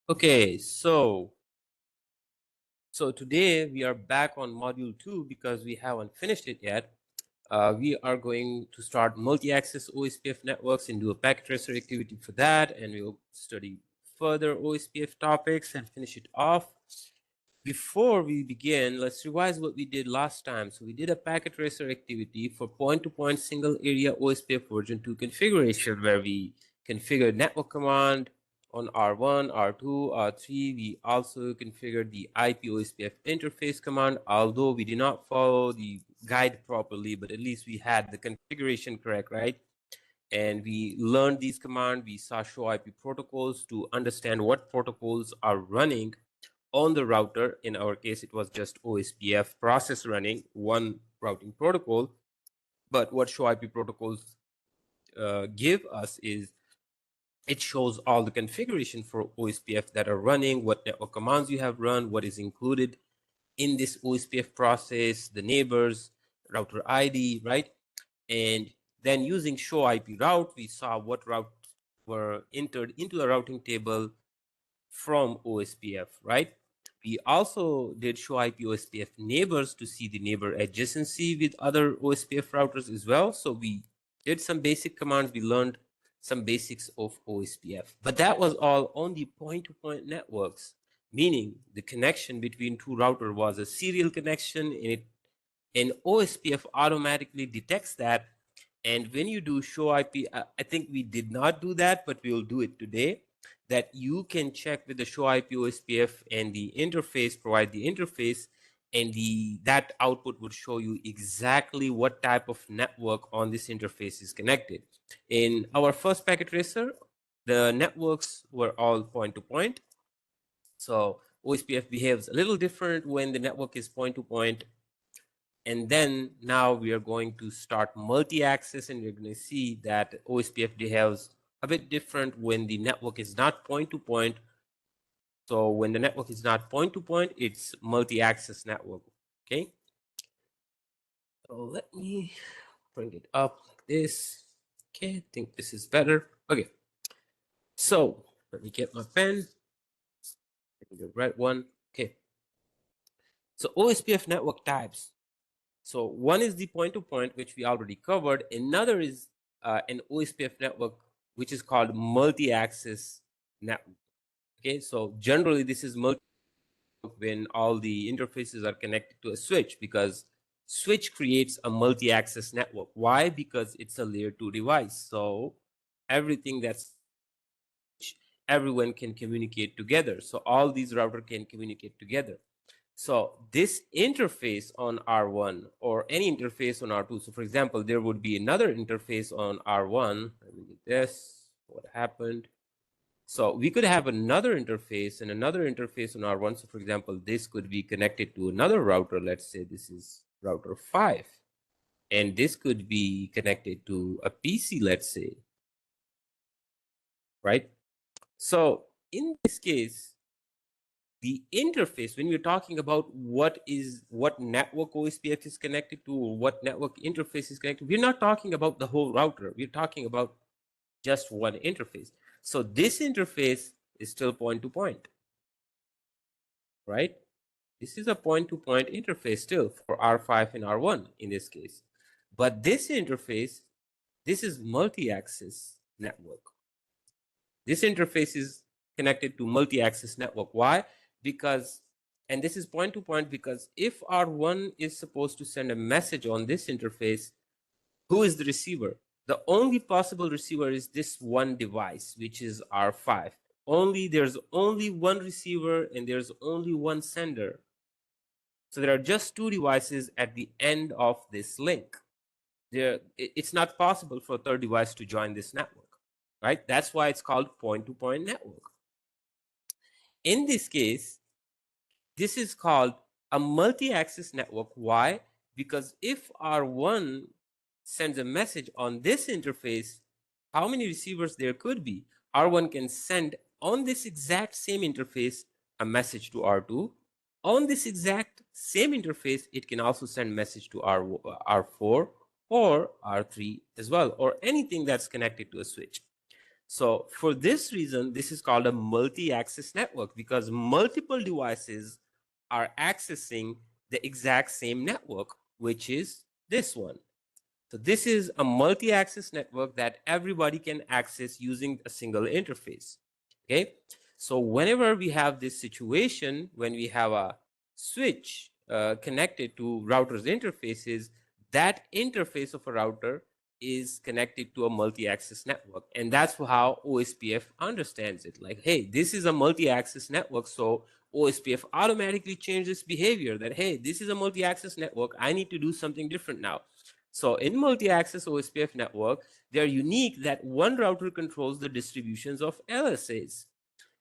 Okay, so today we are back on module 2 because we haven't finished it yet. We are going to start multi-access OSPF networks and do a packet tracer activity for that, and we'll study further OSPF topics and finish it off. Before we begin, let's revise what we did last time. So we did a packet tracer activity for point-to-point single area OSPF version 2 configuration, where we configured network command on R1, R2, R3. We also configured the IP OSPF interface command, although we did not follow the guide properly, but at least we had the configuration correct, right? And we learned these commands. We saw show IP protocols to understand what protocols are running on the router. In our case, it was just OSPF process running one routing protocol. But what show IP protocols give us is it shows all the configuration for OSPF that are running, what network commands you have run, what is included in this OSPF process, the neighbors, router ID, right? And then using show IP route, we saw what routes were entered into the routing table from OSPF, right? We also did show IP OSPF neighbors to see the neighbor adjacency with other OSPF routers as well. So we did some basic commands. We learned some basics of OSPF, but that was all on the point-to-point networks, meaning the connection between two routers was a serial connection, and OSPF automatically detects that. And when you do show IP, I think we did not do that, but we'll do it today, that you can check with the show IP OSPF and the interface, provide the interface, and that output would show you exactly what type of network on this interface is connected. In our first packet tracer, the networks were all point-to-point. So OSPF behaves a little different when the network is point-to-point. And then now we are going to start multi-access, and you're going to see that OSPF behaves a bit different when the network is not point-to-point. So when the network is not point-to-point, it's multi-access network, okay? So let me bring it up like this. Okay, I think this is better. Okay, so let me get my pen, the red one. Okay, so OSPF network types. So one is the point-to-point, which we already covered. Another is an OSPF network, which is called multi-access network. Okay, so generally this is multi when all the interfaces are connected to a switch, because switch creates a multi-access network. Why? Because it's a layer 2 device. So everything that's everyone can communicate together. So all these routers can communicate together. So this interface on R1 or any interface on R2. So for example, there would be another interface on R1. Let me get this. What happened? So we could have another interface and another interface on R1. So for example, this could be connected to another router. Let's say this is router 5. And this could be connected to a PC, let's say. Right? So in this case, the interface, when we're talking about what network OSPF is connected to, or what network interface is connected, we're not talking about the whole router. We're talking about just one interface. So this interface is still point-to-point, right? This is a point-to-point interface still for R5 and R1 in this case. But this interface, this is multi-access network. This interface is connected to multi-access network. Why? Because, and this is point-to-point, because if R1 is supposed to send a message on this interface, who is the receiver? The only possible receiver is this one device, which is R5. There's only one receiver and there's only one sender. So there are just two devices at the end of this link. It's not possible for a third device to join this network, right? That's why it's called point-to-point network. In this case, this is called a multi-access network. Why? Because if R1 sends a message on this interface, how many receivers there could be? R1 can send on this exact same interface a message to R2. On this exact same interface, it can also send message to R4 or R3 as well, or anything that's connected to a switch. So for this reason, this is called a multi-access network, because multiple devices are accessing the exact same network, which is this one. So this is a multi-access network that everybody can access using a single interface. Okay. So whenever we have this situation, when we have a switch connected to router's interfaces, that interface of a router is connected to a multi-access network. And that's how OSPF understands it. Like, hey, this is a multi-access network. So OSPF automatically changes behavior that, hey, this is a multi-access network. I need to do something different now. So in multi-access OSPF network, they're unique that one router controls the distributions of LSAs.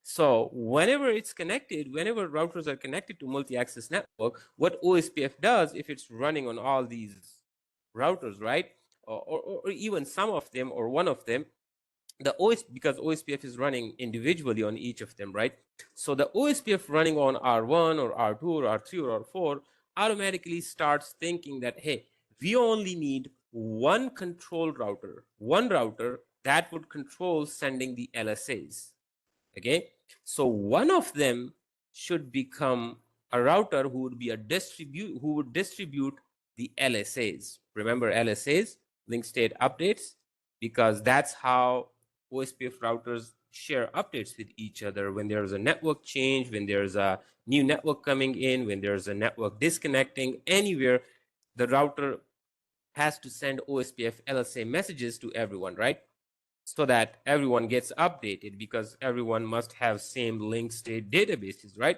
So whenever it's connected, whenever routers are connected to multi-access network, what OSPF does, if it's running on all these routers, right, or even some of them or one of them, the because OSPF is running individually on each of them, right? So the OSPF running on R1 or R2 or R3 or R4 automatically starts thinking that, hey, we only need one control router, one router that would control sending the LSAs. Okay, so one of them should become a router who would be who would distribute the LSAs. Remember LSAs, link state updates, because that's how OSPF routers share updates with each other when there's a network change, when there's a new network coming in, when there's a network disconnecting, anywhere, the router has to send OSPF LSA messages to everyone, right? So that everyone gets updated, because everyone must have same link state databases, right?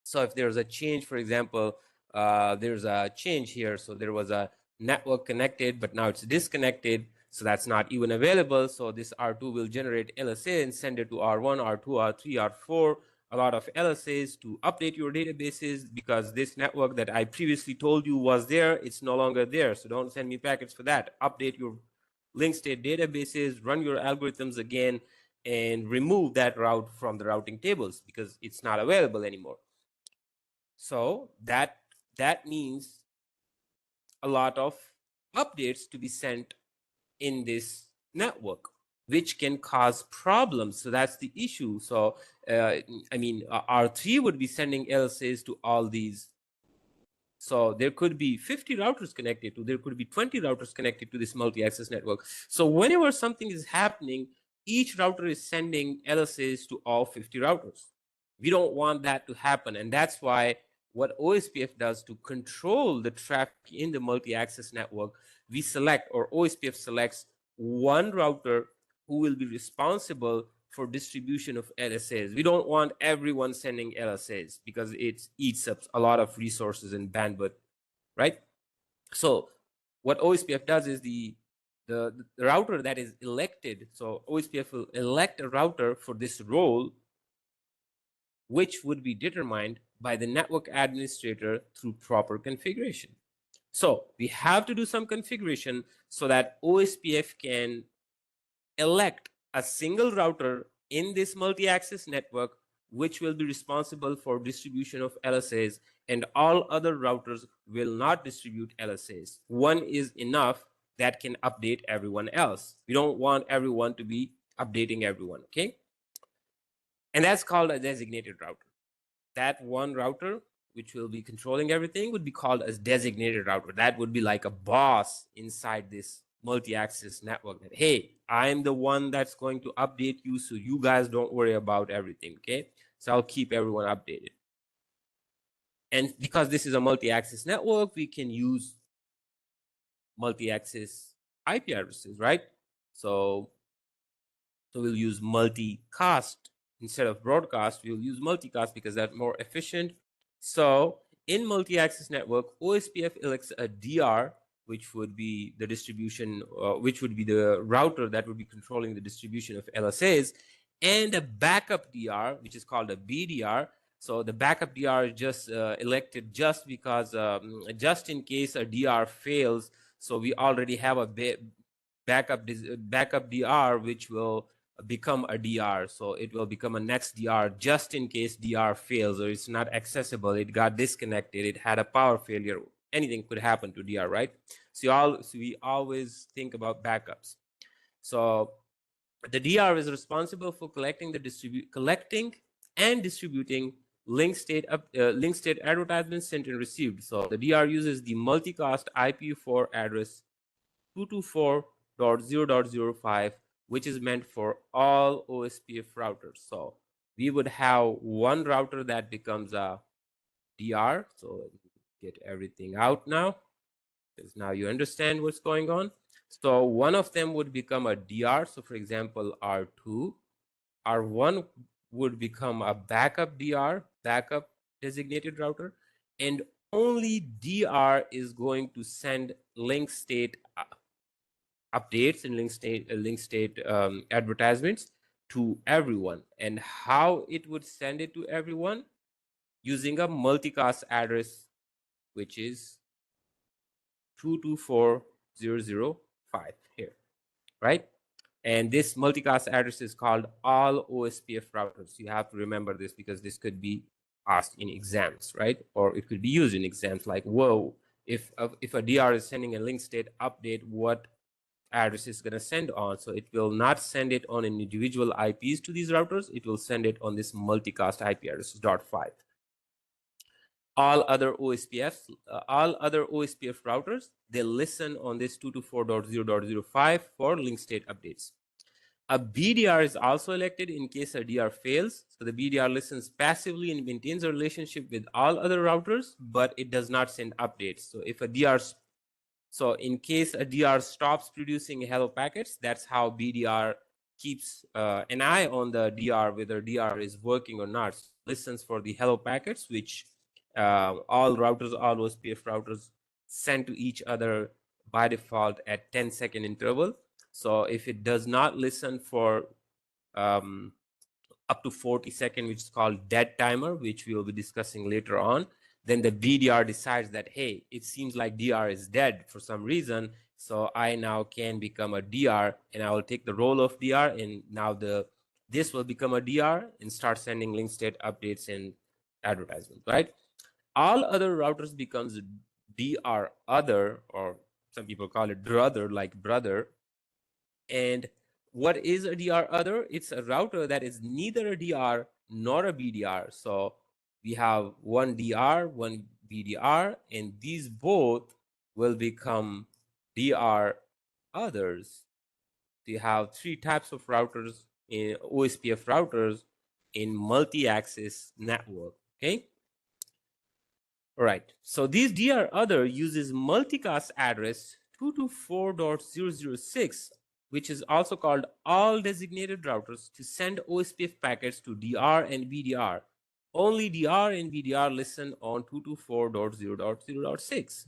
So if there's a change, for example, there's a change here. So there was a network connected, but now it's disconnected. So that's not even available. So this R2 will generate LSA and send it to R1, R2, R3, R4, a lot of LSAs to update your databases, because this network that I previously told you was there, it's no longer there. So don't send me packets for that. Update your link state databases, run your algorithms again, and remove that route from the routing tables because it's not available anymore. So that means a lot of updates to be sent in this network, which can cause problems. So that's the issue. So I mean, R3 would be sending LSAs to all these. So there could be 50 routers connected to, there could be 20 routers connected to this multi-access network. So whenever something is happening, each router is sending LSAs to all 50 routers. We don't want that to happen. And that's why what OSPF does to control the traffic in the multi-access network, we select, or OSPF selects, one router who will be responsible for distribution of LSAs. We don't want everyone sending LSAs because it eats up a lot of resources and bandwidth, right? So what OSPF does is the router that is elected, so OSPF will elect a router for this role, which would be determined by the network administrator through proper configuration. So we have to do some configuration so that OSPF can elect a single router in this multi-access network, which will be responsible for distribution of LSAs, and all other routers will not distribute LSAs. One is enough that can update everyone else. We don't want everyone to be updating everyone, okay? And that's called a designated router. That one router, which will be controlling everything, would be called as designated router. That would be like a boss inside this multi-access network that, hey, I'm the one that's going to update you, so you guys don't worry about everything, okay? So I'll keep everyone updated. And because this is a multi-access network, we can use multi-access IP addresses, right? So we'll use multicast instead of broadcast. We'll use multicast because that's more efficient. So in multi-access network, OSPF elects a DR, which would be the distribution, which would be the router that would be controlling the distribution of LSAs, and a backup DR, which is called a BDR. So the backup DR is just elected just because, just in case a DR fails. So we already have a backup DR, which will become a DR. So it will become a next DR just in case DR fails or it's not accessible. It got disconnected. It had a power failure. Anything could happen to DR, right? So we always think about backups. So The DR is responsible for collecting and distributing link state advertisements sent and received. So the DR uses the multicast IPv4 address 224.0.05, which is meant for all OSPF routers. So we would have one router that becomes a DR. So get everything out now, because now you understand what's going on. So one of them would become a DR. So for example, R2, R1 would become a backup DR, backup designated router, and only DR is going to send link state updates and link state advertisements to everyone. And how it would send it to everyone? Using a multicast address, which is 224.0.0.5 here, right? And this multicast address is called all OSPF routers. You have to remember this because this could be asked in exams, right? Or it could be used in exams like, whoa, if a DR is sending a link state update, what address is going to send on? So it will not send it on individual IPs to these routers. It will send it on this multicast IP address .5. All other OSPFs, all other OSPF routers, they listen on this 224.0.0.5 for link state updates. A BDR is also elected in case a DR fails. So the BDR listens passively and maintains a relationship with all other routers, but it does not send updates. So if a DR, so in case a DR stops producing hello packets, that's how BDR keeps an eye on the DR, whether DR is working or not. So listens for the hello packets, which all routers, all OSPF routers send to each other by default at 10-second interval. So if it does not listen for up to 40-second, which is called dead timer, which we will be discussing later on, then the BDR decides that, hey, it seems like DR is dead for some reason, so I now can become a DR, and I will take the role of DR, and now this will become a DR and start sending link state updates and advertisements, right? All other routers becomes DR other, or some people call it brother, like brother. And what is a DR other? It's a router that is neither a DR nor a BDR. So we have one DR, one BDR, and these both will become DR others. So you have three types of routers in OSPF routers in multi-access network. Okay. All right. So these DR other uses multicast address 224.0.0.6, which is also called all designated routers, to send OSPF packets to DR and BDR. Only DR and BDR listen on 224.0.0.6.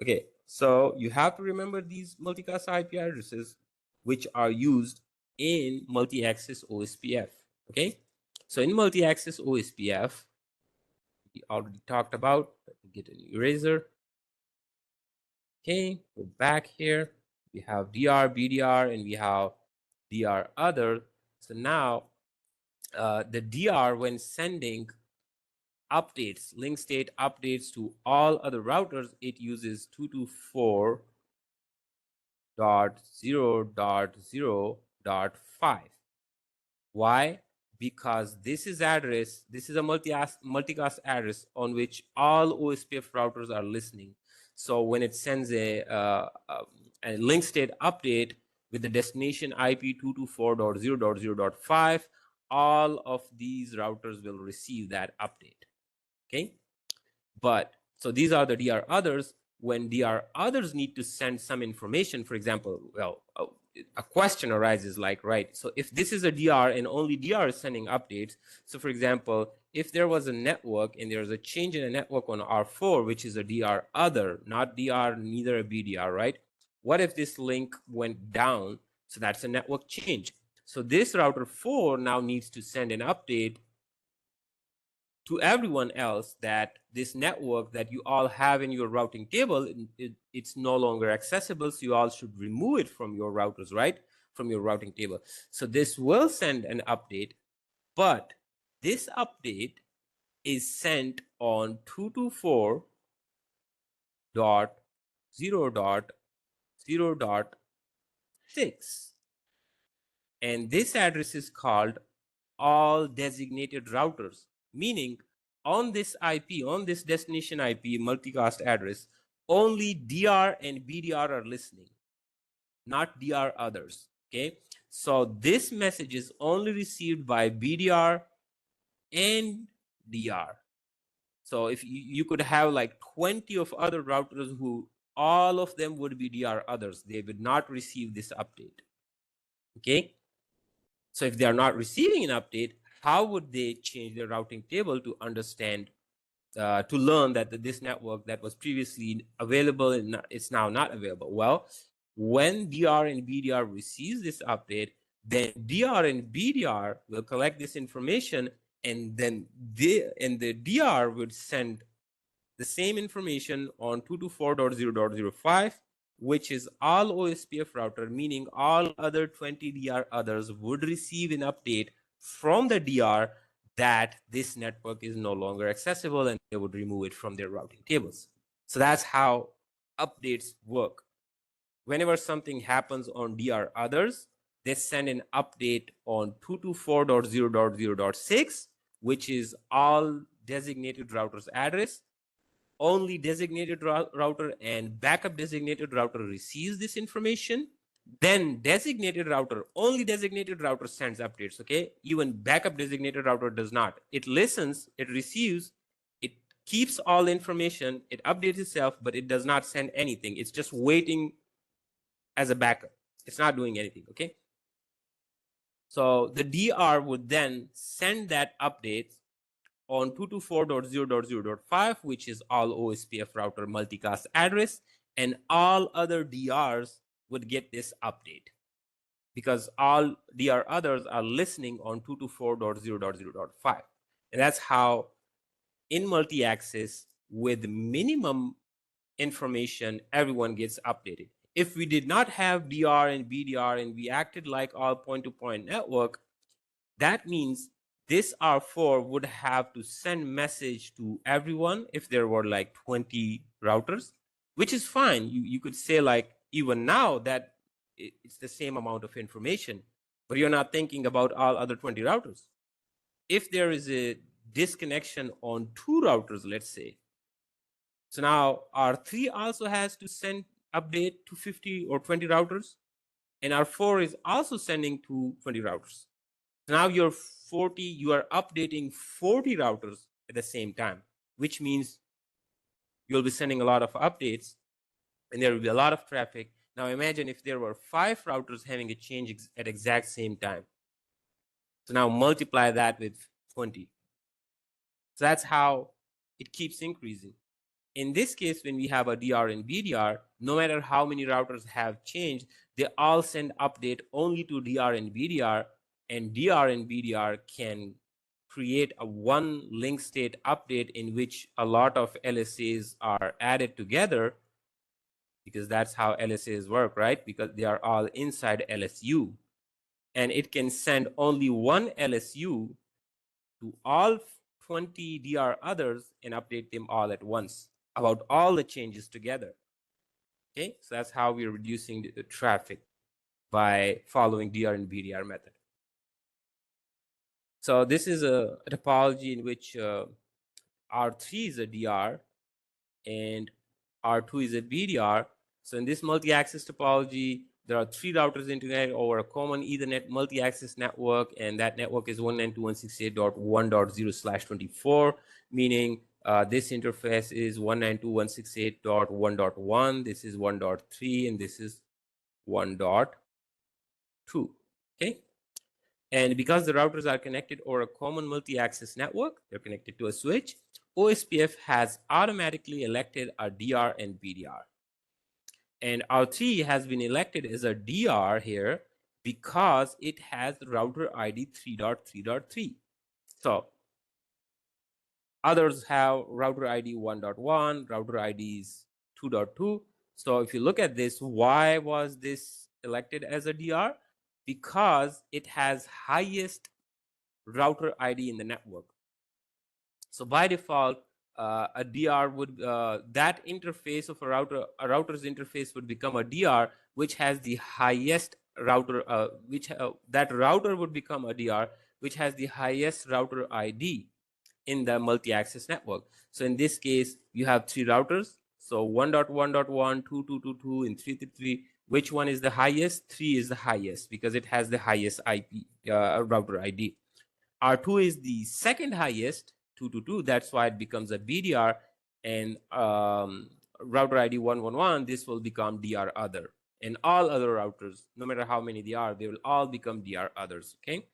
Okay, so you have to remember these multicast IP addresses, which are used in multi-access OSPF. Okay, so in multi-access OSPF, we already talked about. Let me get an eraser. Okay, go back here. We have DR, BDR, and we have DR other. So now the DR, when sending updates, link state updates to all other routers, it uses 224.0.0.5. Why? Because this is a multicast address on which all OSPF routers are listening. So when it sends a link state update with the destination IP 224.0.0.5, all of these routers will receive that update. Okay, but so these are the DR others. When DR others need to send some information, for example, well, a question arises like, right, so if this is a DR and only DR is sending updates, so for example, if there was a network and there's a change in a network on R4, which is a DR other, not DR, neither a BDR, right? What if this link went down? So that's a network change. So this router 4 now needs to send an update to everyone else that this network that you all have in your routing table, it's no longer accessible. So you all should remove it from your routers, right? From your routing table. So this will send an update, but this update is sent on 224.0.0.6. And this address is called all designated routers, meaning on this IP, on this destination IP multicast address, only DR and BDR are listening, not DR others. Okay, so this message is only received by BDR and DR. So if you could have like 20 of other routers who all of them would be DR others, they would not receive this update. Okay, so if they are not receiving an update, how would they change their routing table to understand, to learn that this network that was previously available and it's now not available? Well, when DR and BDR receives this update, then DR and BDR will collect this information, and then the DR would send the same information on 224.0.05, which is all OSPF router, meaning all other 20 DR others would receive an update from the DR that this network is no longer accessible, and they would remove it from their routing tables. So that's how updates work. Whenever something happens on DR others, they send an update on 224.0.0.6, which is all designated routers address. Only designated router and backup designated router receives this information. Then designated router, only designated router sends updates. Okay, even backup designated router does not. It listens, it receives, it keeps all information, it updates itself, but it does not send anything. It's just waiting as a backup. It's not doing anything. Okay, so the DR would then send that update on 224.0.0.5, which is all OSPF router multicast address, and all other DRs would get this update because all DR others are listening on 224.0.0.5. And that's how in multi-access with minimum information, everyone gets updated. If we did not have DR and BDR and we acted like all point-to-point network, that means this R4 would have to send message to everyone if there were like 20 routers, which is fine. You could say like even now that it's the same amount of information, but you're not thinking about all other 20 routers. If there is a disconnection on 2 routers, let's say, so now R3 also has to send update to 50 or 20 routers, and R4 is also sending to 20 routers. So now you are updating 40 routers at the same time, which means you'll be sending a lot of updates and there will be a lot of traffic. Now imagine if there were 5 routers having a change at exact same time. So now multiply that with 20. So that's how it keeps increasing. In this case, when we have a DR and BDR, no matter how many routers have changed, they all send update only to DR and BDR, and DR and BDR can create a one link state update in which a lot of LSAs are added together, because that's how LSAs work, right? Because they are all inside LSU, and it can send only one LSU to all 20 DR others and update them all at once about all the changes together. Okay, so that's how we're reducing the traffic by following DR and BDR method. So this is a topology in which R3 is a DR and R2 is a BDR. So in this multi-access topology, there are 3 routers integrated over a common Ethernet multi-access network, and that network is 192.168.1.0/24, meaning this interface is 192.168.1.1, this is 1.3, and this is 1.2. Okay, and because the routers are connected over a common multi-access network, they're connected to a switch, OSPF has automatically elected a DR and BDR. And R3 has been elected as a DR here because it has the router ID 3.3.3. So others have router ID 1.1, router IDs 2.2. So if you look at this, why was this elected as a DR? Because it has highest router ID in the network. So by default, a DR would, that interface of a router's interface would become a DR, which has the highest router, that router would become a DR which has the highest router ID in the multi-access network. So in this case, you have 3 routers. So 1.1.1, 2.2.2.2, and 3.3.3. Which one is the highest? 3 is the highest because it has the highest IP router ID. R2 is the second highest, 2.2.2. That's why it becomes a BDR. And router ID 1.1.1, this will become DR other. And all other routers, no matter how many they are, they will all become DR others. Okay.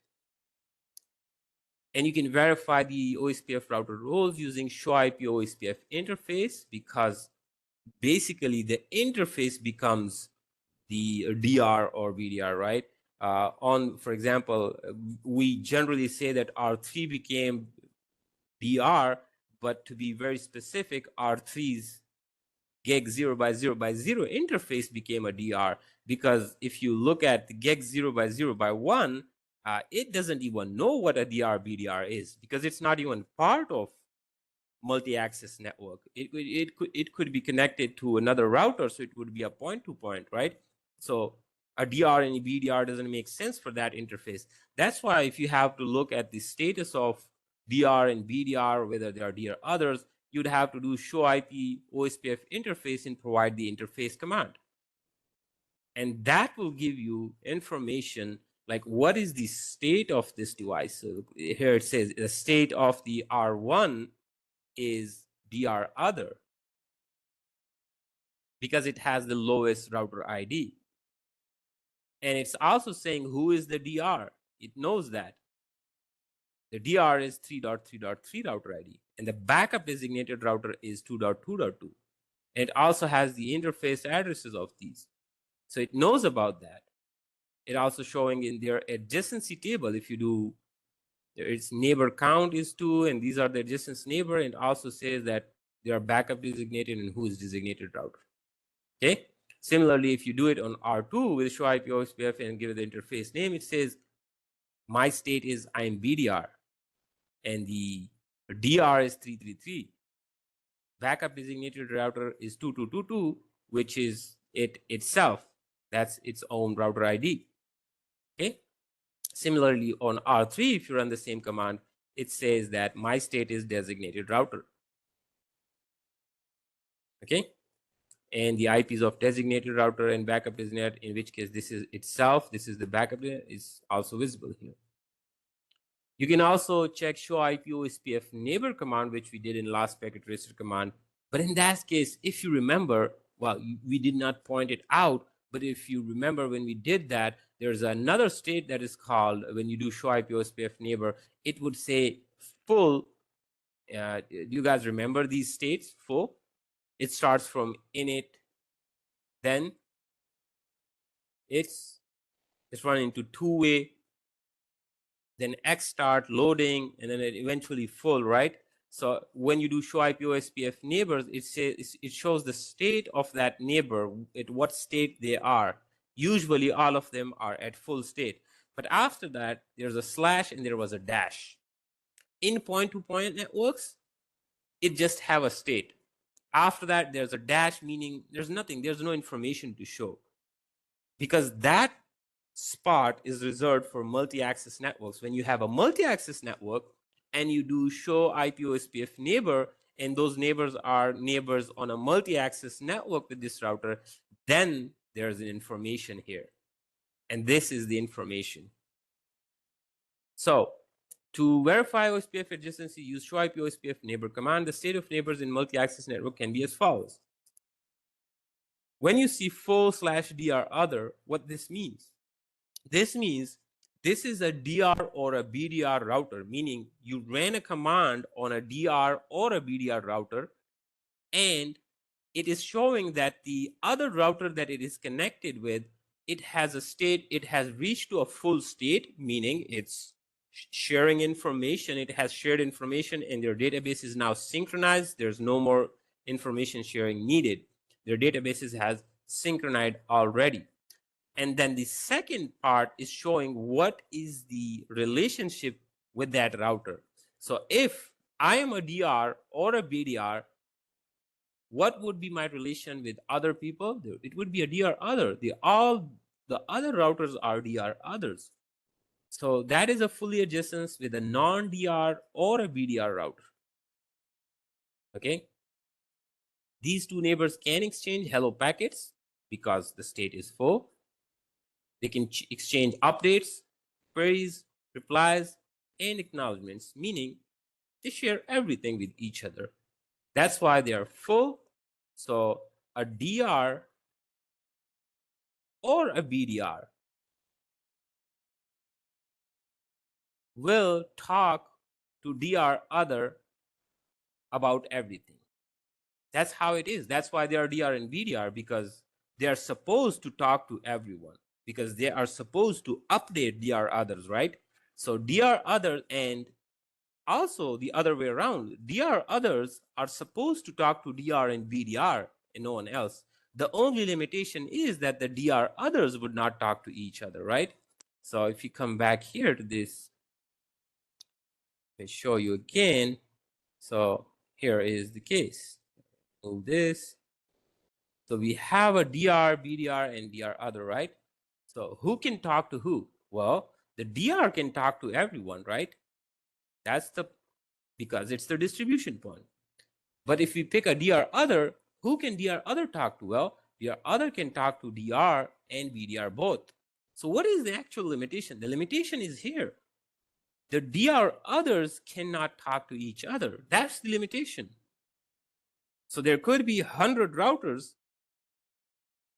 And you can verify the OSPF router roles using show IP OSPF interface, because basically the interface becomes the DR or BDR, right? For example, we generally say that R3 became DR, but to be very specific, R3's GEG 0x0x0 interface became a DR, because if you look at the GEG 0x0x1, it doesn't even know what a DR BDR is, because it's not even part of multi-access network. It could be connected to another router, so it would be a point-to-point, right? So a DR and a BDR doesn't make sense for that interface. That's why if you have to look at the status of DR and BDR, whether they are DR others, you'd have to do show IP OSPF interface and provide the interface command. And that will give you information like what is the state of this device. So here it says the state of the R1 is DR other, because it has the lowest router ID. And it's also saying who is the DR. It knows that. The DR is 3.3.3 router ID, and the backup designated router is 2.2.2. And it also has the interface addresses of these. So it knows about that. It also showing in their adjacency table, if you do, its neighbor count is 2, and these are the adjacent neighbor, and also says that they are backup designated and who is designated router. Okay. Similarly, if you do it on R2 with show IP OSPF and give it the interface name, it says my state is I'm BDR, and the DR is 3.3.3. Backup designated router is 2.2.2.2, which is it itself. That's its own router ID. Okay. Similarly, on R3, if you run the same command, it says that my state is designated router. Okay. And the IPs of designated router and backup designated, in which case this is itself, this is the backup, is also visible here. You can also check show IP OSPF neighbor command, which we did in last packet tracer command. But in that case, if you remember, well, we did not point it out, but if you remember when we did that, there's another state that is called, when you do show IP OSPF neighbor, it would say full. Do you guys remember these states? Full. It starts from init, then it's running into two-way, then X start loading, and then it eventually full, right? So when you do show IP OSPF neighbors, it shows the state of that neighbor, at what state they are. Usually all of them are at full state. But after that, there's a slash and there was a dash. In point-to-point networks, it just have a state. After that, there's a dash, meaning there's nothing, there's no information to show. Because that spot is reserved for multi-access networks. When you have a multi-access network and you do show IP OSPF neighbor, and those neighbors are neighbors on a multi-access network with this router, then there's an information here. And this is the information. So to verify OSPF adjacency, use show IP OSPF neighbor command. The state of neighbors in multi-access network can be as follows. When you see full/DR other, what this means? This means this is a DR or a BDR router, meaning you ran a command on a DR or a BDR router, and it is showing that the other router that it is connected with, it has a state, it has reached to a full state, meaning it's sharing information, it has shared information, and their database is now synchronized. There's no more information sharing needed. Their databases has synchronized already. And then the second part is showing what is the relationship with that router. So if I am a DR or a BDR, what would be my relation with other people? It would be a DR other. All the other routers are DR others. So that is a fully adjacent with a non-DR or a BDR router. Okay. These two neighbors can exchange hello packets because the state is full. They can exchange updates, queries, replies, and acknowledgements, meaning they share everything with each other. That's why they are full. So a DR or a BDR will talk to DR other about everything. That's how it is. That's why they are DR and BDR, because they are supposed to talk to everyone, because they are supposed to update DR others, right? So DR other, and also the other way around, DR others are supposed to talk to DR and BDR and no one else. The only limitation is that the DR others would not talk to each other, right? So if you come back here to this, I show you again. So here is the case. Move this. So we have a DR, BDR, and DR other, right? So who can talk to who? Well, the DR can talk to everyone, right? That's because it's the distribution point. But if we pick a DR other, who can DR other talk to? Well, DR other can talk to DR and BDR both. So what is the actual limitation? The limitation is here. The DR others cannot talk to each other. That's the limitation. So there could be 100 routers,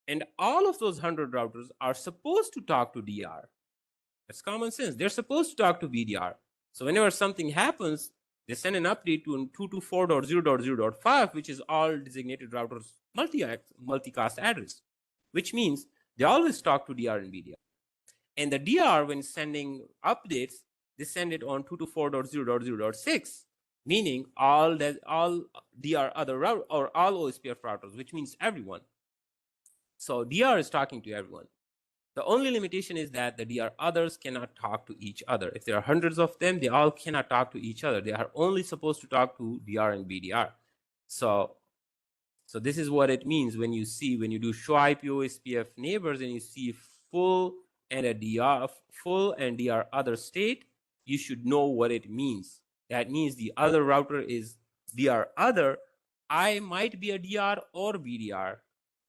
and all of those 100 routers are supposed to talk to DR. That's common sense. They're supposed to talk to BDR. So whenever something happens, they send an update to 224.0.0.5, which is all designated routers multicast address, which means they always talk to DR and BDR. And the DR, when sending updates, they send it on 224.0.0.6, meaning all DR other route or all OSPF routers, which means everyone. So DR is talking to everyone. The only limitation is that the DR others cannot talk to each other. If there are hundreds of them, they all cannot talk to each other. They are only supposed to talk to DR and BDR. So this is what it means when you do show IP OSPF neighbors and you see full and a DR, full and DR other state, you should know what it means. That means the other router is DR other. I might be a DR or BDR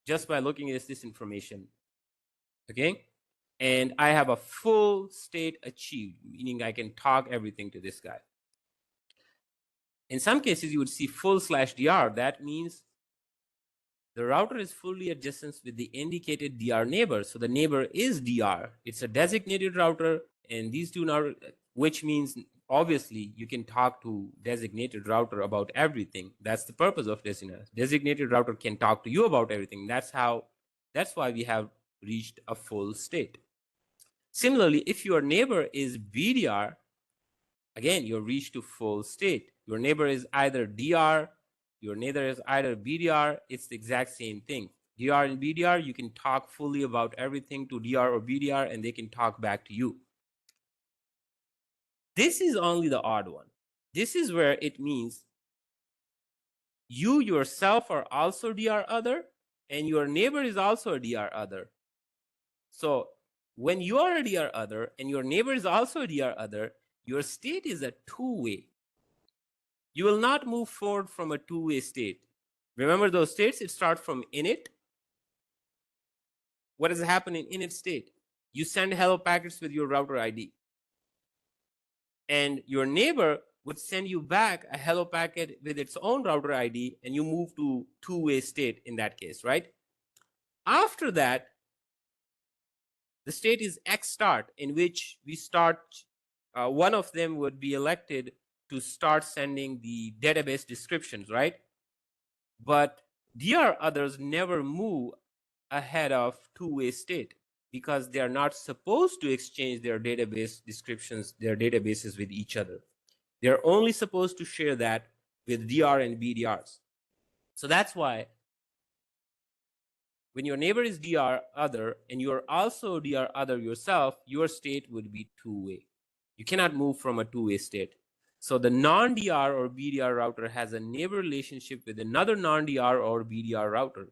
just by looking at this information. Okay. And I have a full state achieved, meaning I can talk everything to this guy. In some cases, you would see full/DR. That means the router is fully adjacent with the indicated DR neighbor. So the neighbor is DR. It's a designated router, and these two now, which means obviously you can talk to designated router about everything. That's the purpose of designated. Designated router can talk to you about everything. That's why we have reached a full state. Similarly, if your neighbor is BDR, again, you're reached to full state. Your neighbor is either DR, your neighbor is either BDR, it's the exact same thing. DR and BDR, you can talk fully about everything to DR or BDR, and they can talk back to you. This is only the odd one. This is where it means you yourself are also DR other, and your neighbor is also a DR other. So when you are a DR other and your neighbor is also a DR other, your state is a two-way. You will not move forward from a two-way state. Remember those states? It starts from init. What does happen in init state? You send hello packets with your router ID. And your neighbor would send you back a hello packet with its own router ID, and you move to two-way state in that case, right? After that, the state is X start, in which we start, one of them would be elected to start sending the database descriptions, right? But DR others never move ahead of two-way state because they are not supposed to exchange their database descriptions, their databases with each other. They're only supposed to share that with DR and BDRs. So that's why when your neighbor is DR other and you're also DR other yourself, your state would be two-way. You cannot move from a two-way state. So the non-DR or BDR router has a neighbor relationship with another non-DR or BDR router.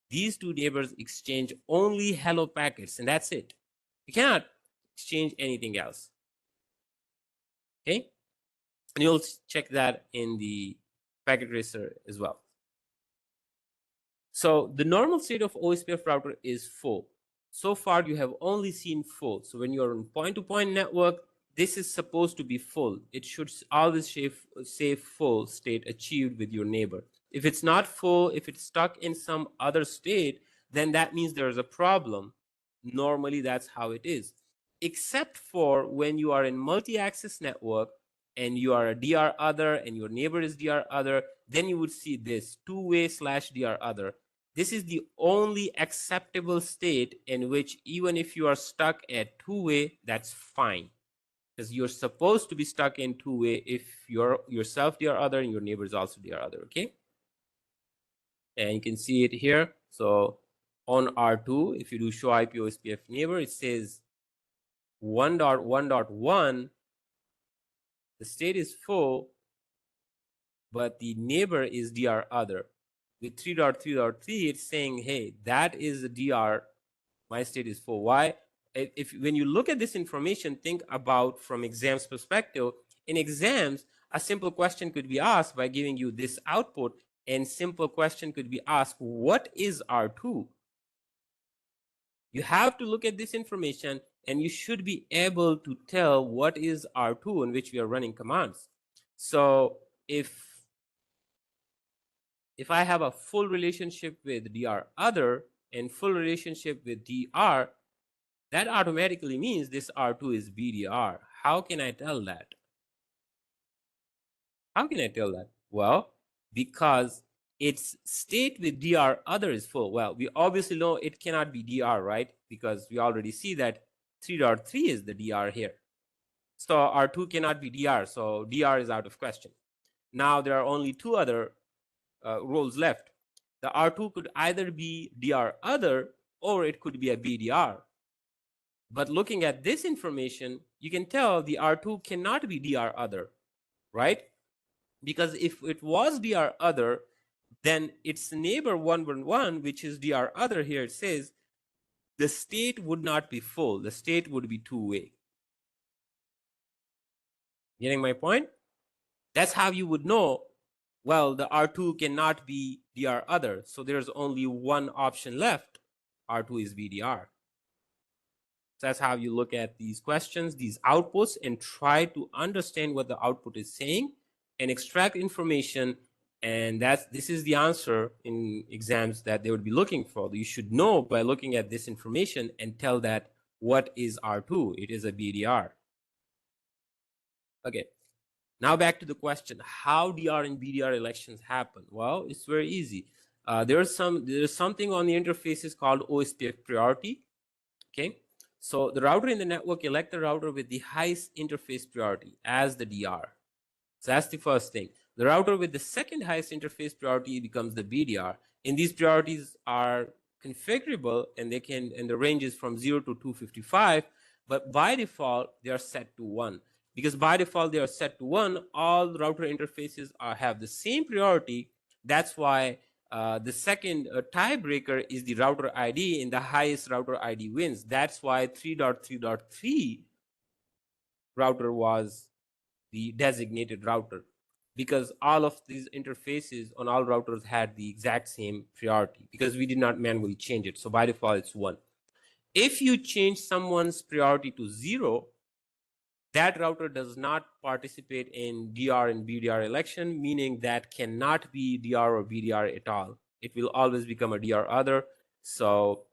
These two neighbors exchange only hello packets, and that's it. You cannot exchange anything else. Okay? And you'll check that in the packet tracer as well. So the normal state of OSPF router is full. So far, you have only seen full. So when you're on point-to-point network, this is supposed to be full. It should always say full state achieved with your neighbor. If it's not full, if it's stuck in some other state, then that means there's a problem. Normally, that's how it is. Except for when you are in multi-access network and you are a DR other and your neighbor is DR other, then you would see this two-way / DR other. This is the only acceptable state in which even if you are stuck at two-way, that's fine. Because you're supposed to be stuck in two-way if you're yourself DR other and your neighbor is also DR other, okay? And you can see it here. So on R2, if you do show IP OSPF neighbor, it says 1.1.1, the state is full, but the neighbor is DR other. With 3.3.3, it's saying, hey, that is a DR, my state is full. Why? If when you look at this information, think about from exams perspective. In exams, a simple question could be asked by giving you this output, and simple question could be asked, what is R2? You have to look at this information, and you should be able to tell what is R2 in which we are running commands. So if I have a full relationship with DR other and full relationship with DR, that automatically means this R2 is BDR. How can I tell that? How can I tell that? Well, because its state with DR other is full. Well, we obviously know it cannot be DR, right? Because we already see that 3.3 is the DR here. So R2 cannot be DR, so DR is out of question. Now there are only two other roles left. The R2 could either be DR other or it could be a BDR. But looking at this information, you can tell the R2 cannot be DR other, right? Because if it was DR other, then its neighbor 111, which is DR other here, it says the state would not be full. The state would be two-way. Getting my point? That's how you would know, well, the R2 cannot be DR other. So there's only one option left. R2 is BDR. So that's how you look at these questions, these outputs, and try to understand what the output is saying and extract information. And this is the answer in exams that they would be looking for. You should know by looking at this information and tell that what is R2? It is a BDR. Okay. Now back to the question, how DR and BDR elections happen? Well, it's very easy. There's something on the interfaces called OSPF priority. Okay. So the router in the network elect the router with the highest interface priority as the DR. So that's the first thing. The router with the second highest interface priority becomes the BDR. And these priorities are configurable, and the range is from 0 to 255, but by default they are set to 1. Because by default they are set to 1, all router interfaces have the same priority. That's why the second tiebreaker is the router ID, and the highest router ID wins. That's why 3.3.3 router was the designated router, because all of these interfaces on all routers had the exact same priority because we did not manually change it. So by default, it's 1. If you change someone's priority to 0, that router does not participate in DR and BDR election, meaning that cannot be DR or BDR at all. It will always become a DR other. So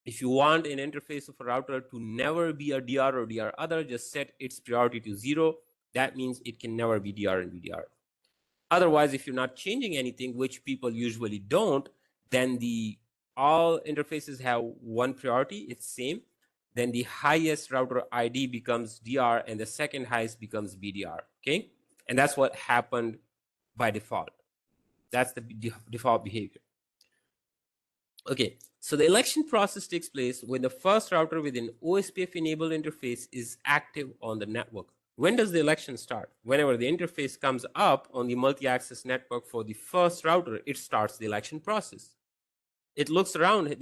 if you want an interface of a router to never be a DR or DR other, just set its priority to 0. That means it can never be DR and BDR. Otherwise, if you're not changing anything, which people usually don't, then all interfaces have one priority, it's same. Then the highest router ID becomes DR and the second highest becomes BDR, okay? And that's what happened by default. That's the default behavior. Okay, so the election process takes place when the first router with an OSPF enabled interface is active on the network. When does the election start? Whenever the interface comes up on the multi-access network for the first router, it starts the election process. It looks around.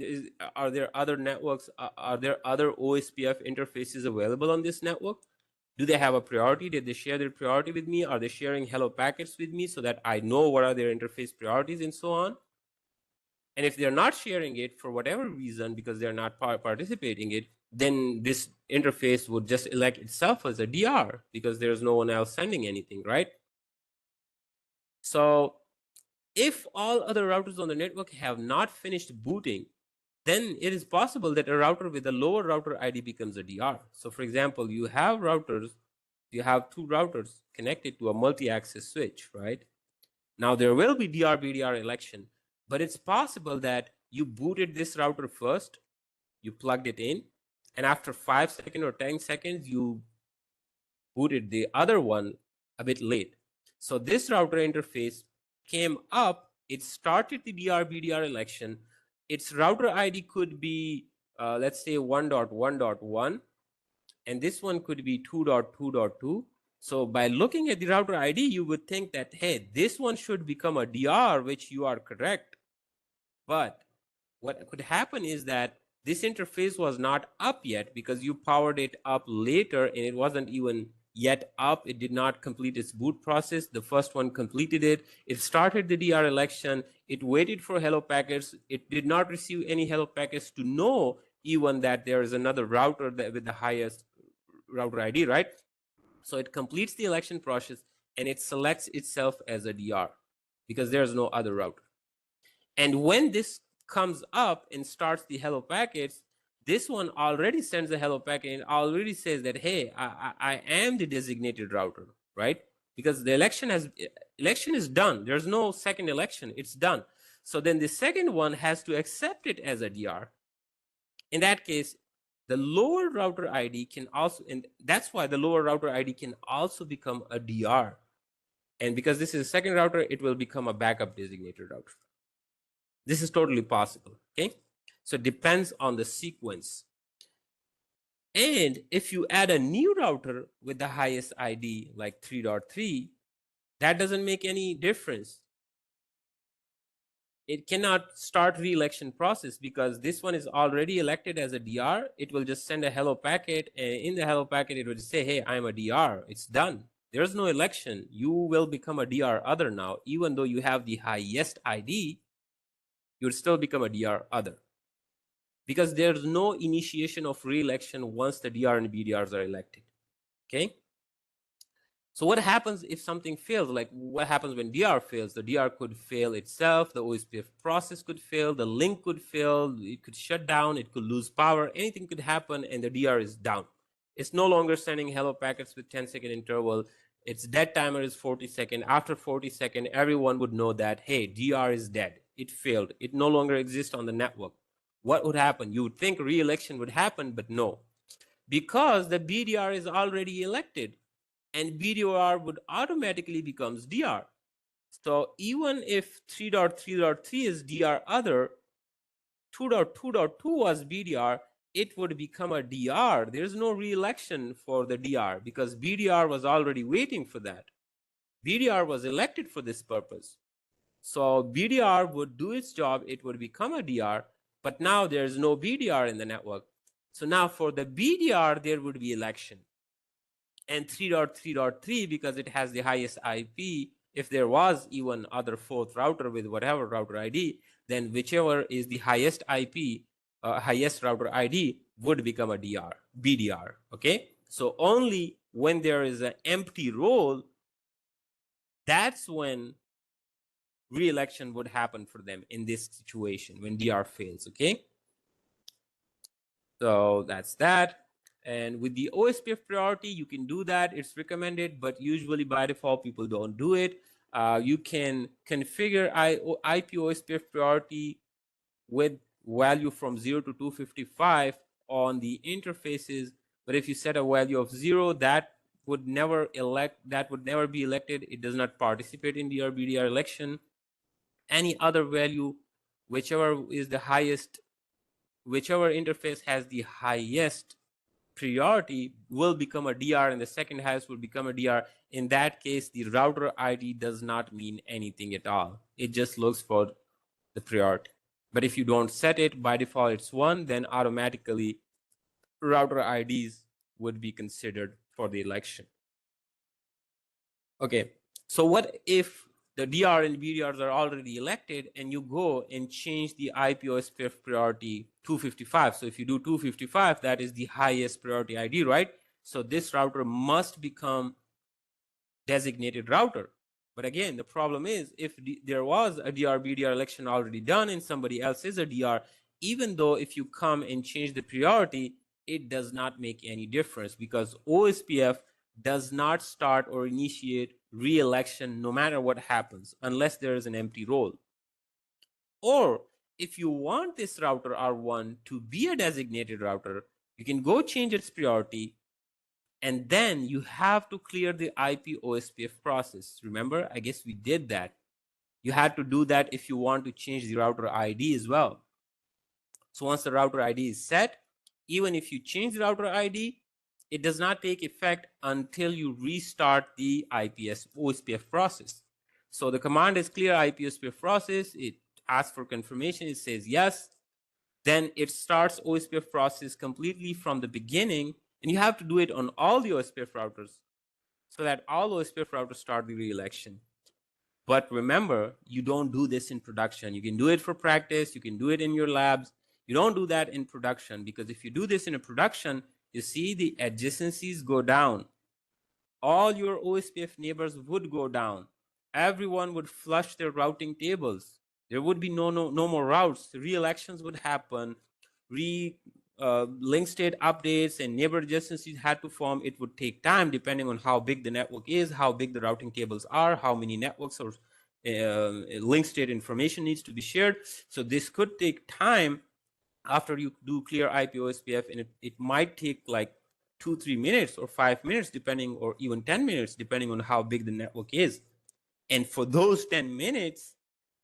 Are there other networks? Are there other OSPF interfaces available on this network? Do they have a priority? Did they share their priority with me? Are they sharing hello packets with me so that I know what are their interface priorities and so on? And if they're not sharing it for whatever reason, because they're not participating it, then this interface would just elect itself as a DR because there's no one else sending anything, right? So if all other routers on the network have not finished booting, then it is possible that a router with a lower router ID becomes a DR. So for example, you have two routers connected to a multi-access switch, right? Now there will be DR BDR election, but it's possible that you booted this router first, you plugged it in, and after 5 seconds or 10 seconds, you booted the other one a bit late. So this router interface came up, it started the DR BDR election. Its router ID could be, let's say 1.1.1, and this one could be 2.2.2. So by looking at the router ID, you would think that, hey, this one should become a DR, which you are correct. But what could happen is that this interface was not up yet because you powered it up later and it wasn't even yet up. It did not complete its boot process. The first one completed it. It started the DR election. It waited for hello packets. It did not receive any hello packets to know even that there is another router that with the highest router ID, right? So it completes the election process and it selects itself as a DR because there's no other router. And when this comes up and starts the hello packets, this one already sends a hello packet and already says that, hey, I am the designated router, right? Because the election is done. There's no second election. It's done. So then the second one has to accept it as a DR. In that case, the lower router ID can also, and that's why the lower router ID can also become a DR. And because this is a second router, it will become a backup designated router. This is totally possible, okay? So it depends on the sequence. And if you add a new router with the highest ID, like 3.3, that doesn't make any difference. It cannot start re-election process because this one is already elected as a DR. It will just send a hello packet, and in the hello packet, it will just say, hey, I'm a DR. It's done. There's no election. You will become a DR other now. Even though you have the highest ID, you'll still become a DR other. Because there's no initiation of re-election once the DR and BDRs are elected, okay? So what happens if something fails? Like what happens when DR fails? The DR could fail itself, the OSPF process could fail, the link could fail, it could shut down, it could lose power, anything could happen and the DR is down. It's no longer sending hello packets with 10-second interval. Its dead timer is 40 seconds. After 40 seconds, everyone would know that, hey, DR is dead. It failed. It no longer exists on the network. What would happen? You would think re-election would happen, but no. Because the BDR is already elected and BDR would automatically becomes DR. So even if 3.3.3 is DR other, 2.2.2 was BDR, it would become a DR. There's no re-election for the DR because BDR was already waiting for that. BDR was elected for this purpose. So BDR would do its job, it would become a DR, but now there's no BDR in the network. So now for the BDR, there would be election. And 3.3.3, because it has the highest IP, if there was even other fourth router with whatever router ID, then whichever is the highest IP, highest router ID would become a DR, BDR, okay? So only when there is an empty role, that's when re-election would happen for them in this situation when DR fails, okay? So that's that. And with the OSPF priority, you can do that. It's recommended, but usually by default, people don't do it. You can configure IP OSPF priority with value from 0 to 255 on the interfaces. But if you set a value of 0, that would never be elected. It does not participate in the BDR election. Any other value, whichever is the highest, whichever interface has the highest priority will become a DR and the second highest will become a DR. In that case, the router ID does not mean anything at all. It just looks for the priority. But if you don't set it, by default it's 1, then automatically router IDs would be considered for the election. Okay, so what if the DR and BDRs are already elected and you go and change the IP OSPF priority 255? So if you do 255, that is the highest priority ID, right? So this router must become designated router. But again, the problem is if there was a DR BDR election already done and somebody else is a DR, even though if you come and change the priority, it does not make any difference because OSPF does not start or initiate re-election no matter what happens unless there is an empty role. Or if you want this router R1 to be a designated router, you can go change its priority, and then you have to clear the IP OSPF process. Remember, I guess we did that. You had to do that if you want to change the router ID as well. So once the router ID is set, even if you change the router ID, it does not take effect until you restart the IPS OSPF process. So the command is clear IP OSPF process. It asks for confirmation. It says yes. Then it starts OSPF process completely from the beginning, and you have to do it on all the OSPF routers so that all OSPF routers start the re-election. But remember, you don't do this in production. You can do it for practice. You can do it in your labs. You don't do that in production because if you do this in a production, you see the adjacencies go down. All your OSPF neighbors would go down. Everyone would flush their routing tables. There would be no more routes. Re-elections would happen. Link state updates and neighbor adjacencies had to form. It would take time depending on how big the network is, how big the routing tables are, how many networks or link state information needs to be shared. So this could take time after you do clear IP OSPF, and it might take like 2-3 minutes or 5 minutes depending, or even 10 minutes depending on how big the network is. And for those 10 minutes,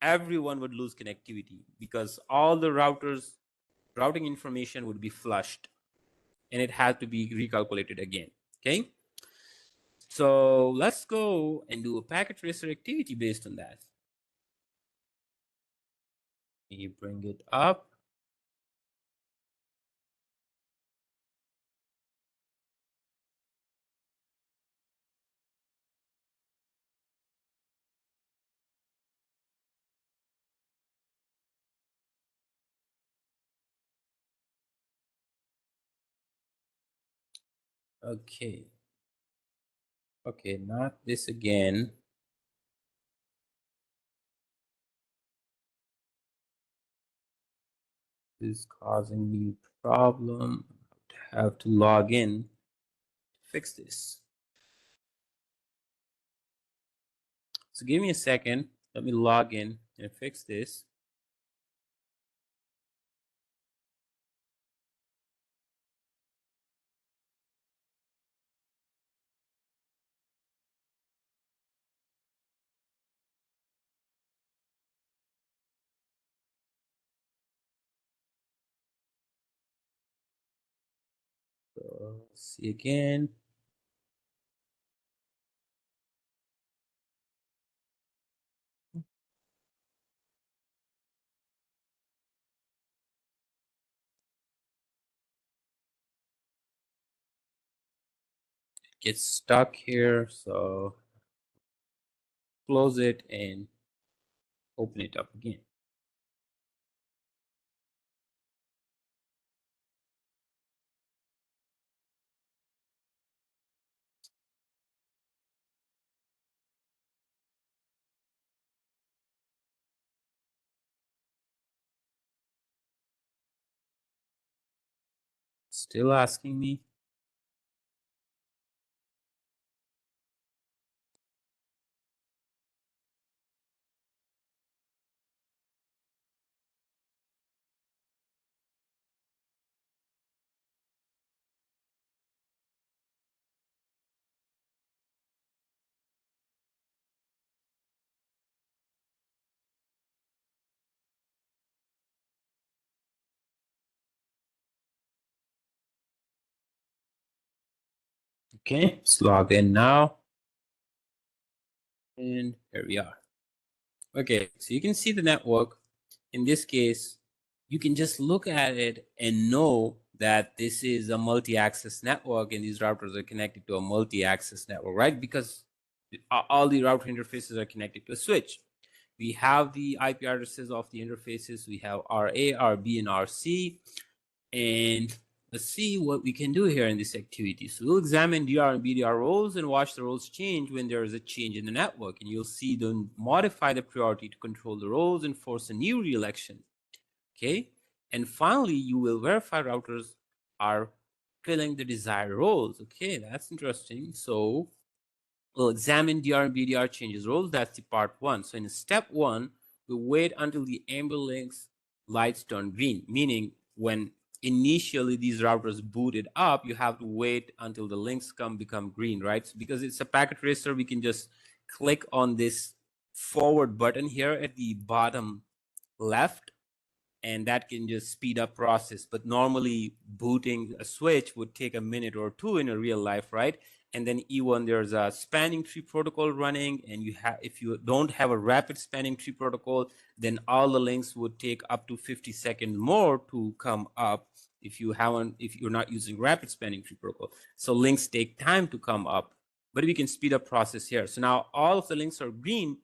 everyone would lose connectivity because all the routing information would be flushed and it had to be recalculated again. Okay, so let's go and do a packet tracer activity based on that. You bring it up. Okay. Okay, not this again. This is causing me problem. I have to log in to fix this. So give me a second. Let me log in and fix this. So see again. Get stuck here, so close it and open it up again. Still asking me. Okay, let's log in now. And here we are. Okay, so you can see the network. in this case, you can just look at it and know that this is a multi-access network and these routers are connected to a multi-access network, right? Because all the router interfaces are connected to a switch. We have the IP addresses of the interfaces. We have RA, RB, and RC. And let's see what we can do here in this activity. So we'll examine DR and BDR roles and watch the roles change when there is a change in the network. And you'll see them modify the priority to control the roles and force a new reelection. Okay. And finally, you will verify routers are filling the desired roles. Okay, that's interesting. So we'll examine DR and BDR changes roles. That's the part one. So in step one, we'll wait until the amber links lights turn green, meaning when initially these routers booted up, you have to wait until the links become green, right? So because it's a packet tracer, we can just click on this forward button here at the bottom left, and that can just speed up process. But normally booting a switch would take a minute or two in a real life, right? And then E1, there's a spanning tree protocol running, and if you don't have a rapid spanning tree protocol, then all the links would take up to 50 seconds more to come up if you're not using rapid spanning tree protocol. So links take time to come up, but we can speed up process here. So now all of the links are green.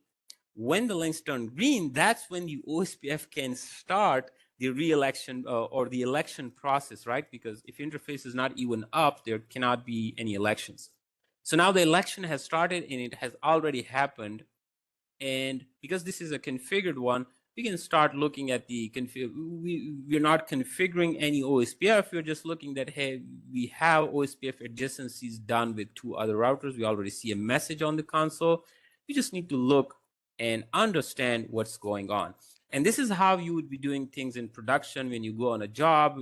When the links turn green, that's when the OSPF can start the re-election or the election process, right? Because if interface is not even up, there cannot be any elections. So now the election has started and it has already happened. And because this is a configured one, we can start looking at the we're not configuring any OSPF. We're just looking that, hey, we have OSPF adjacencies done with two other routers. We already see a message on the console. We just need to look and understand what's going on. And this is how you would be doing things in production when you go on a job.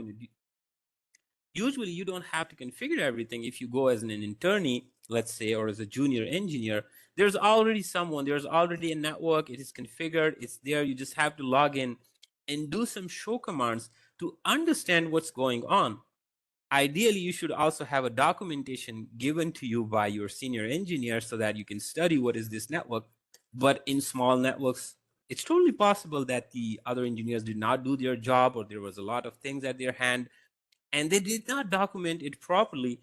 Usually you don't have to configure everything. If you go as an internee, let's say, or as a junior engineer, there's already a network, it is configured, it's there. You just have to log in and do some show commands to understand what's going on. Ideally, you should also have a documentation given to you by your senior engineer so that you can study what is this network. But in small networks, it's totally possible that the other engineers did not do their job, or there was a lot of things at their hand and they did not document it properly.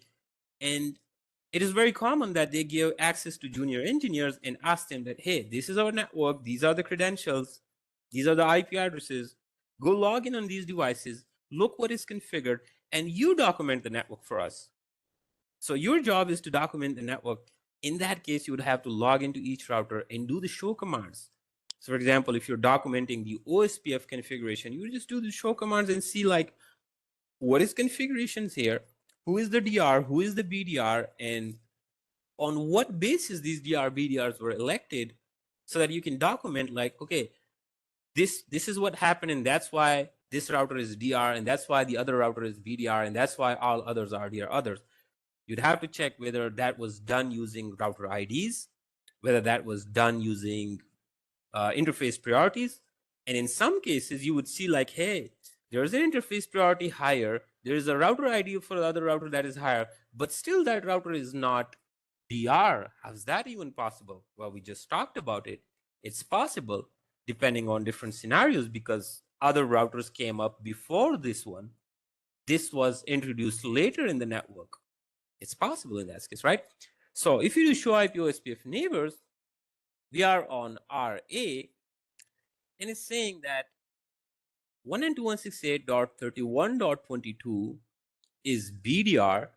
And it is very common that they give access to junior engineers and ask them that, hey, this is our network, these are the credentials, these are the IP addresses, go log in on these devices, look what is configured, and you document the network for us. So your job is to document the network. In that case, you would have to log into each router and do the show commands. So for example, if you're documenting the OSPF configuration, you would just do the show commands and see like, what is configurations here, who is the DR, who is the BDR, and on what basis these DR BDRs were elected, so that you can document like, okay, this is what happened, and that's why this router is DR, and that's why the other router is BDR, and that's why all others are DR others. You'd have to check whether that was done using router IDs, whether that was done using interface priorities. And in some cases, you would see like, hey, there's an interface priority higher. There is a router ID for the other router that is higher, but still that router is not DR. How's that even possible? Well, we just talked about it. It's possible depending on different scenarios because other routers came up before this one. This was introduced later in the network. It's possible in that case, right? So if you do show IP OSPF neighbors, we are on RA, and it's saying that 192.168.31.22 is BDR,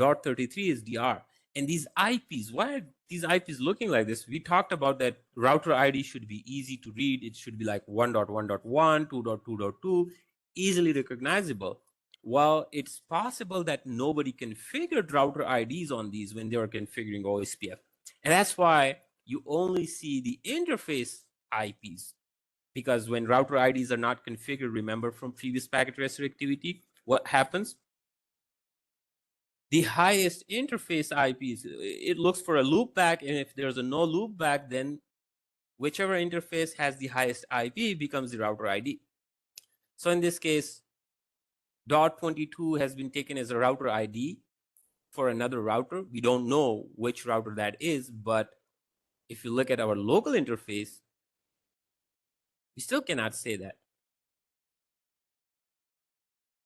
.33 is DR. And these IPs, why are these IPs looking like this? We talked about that router ID should be easy to read. It should be like 1.1.1, 2.2.2, easily recognizable. Well, it's possible that nobody configured router IDs on these when they were configuring OSPF. And that's why you only see the interface IPs. Because when router IDs are not configured, remember from previous packet tracer activity, what happens? The highest interface IPs, it looks for a loopback, and if there's a no loopback, then whichever interface has the highest IP becomes the router ID. So in this case, .22 has been taken as a router ID for another router. We don't know which router that is, but if you look at our local interface, We still cannot say that.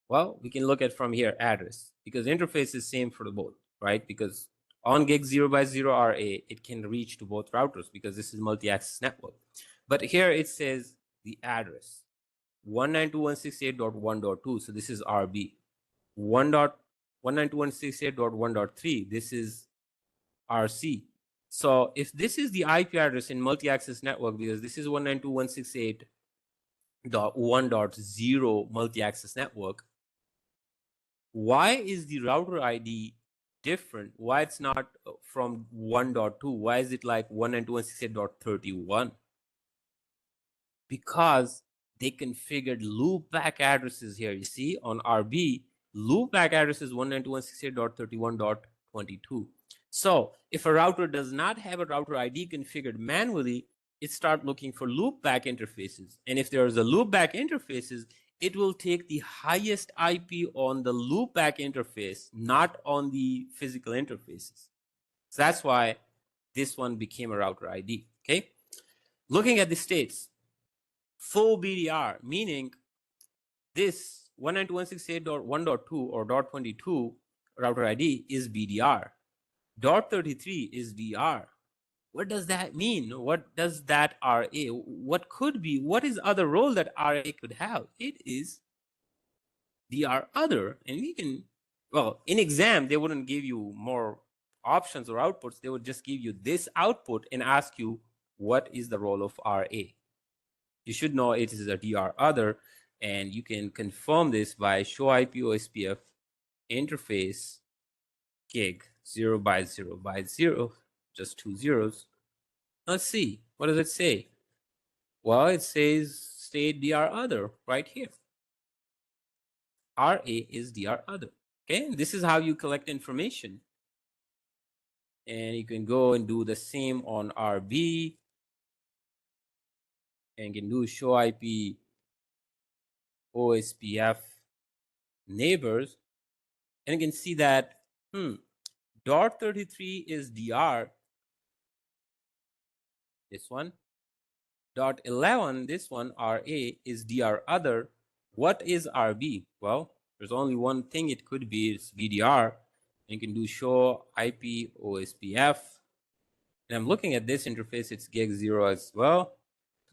Well, we can look at from here address, because interface is same for the both, right? Because on gig 0x0 RA, it can reach to both routers because this is multi-access network. But here it says the address 192.168.1.2. So this is RB. 192.168.1.3. This is RC. So if this is the IP address in multi-access network, because this is 192.168.1.0 multi-access network, why is the router ID different? Why it's not from 1.2? Why is it like 192.168.31? Because they configured loopback addresses here. You see on RB, loopback address is 192.168.31.22. So if a router does not have a router ID configured manually, it start looking for loopback interfaces. And if there is a loopback interfaces, it will take the highest IP on the loopback interface, not on the physical interfaces. So that's why this one became a router ID. Okay. Looking at the states, full BDR, meaning this 192.168.1.2 or .22 router ID is BDR. .33 is DR. What does that mean? What does that RA? What could be? What is other role that RA could have? It is DR other. And we can, well, in exam, they wouldn't give you more options or outputs. They would just give you this output and ask you, what is the role of RA? You should know it is a DR other, and you can confirm this by show IP OSPF interface gig 0x0x0, just 2 zeros. Let's see, what does it say? Well, it says state DR other right here. RA is DR other. Okay, this is how you collect information. And you can go and do the same on RB, and you can do show IP OSPF neighbors, and you can see that .33 is DR, this one. .11, this one, RA, is DR other. What is RB? Well, there's only one thing it could be, it's BDR. And you can do show IP OSPF. And I'm looking at this interface, it's gig 0 as well.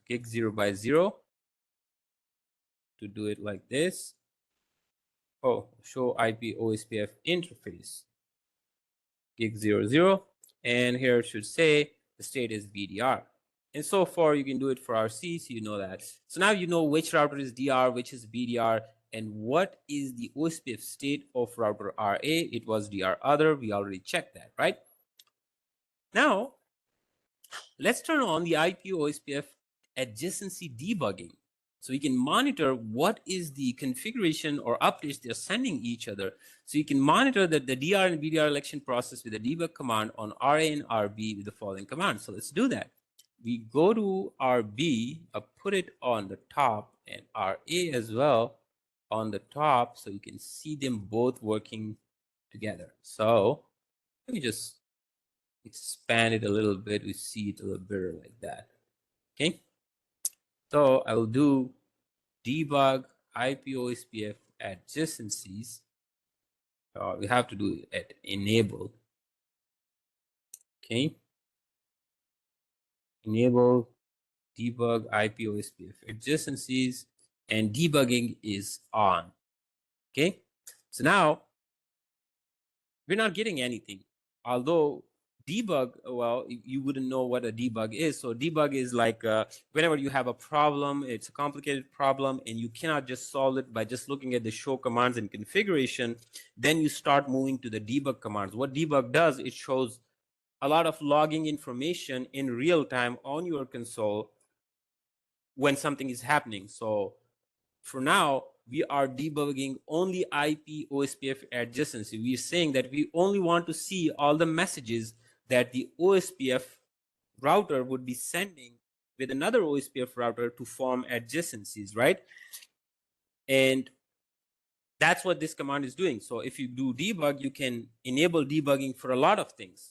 Gig 0x0. To do it like this. Oh, show IP OSPF interface. Gig 00. And here it should say the state is BDR. And so far, you can do it for RC, so you know that. So now you know which router is DR, which is BDR, and what is the OSPF state of router RA. It was DR other. We already checked that, right? Now, let's turn on the IP OSPF adjacency debugging. So we can monitor what is the configuration or updates they're sending each other. So you can monitor that the DR and BDR election process with the debug command on RA and RB with the following command. So let's do that. We go to RB, put it on the top, and RA as well on the top, so you can see them both working together. So let me just expand it a little bit. We see it a little better like that. Okay. So I will do debug IP OSPF adjacencies. We have to do it at enable. Okay. Enable debug IP OSPF adjacencies, and debugging is on. Okay. So now we're not getting anything. Although debug, well, you wouldn't know what a debug is. So debug is like whenever you have a problem, it's a complicated problem, and you cannot just solve it by just looking at the show commands and configuration. Then you start moving to the debug commands. What debug does, it shows a lot of logging information in real time on your console when something is happening. So for now, we are debugging only IP OSPF adjacency. We are saying that we only want to see all the messages that the OSPF router would be sending with another OSPF router to form adjacencies, right? And that's what this command is doing. So if you do debug, you can enable debugging for a lot of things.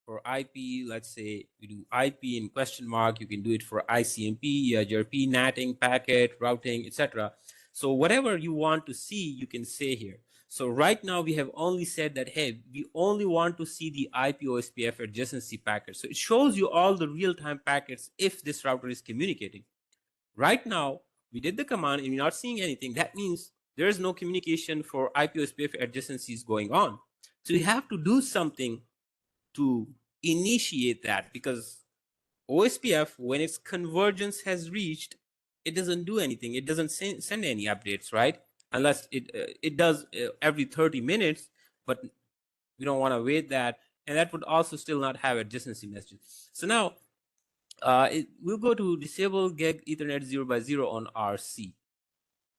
For IP, let's say we do IP in question mark, you can do it for ICMP, EIGRP, NATing, packet, routing, etc. So whatever you want to see, you can say here. So right now we have only said that, hey, we only want to see the IP OSPF adjacency packet. So it shows you all the real-time packets if this router is communicating. Right now, we did the command and we're not seeing anything. That means there is no communication for IP OSPF adjacencies going on. So you have to do something to initiate that, because OSPF, when its convergence has reached, it doesn't do anything. It doesn't send any updates, right? Unless it does every 30 minutes, but we don't want to wait that. And that would also still not have adjacency messages. So now we'll go to disable gig Ethernet 0x0 on RC.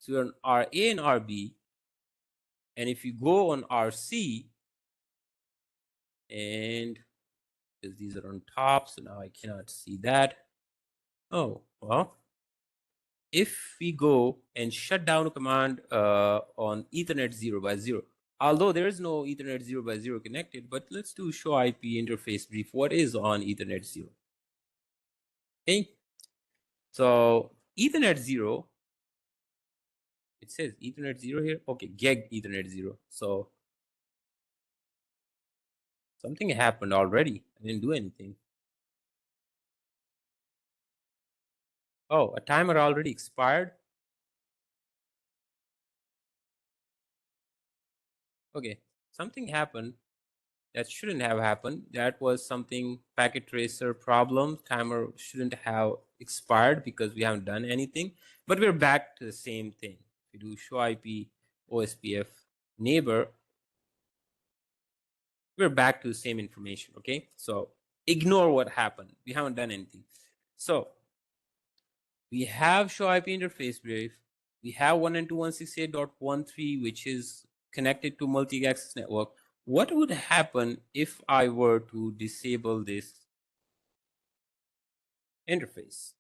So we're on RA and RB. And if you go on RC, and because these are on top, so now I cannot see that. Oh, well, if we go and shut down a command on Ethernet 0x0, although there is no Ethernet 0x0 connected, but let's do show IP interface brief. What is on Ethernet 0? Okay, so Ethernet 0, it says Ethernet 0 here. Okay, gig Ethernet 0. So something happened already. I didn't do anything. Oh, a timer already expired. Okay, something happened that shouldn't have happened. That was something packet tracer problem. Timer shouldn't have expired because we haven't done anything. But we're back to the same thing. We do show IP OSPF neighbor. We're back to the same information. Okay, so ignore what happened. We haven't done anything. So we have show IP interface brief. We have 192.168.13, which is connected to multi-access network. What would happen if I were to disable this interface?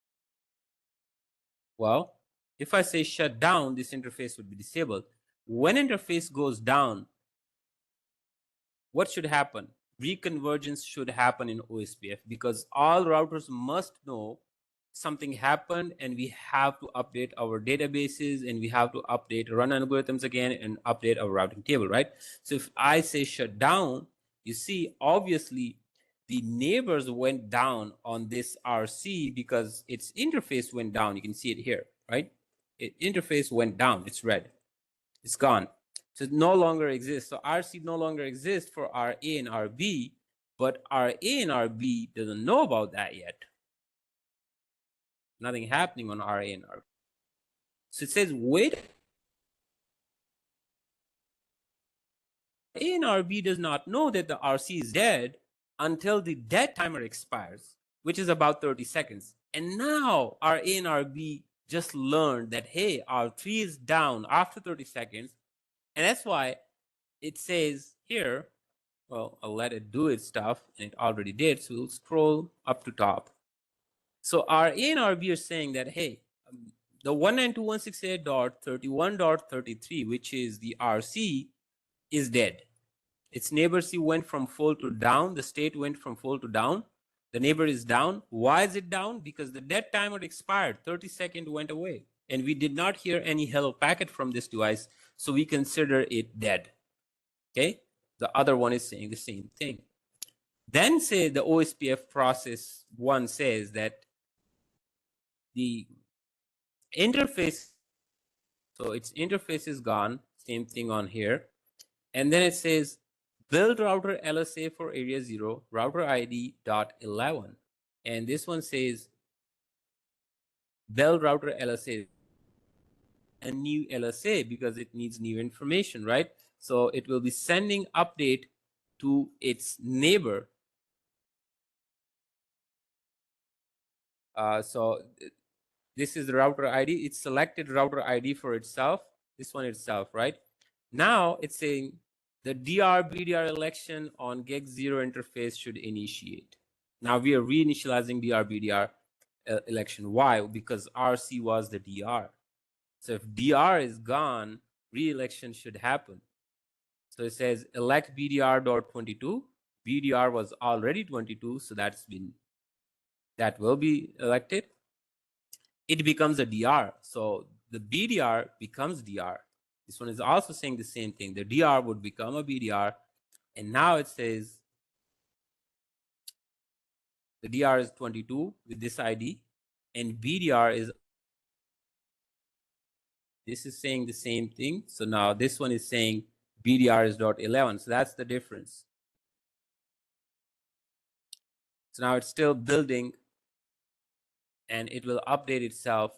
Well, if I say shut down, this interface would be disabled. When interface goes down, what should happen? Reconvergence should happen in OSPF, because all routers must know something happened and we have to update our databases and we have to update run algorithms again and update our routing table, right? So if I say shut down, you see, obviously the neighbors went down on this RC because its interface went down. You can see it here, right? Interface went down. It's red. It's gone. So it no longer exists. So RC no longer exists for RA and RB, but RA and RB doesn't know about that yet. Nothing happening on RA and RB. So it says, wait. A and RB does not know that the RC is dead until the dead timer expires, which is about 30 seconds. And now RA and RB just learned that, hey, R3 is down after 30 seconds. And that's why it says here, well, I'll let it do its stuff, and it already did. So we'll scroll up to top. So RA and RB are saying that, hey, the 192.168.31.33, which is the RC, is dead. Its neighbor C went from full to down. The state went from full to down. The neighbor is down. Why is it down? Because the dead timer expired. 30 seconds went away. And we did not hear any hello packet from this device, so we consider it dead. Okay? The other one is saying the same thing. Then say the OSPF process 1 says that the interface, so its interface is gone. Same thing on here. And then it says build router LSA for area 0, router ID .11. And this one says build router LSA, a new LSA, because it needs new information, right? So it will be sending update to its neighbor. So this is the router ID. It selected router ID for itself, this one itself, right? Now it's saying the DR BDR election on gig 0 interface should initiate. Now we are reinitializing DR BDR election. Why? Because RC was the DR. So if DR is gone, re-election should happen. So it says elect BDR.22. BDR was already 22, so that will be elected. It becomes a DR. So the BDR becomes DR. This one is also saying the same thing. The DR would become a BDR. And now it says the DR is 22 with this ID. And BDR is, this is saying the same thing. So now this one is saying BDR is .11. So that's the difference. So now it's still building and it will update itself.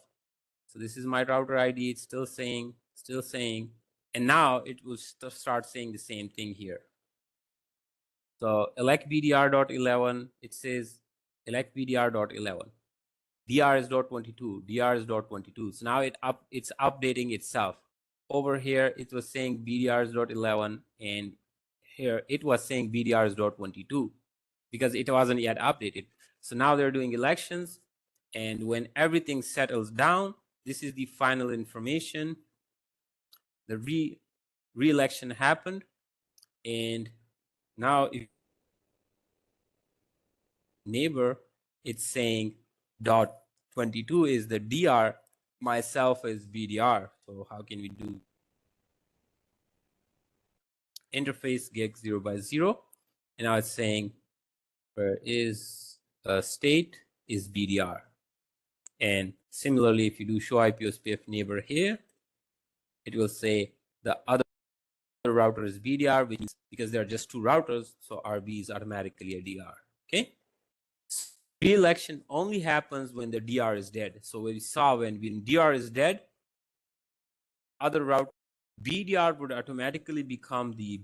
So this is my router ID. It's still saying, and now it will start saying the same thing here. So elect BDR.11, it says elect BDR.11. DR is .22, DR is .22. So now it's updating itself. Over here, it was saying BDR is .11, and here it was saying BDR is .22 because it wasn't yet updated. So now they're doing elections, and when everything settles down, this is the final information. The re-election happened, and now if neighbor, it's saying .22 is the DR, myself is BDR. So how can we do interface gig 0x0? And now it's saying where is state is BDR. And similarly, if you do show IP OSPF neighbor here, it will say the other router is BDR, which is because there are just two routers, so RB is automatically a DR. Okay. Re-election only happens when the DR is dead. So we saw when DR is dead, other route BDR would automatically become the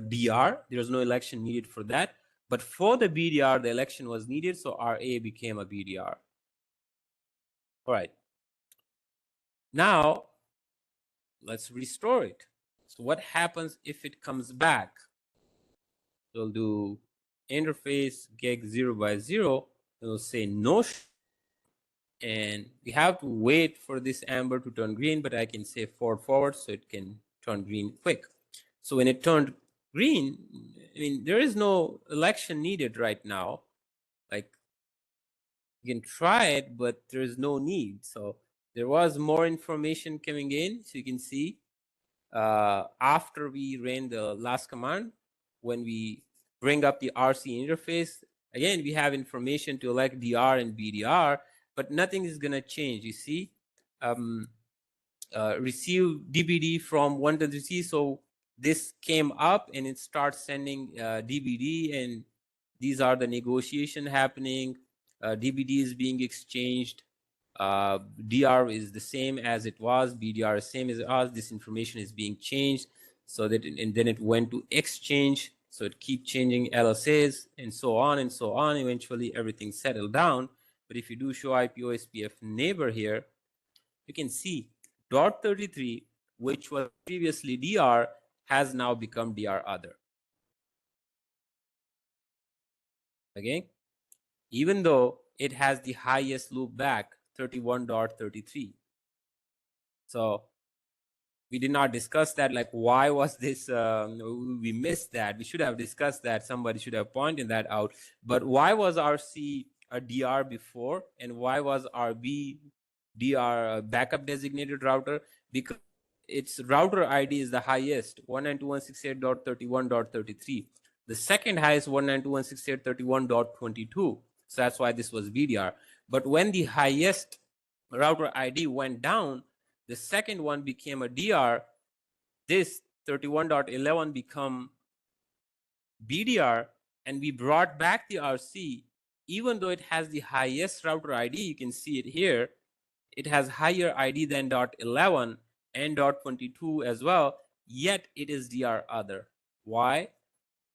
DR. There's no election needed for that. But for the BDR, the election was needed, so RA became a BDR. All right. Now, let's restore it. So what happens if it comes back? So we'll do interface gig 0x0. We'll say no, and we have to wait for this amber to turn green, but I can say forward so it can turn green quick. So when it turned green, I mean, there is no election needed right now. Like, you can try it, but there is no need. So there was more information coming in. So you can see after we ran the last command, when we bring up the RC interface, again, we have information to elect DR and BDR, but nothing is going to change. You see, receive DBD from 1 to 3. So this came up and it starts sending DBD, and these are the negotiation happening. DBD is being exchanged. DR is the same as it was. BDR is same as it was. This information is being changed so that, and then it went to exchange. So it keeps changing LSAs and so on and so on. Eventually everything settled down. But if you do show IP OSPF neighbor here, you can see .33, which was previously DR, has now become DR other. Okay, even though it has the highest loop back, 31.33. So we did not discuss that, like why was this, we missed that. We should have discussed that. Somebody should have pointed that out. But why was RC a DR before, and why was RB DR a backup designated router? Because its router ID is the highest, 192.168.31.33. The second highest, 192.168.31.22. So that's why this was BDR. But when the highest router ID went down, the second one became a DR. This 31.11 become BDR, and we brought back the RC. Even though it has the highest router ID, you can see it here, it has higher ID than .11 and .22 as well, yet it is DR other. Why?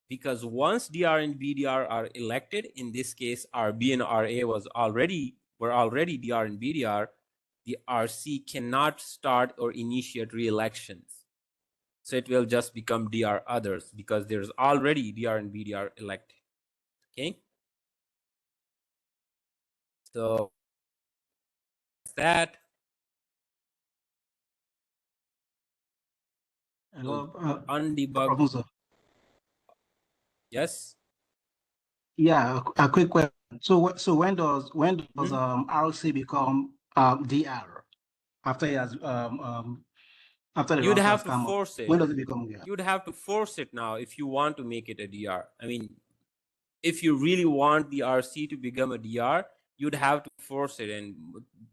Because once DR and BDR are elected, in this case, RB and RA were already DR and BDR, the RC cannot start or initiate re-elections. So it will just become DR others because there's already DR and BDR elected. Okay. So that. Hello, Undebugged. Professor. Yes. Yeah, a quick question. So when does RC become DR after it has after the You'd router has have to come up? force it. When does it become DR? You'd have to force it now if you want to make it a DR. I mean, if you really want the RC to become a DR, you'd have to force it. And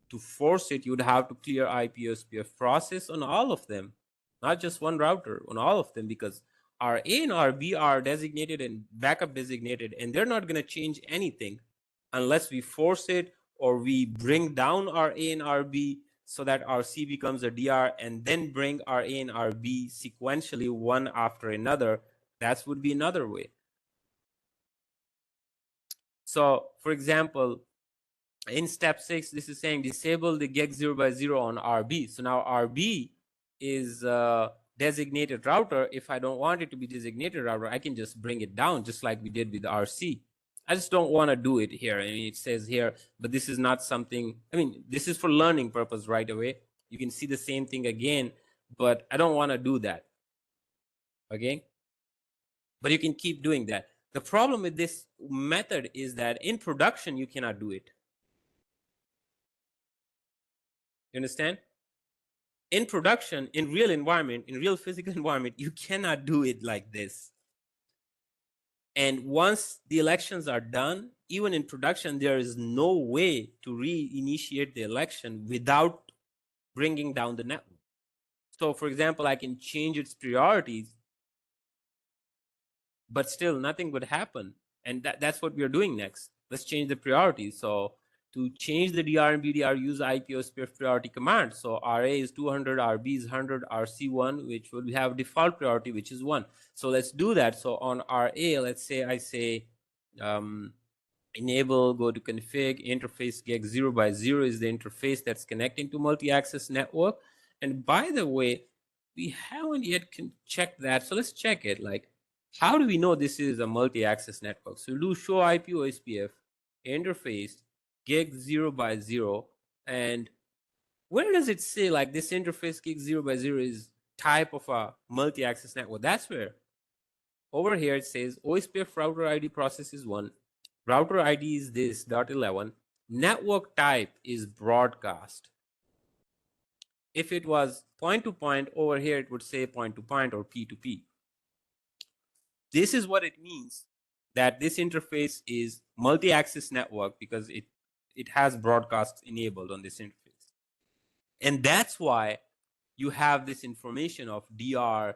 to force it, you'd have to clear IP OSPF process on all of them, not just one router, on all of them, because RA and RB are designated and backup designated, and they're not going to change anything unless we force it or we bring down RA and RB so that RC becomes a DR, and then bring RA and RB sequentially one after another. That would be another way. So, for example, in step 6, this is saying disable the GEG 0x0 on RB. So now RB is a designated router. If I don't want it to be designated router, I can just bring it down, just like we did with RC. I just don't want to do it here. I mean, it says here, but this is not something, I mean, this is for learning purpose right away. You can see the same thing again, but I don't want to do that. Okay? But you can keep doing that. The problem with this method is that in production, you cannot do it. You understand? In production, in real environment, in real physical environment, you cannot do it like this. And once the elections are done, even in production, there is no way to reinitiate the election without bringing down the network. So, for example, I can change its priorities, but still nothing would happen. And that's what we're doing next. Let's change the priorities. So to change the DR and BDR, use IP OSPF priority command. So RA is 200, RB is 100, RC1, which will have default priority, which is 1. So let's do that. So on RA, let's say I say enable, go to config, interface GEG 0x0 is the interface that's connecting to multi-access network. And by the way, we haven't yet checked that. So let's check it. Like, how do we know this is a multi-access network? So we'll do show IP OSPF interface GEG 0x0. And where does it say like this interface GEG 0x0 is type of a multi-access network? That's where. Over here it says OSPF router ID process is 1. Router ID is this .11. Network type is broadcast. If it was point-to-point, over here it would say point-to-point or P2P. This is what it means that this interface is multi-access network because it has broadcasts enabled on this interface. And that's why you have this information of DR,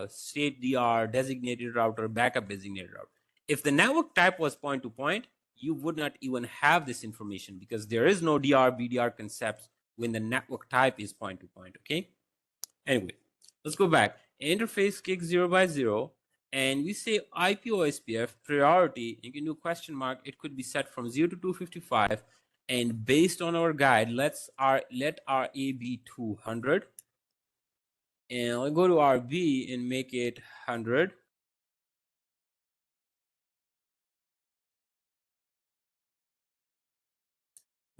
state DR, designated router, backup designated router. If the network type was point-to-point, you would not even have this information because there is no DR, BDR concepts when the network type is point-to-point, okay? Anyway, let's go back. Interface GEG 0x0, and we say IP OSPF priority. You can do question mark. It could be set from 0 to 255. And based on our guide, let RA be 200. And I'll go to RB and make it 100.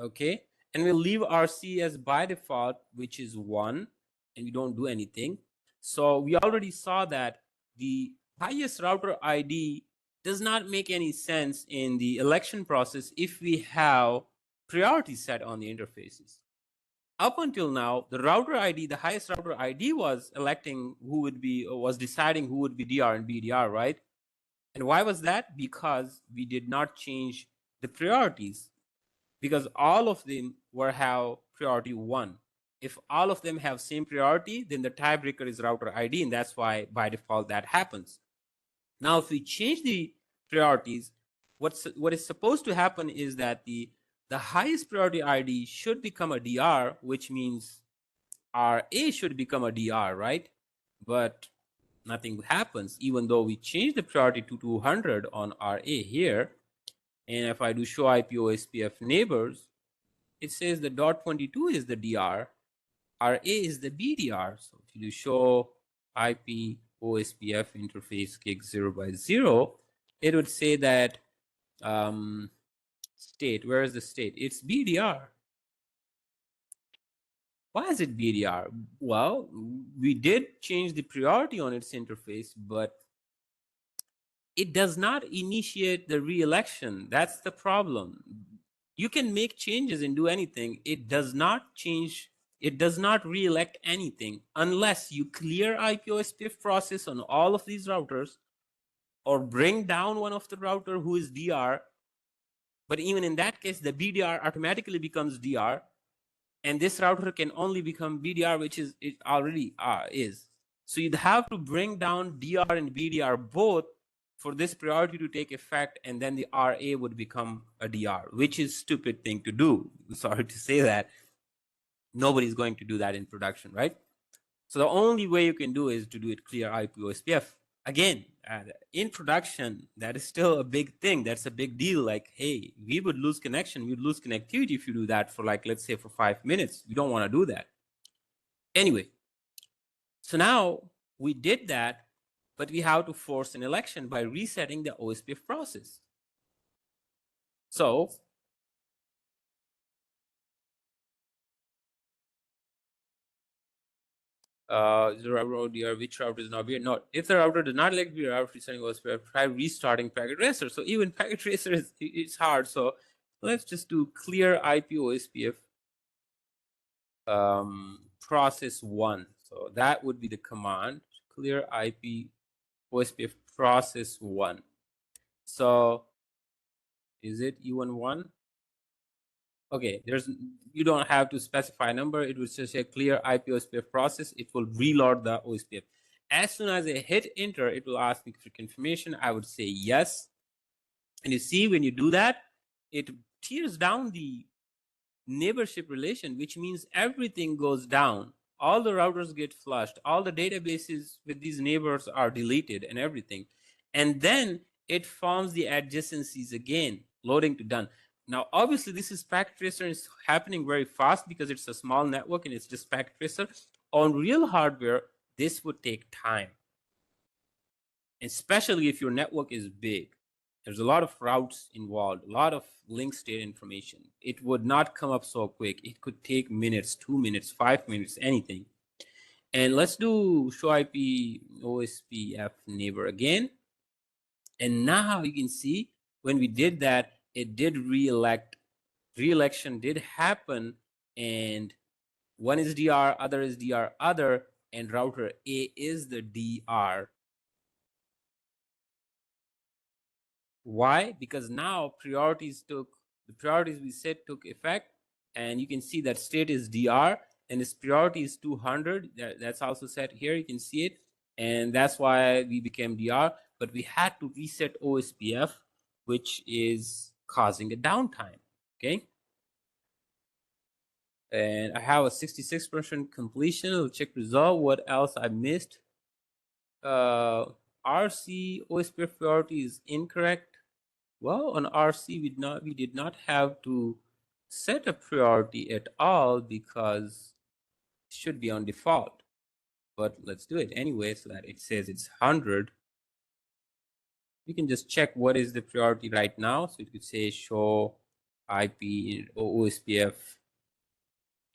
Okay, and we'll leave RC as by default, which is 1, and we don't do anything. So we already saw that the highest router ID does not make any sense in the election process if we have priority set on the interfaces. Up until now, the router ID, the highest router ID was electing who would be, or was deciding who would be DR and BDR, right? And why was that? Because we did not change the priorities. Because all of them have priority 1. If all of them have same priority, then the tiebreaker is router ID, and that's why by default that happens. Now, if we change the priorities, what is supposed to happen is that the highest priority ID should become a DR, which means RA should become a DR, right? But nothing happens, even though we change the priority to 200 on RA here. And if I do show IP OSPF neighbors, it says the .22 is the DR, RA is the BDR. So if you do show IP OSPF interface GEG 0x0, it would say that state, where is the state? It's BDR. Why is it BDR? Well, we did change the priority on its interface, but it does not initiate the re-election. That's the problem. You can make changes and do anything. It does not change. It does not re-elect anything unless you clear IP OSPF process on all of these routers or bring down one of the router who is DR. But even in that case, the BDR automatically becomes DR, and this router can only become BDR, which is it already is. So you'd have to bring down DR and BDR both for this priority to take effect, and then the RA would become a DR, which is stupid thing to do. Sorry to say that. Nobody's going to do that in production, right? So the only way you can do is to do it clear IP OSPF. Again, in production, that is still a big thing. That's a big deal. Like, hey, we would lose connection. We'd lose connectivity if you do that for, like, let's say for 5 minutes. We don't want to do that. Anyway, so now we did that, but we have to force an election by resetting the OSPF process. So the router ODR, which router is not BDR? No, if the router does not like BDR resetting OSPF, try restarting packet tracer. So even packet tracer is it's hard. So let's just do clear IP OSPF process 1. So that would be the command, clear IP OSPF process 1. So is it E11? Okay, you don't have to specify a number. It will just say clear IP OSPF process. It will reload the OSPF. As soon as I hit enter, it will ask me for confirmation. I would say yes. And you see, when you do that, it tears down the neighborship relation, which means everything goes down. All the routers get flushed. All the databases with these neighbors are deleted and everything. And then it forms the adjacencies again, loading to done. Now, obviously, this is packet tracer. It's happening very fast because it's a small network and it's just packet tracer. On real hardware, this would take time, especially if your network is big. There's a lot of routes involved, a lot of link state information. It would not come up so quick. It could take minutes, 2 minutes, 5 minutes, anything. And let's do show IP OSPF neighbor again. And now you can see when we did that, it did re-election did happen, and one is DR, other is DR, other, and router A is the DR. Why? Because now the priorities we set took effect, and you can see that state is DR and its priority is 200. That's also set here. You can see it, and that's why we became DR. But we had to reset OSPF, which is causing a downtime. Okay. And I have a 66% completion. We'll check result. What else I missed? RC OSPF priority is incorrect. Well, on RC, we did not have to set a priority at all because it should be on default. But let's do it anyway so that it says it's 100. We can just check what is the priority right now. So it could say show IP OSPF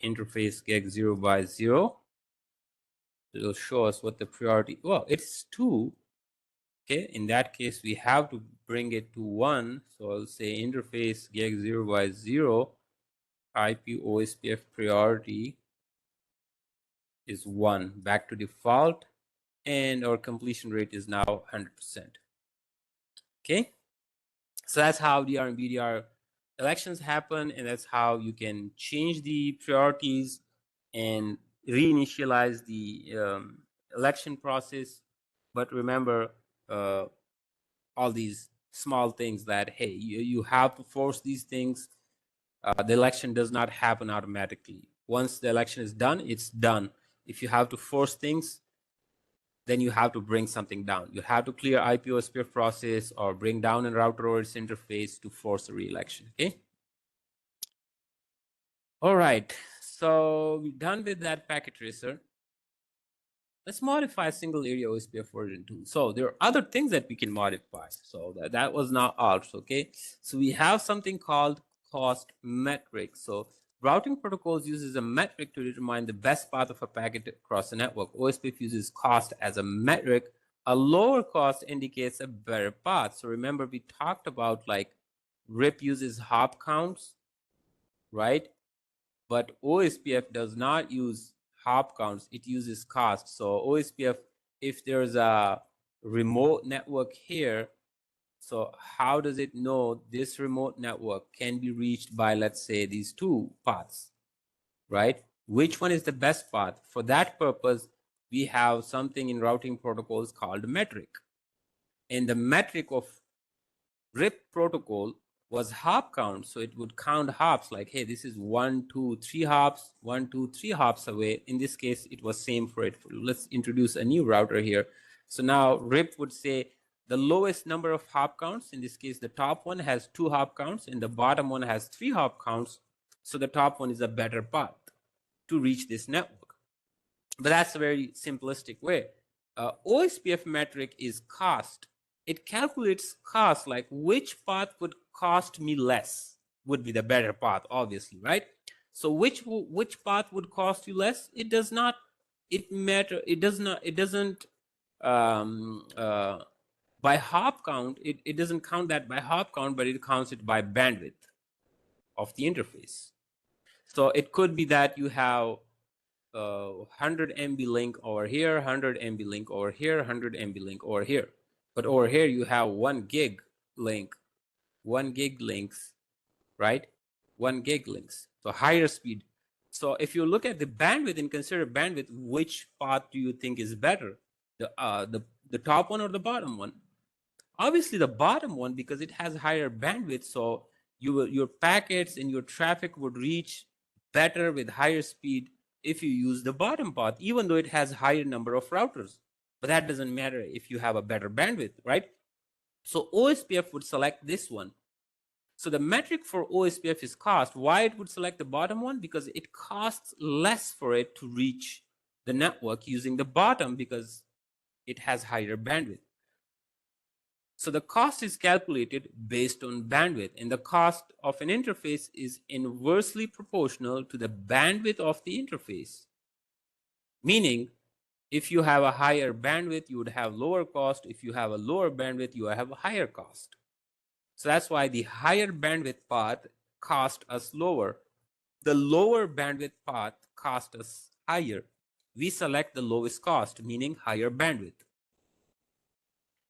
interface gig 0x0. It'll show us what the priority. Well, it's 2. Okay, in that case, we have to bring it to 1. So I'll say interface gig 0x0 IP OSPF priority is 1, back to default, and our completion rate is now 100%. Okay, so that's how DR and BDR elections happen, and that's how you can change the priorities and reinitialize the election process. But remember, all these small things that, hey, you have to force these things. The election does not happen automatically. Once the election is done, it's done. If you have to force things, then you have to bring something down. You have to clear IP OSPF process or bring down a router or its interface to force a re-election. Okay. All right. So we're done with that packet tracer. Let's modify Single-Area OSPF version 2. So there are other things that we can modify. So that was not all. Okay. So we have something called cost metric. So routing protocols uses a metric to determine the best path of a packet across the network. OSPF uses cost as a metric A lower cost indicates a better path. So remember, we talked about like RIP uses hop counts, right? But OSPF does not use hop counts, it uses cost. So OSPF, if there's a remote network here, so how does it know this remote network can be reached by, let's say, these two paths, right? Which one is the best path? For that purpose, we have something in routing protocols called metric. And the metric of RIP protocol was hop count. So it would count hops like, hey, this is 1, 2, 3 hops, 1, 2, 3 hops away. In this case, it was same for it. Let's introduce a new router here. So now RIP would say the lowest number of hop counts. In this case, the top one has 2 hop counts and the bottom one has 3 hop counts. So the top one is a better path to reach this network. But that's a very simplistic way. OSPF metric is cost. It calculates cost, like which path would cost me less would be the better path, obviously, right? So which path would cost you less? It does not. It matter. It does not. It doesn't. By hop count, it doesn't count that by hop count, but it counts it by bandwidth of the interface. So it could be that you have 100 MB link over here, 100 MB link over here, 100 MB link over here. But over here you have 1 gig link, 1 gig links, right? 1 gig links, so higher speed. So if you look at the bandwidth and consider bandwidth, which path do you think is better? The top one or the bottom one? Obviously the bottom one, because it has higher bandwidth. So your packets and your traffic would reach better with higher speed if you use the bottom path, even though it has higher number of routers. But that doesn't matter if you have a better bandwidth, right? So OSPF would select this one. So the metric for OSPF is cost. Why it would select the bottom one? Because it costs less for it to reach the network using the bottom because it has higher bandwidth. So the cost is calculated based on bandwidth, and the cost of an interface is inversely proportional to the bandwidth of the interface. Meaning, if you have a higher bandwidth, you would have lower cost. If you have a lower bandwidth, you have a higher cost. So that's why the higher bandwidth path cost us lower. The lower bandwidth path cost us higher. We select the lowest cost, meaning higher bandwidth.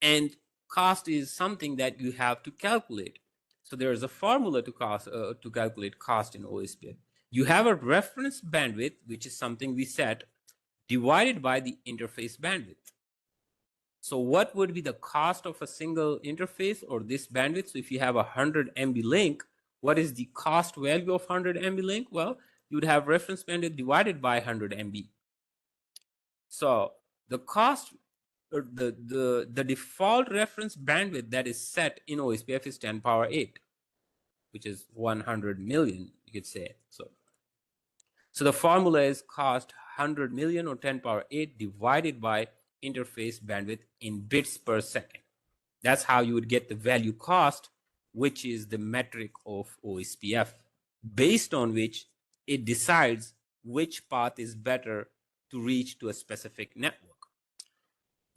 And cost is something that you have to calculate. So there is a formula to calculate cost in OSPF. You have a reference bandwidth, which is something we set, divided by the interface bandwidth. So what would be the cost of a single interface or this bandwidth? So if you have a 100 MB link, what is the cost value of 100 MB link? Well, you would have reference bandwidth divided by 100 MB. So the cost, or the default reference bandwidth that is set in OSPF is 10 power 8, which is 100 million, you could say. So the formula is cost 100 million or 10 power 8 divided by interface bandwidth in bits per second. That's how you would get the value cost, which is the metric of OSPF, based on which it decides which path is better to reach to a specific network.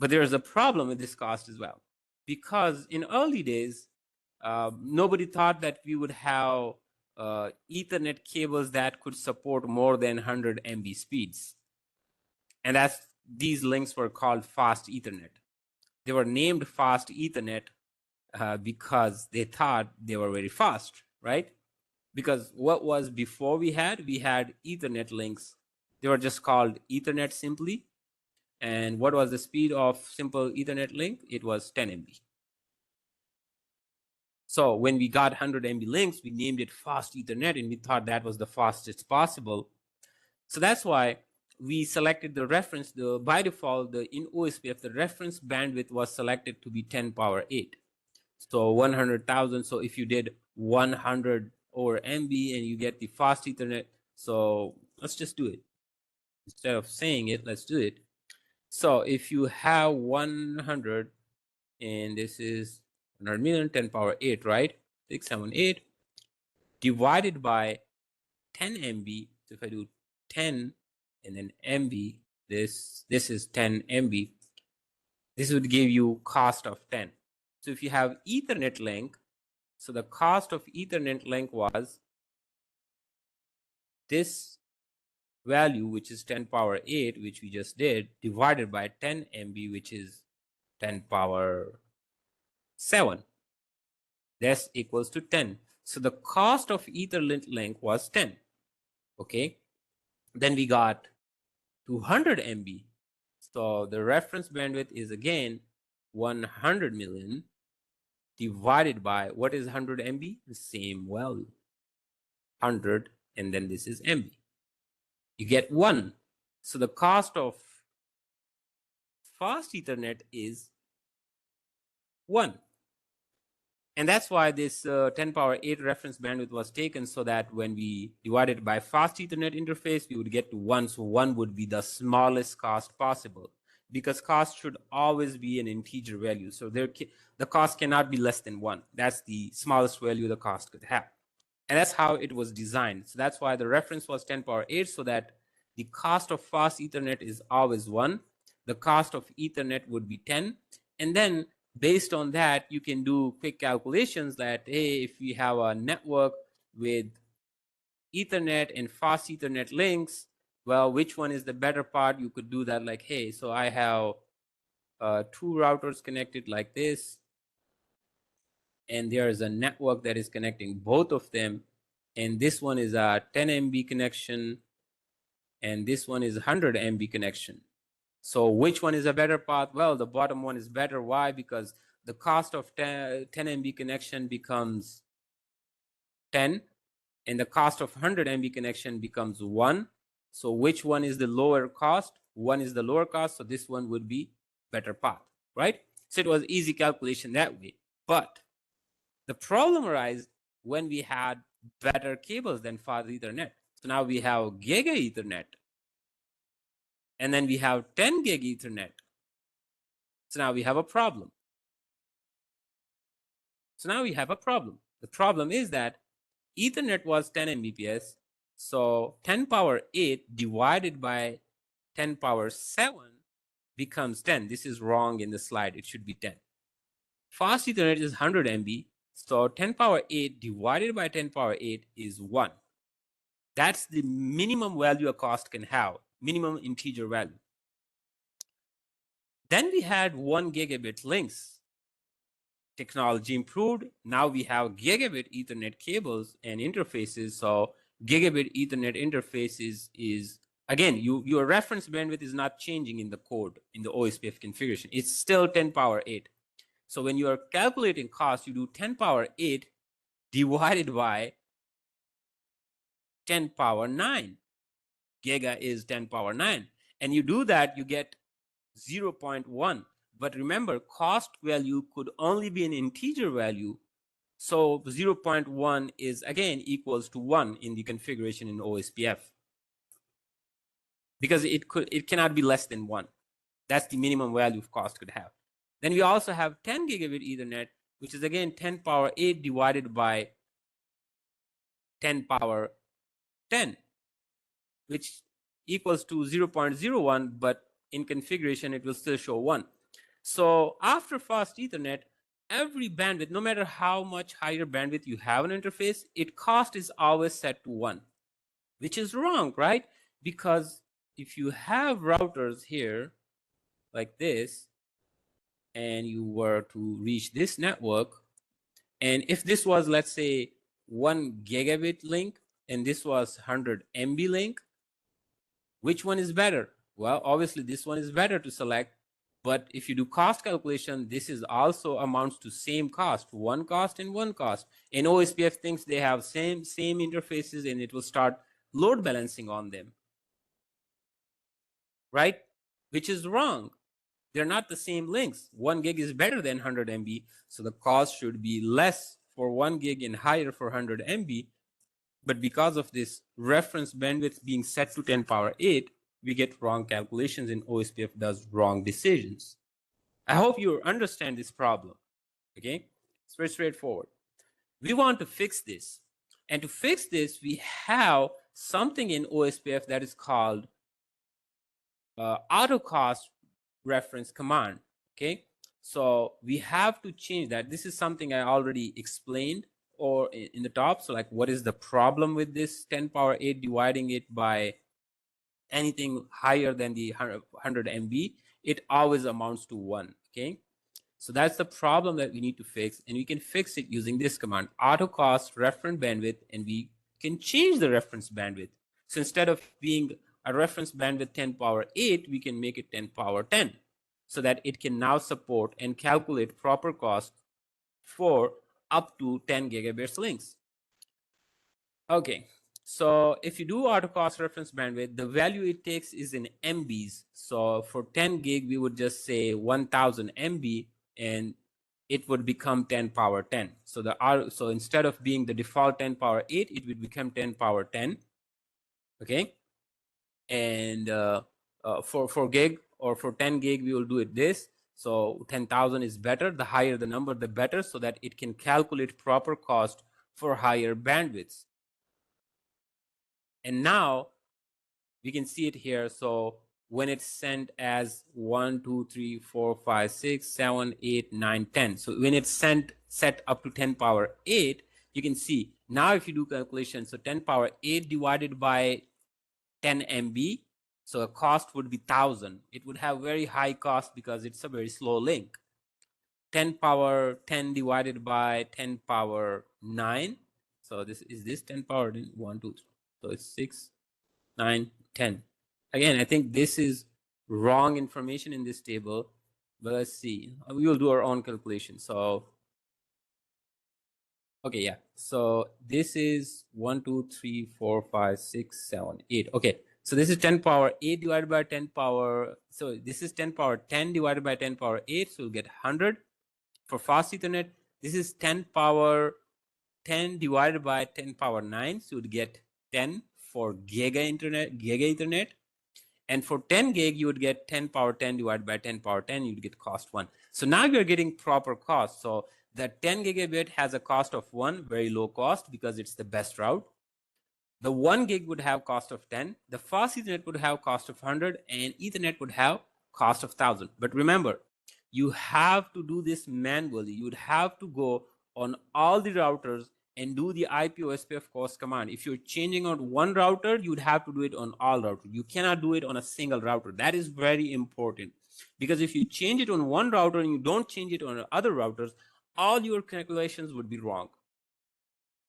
But there is a problem with this cost as well, because in early days, nobody thought that we would have Ethernet cables that could support more than 100 MB speeds. And these links were called fast Ethernet. They were named fast Ethernet because they thought they were very fast, right? Because what was before we had Ethernet links. They were just called Ethernet simply. And what was the speed of simple Ethernet link? It was 10 MB. So when we got 100 MB links, we named it fast Ethernet, and we thought that was the fastest possible. So that's why we selected the reference. By default, in OSPF, the reference bandwidth was selected to be 10 power 8. So 100,000. So if you did 100 over MB and you get the fast Ethernet, so let's just do it. Instead of saying it, let's do it. So if you have 100, and this is 100 million, 10 power 8, right? 678 divided by 10 MB. So if I do 10 and then MB, this is 10 MB. This would give you cost of 10. So if you have Ethernet link, so the cost of Ethernet link was this value, which is 10 power 8, which we just did, divided by 10 MB, which is 10 power 7. That's equals to 10. So the cost of Ethernet link was 10. Okay. Then we got 200 MB. So the reference bandwidth is again 100 million divided by what is 100 MB? The same value. 100, and then this is MB. You get 1. So the cost of fast Ethernet is 1. And that's why this 10 power 8 reference bandwidth was taken, so that when we divided it by fast Ethernet interface, we would get to 1. So 1 would be the smallest cost possible, because cost should always be an integer value. So the cost cannot be less than 1. That's the smallest value the cost could have. And that's how it was designed. So that's why the reference was 10 power 8, so that the cost of fast Ethernet is always 1. The cost of Ethernet would be 10. And then based on that, you can do quick calculations that, hey, if we have a network with Ethernet and fast Ethernet links, well, which one is the better part? You could do that like, hey, so I have 2 routers connected like this, and there is a network that is connecting both of them, and this one is a 10 MB connection, and this one is 100 MB connection. So which one is a better path? Well, the bottom one is better. Why? Because the cost of 10 MB connection becomes 10, and the cost of 100 MB connection becomes 1. So which one is the lower cost? 1 is the lower cost, so this one would be better path, right? So it was easy calculation that way. But the problem arises when we had better cables than fast Ethernet. So now we have Giga Ethernet, and then we have 10 gig Ethernet. So now we have a problem. The problem is that Ethernet was 10 Mbps. So 10 power 8 divided by 10 power 7 becomes 10. This is wrong in the slide. It should be 10. Fast Ethernet is 100 MB. So 10 power 8 divided by 10 power 8 is 1. That's the minimum value a cost can have, minimum integer value. Then we had 1 gigabit links. Technology improved. Now we have gigabit Ethernet cables and interfaces. So gigabit Ethernet interfaces is, again, your reference bandwidth is not changing in the code, in the OSPF configuration. It's still 10 power 8. So when you are calculating cost, you do 10 power 8 divided by 10 power 9. Giga is 10 power 9. And you do that, you get 0.1. But remember, cost value could only be an integer value. So 0.1 is again equals to 1 in the configuration in OSPF, because it cannot be less than 1. That's the minimum value of cost could have. Then we also have 10 gigabit Ethernet, which is again 10 power 8 divided by 10 power 10, which equals to 0.01, but in configuration it will still show 1. So after fast Ethernet, every bandwidth, no matter how much higher bandwidth you have an interface, its cost is always set to 1, which is wrong, right? Because if you have routers here like this, and you were to reach this network, and if this was, let's say, 1 gigabit link, and this was 100 MB link, which one is better? Well, obviously this one is better to select. But if you do cost calculation, this is also amounts to same cost, one cost and one cost. And OSPF thinks they have same interfaces, and it will start load balancing on them, right? Which is wrong. They're not the same links. 1 gig is better than 100 MB, so the cost should be less for 1 gig and higher for 100 MB. But because of this reference bandwidth being set to 10 power 8, we get wrong calculations, and OSPF does wrong decisions. I hope you understand this problem. Okay, it's very straightforward. We want to fix this. And to fix this, we have something in OSPF that is called auto cost reference command. Okay, so we have to change that. This is something I already explained or in the top. So like, what is the problem with this 10 power 8 dividing it by anything higher than the 100 MB? It always amounts to 1. Okay, so that's the problem that we need to fix, and we can fix it using this command, autocost reference bandwidth, and we can change the reference bandwidth. So instead of being a reference bandwidth 10 power 8, we can make it 10 power 10, so that it can now support and calculate proper cost for up to 10 gigabits links. Okay, so if you do autocost reference bandwidth, the value it takes is in MBs. So for 10 gig, we would just say 1000 MB, and it would become 10 power 10. So instead of being the default 10 power 8, it would become 10 power 10. Okay, and for gig or for 10 gig, we will do it this. So 10,000 is better. The higher the number, the better, so that it can calculate proper cost for higher bandwidths. And now we can see it here. So when it's sent as 1, 2, 3, 4, 5, 6, 7, 8, 9, 10. So when it's set up to 10 power 8, you can see now if you do calculation, so 10 power 8 divided by 10 MB, so a cost would be 1000. It would have very high cost because it's a very slow link. 10 power 10 divided by 10 power 9. So this is this 10 power 1, 2, 3. So it's 6, 9, 10. Again, I think this is wrong information in this table, but let's see. We will do our own calculation. So, okay, yeah. So this is 1, 2, 3, 4, 5, 6, 7, 8. Okay, so this is 10 power 8 divided by 10 power. So this is 10 power 10 divided by 10 power 8. So we'll get 100. For fast Ethernet, this is 10 power 10 divided by 10 power 9. So you'd get 10 for giga Ethernet. And for 10 gig, you would get 10 power 10 divided by 10 power 10, you'd get cost 1. So now you're getting proper cost. So the 10 gigabit has a cost of 1, very low cost because it's the best route. The 1 gig would have cost of 10. The fast Ethernet would have cost of 100, and Ethernet would have cost of 1000. But remember, you have to do this manually. You would have to go on all the routers and do the IP OSPF cost command. If you're changing out one router, you'd have to do it on all routers. You cannot do it on a single router. That is very important, because if you change it on one router and you don't change it on other routers, all your calculations would be wrong,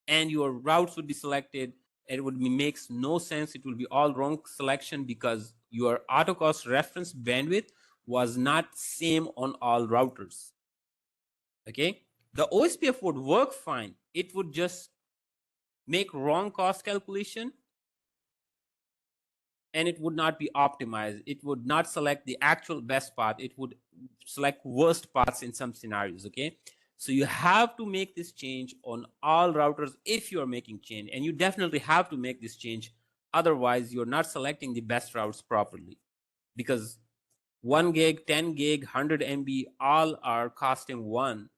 and your routes would be selected. It would makes no sense. It will be all wrong selection because your autocost reference bandwidth was not same on all routers. Okay, the OSPF would work fine. It would just make wrong cost calculation, and it would not be optimized. It would not select the actual best path. It would select worst paths in some scenarios. Okay, so you have to make this change on all routers if you're making change, and you definitely have to make this change. Otherwise, you're not selecting the best routes properly, because 1 gig, 10 gig, 100 MB, all are costing 1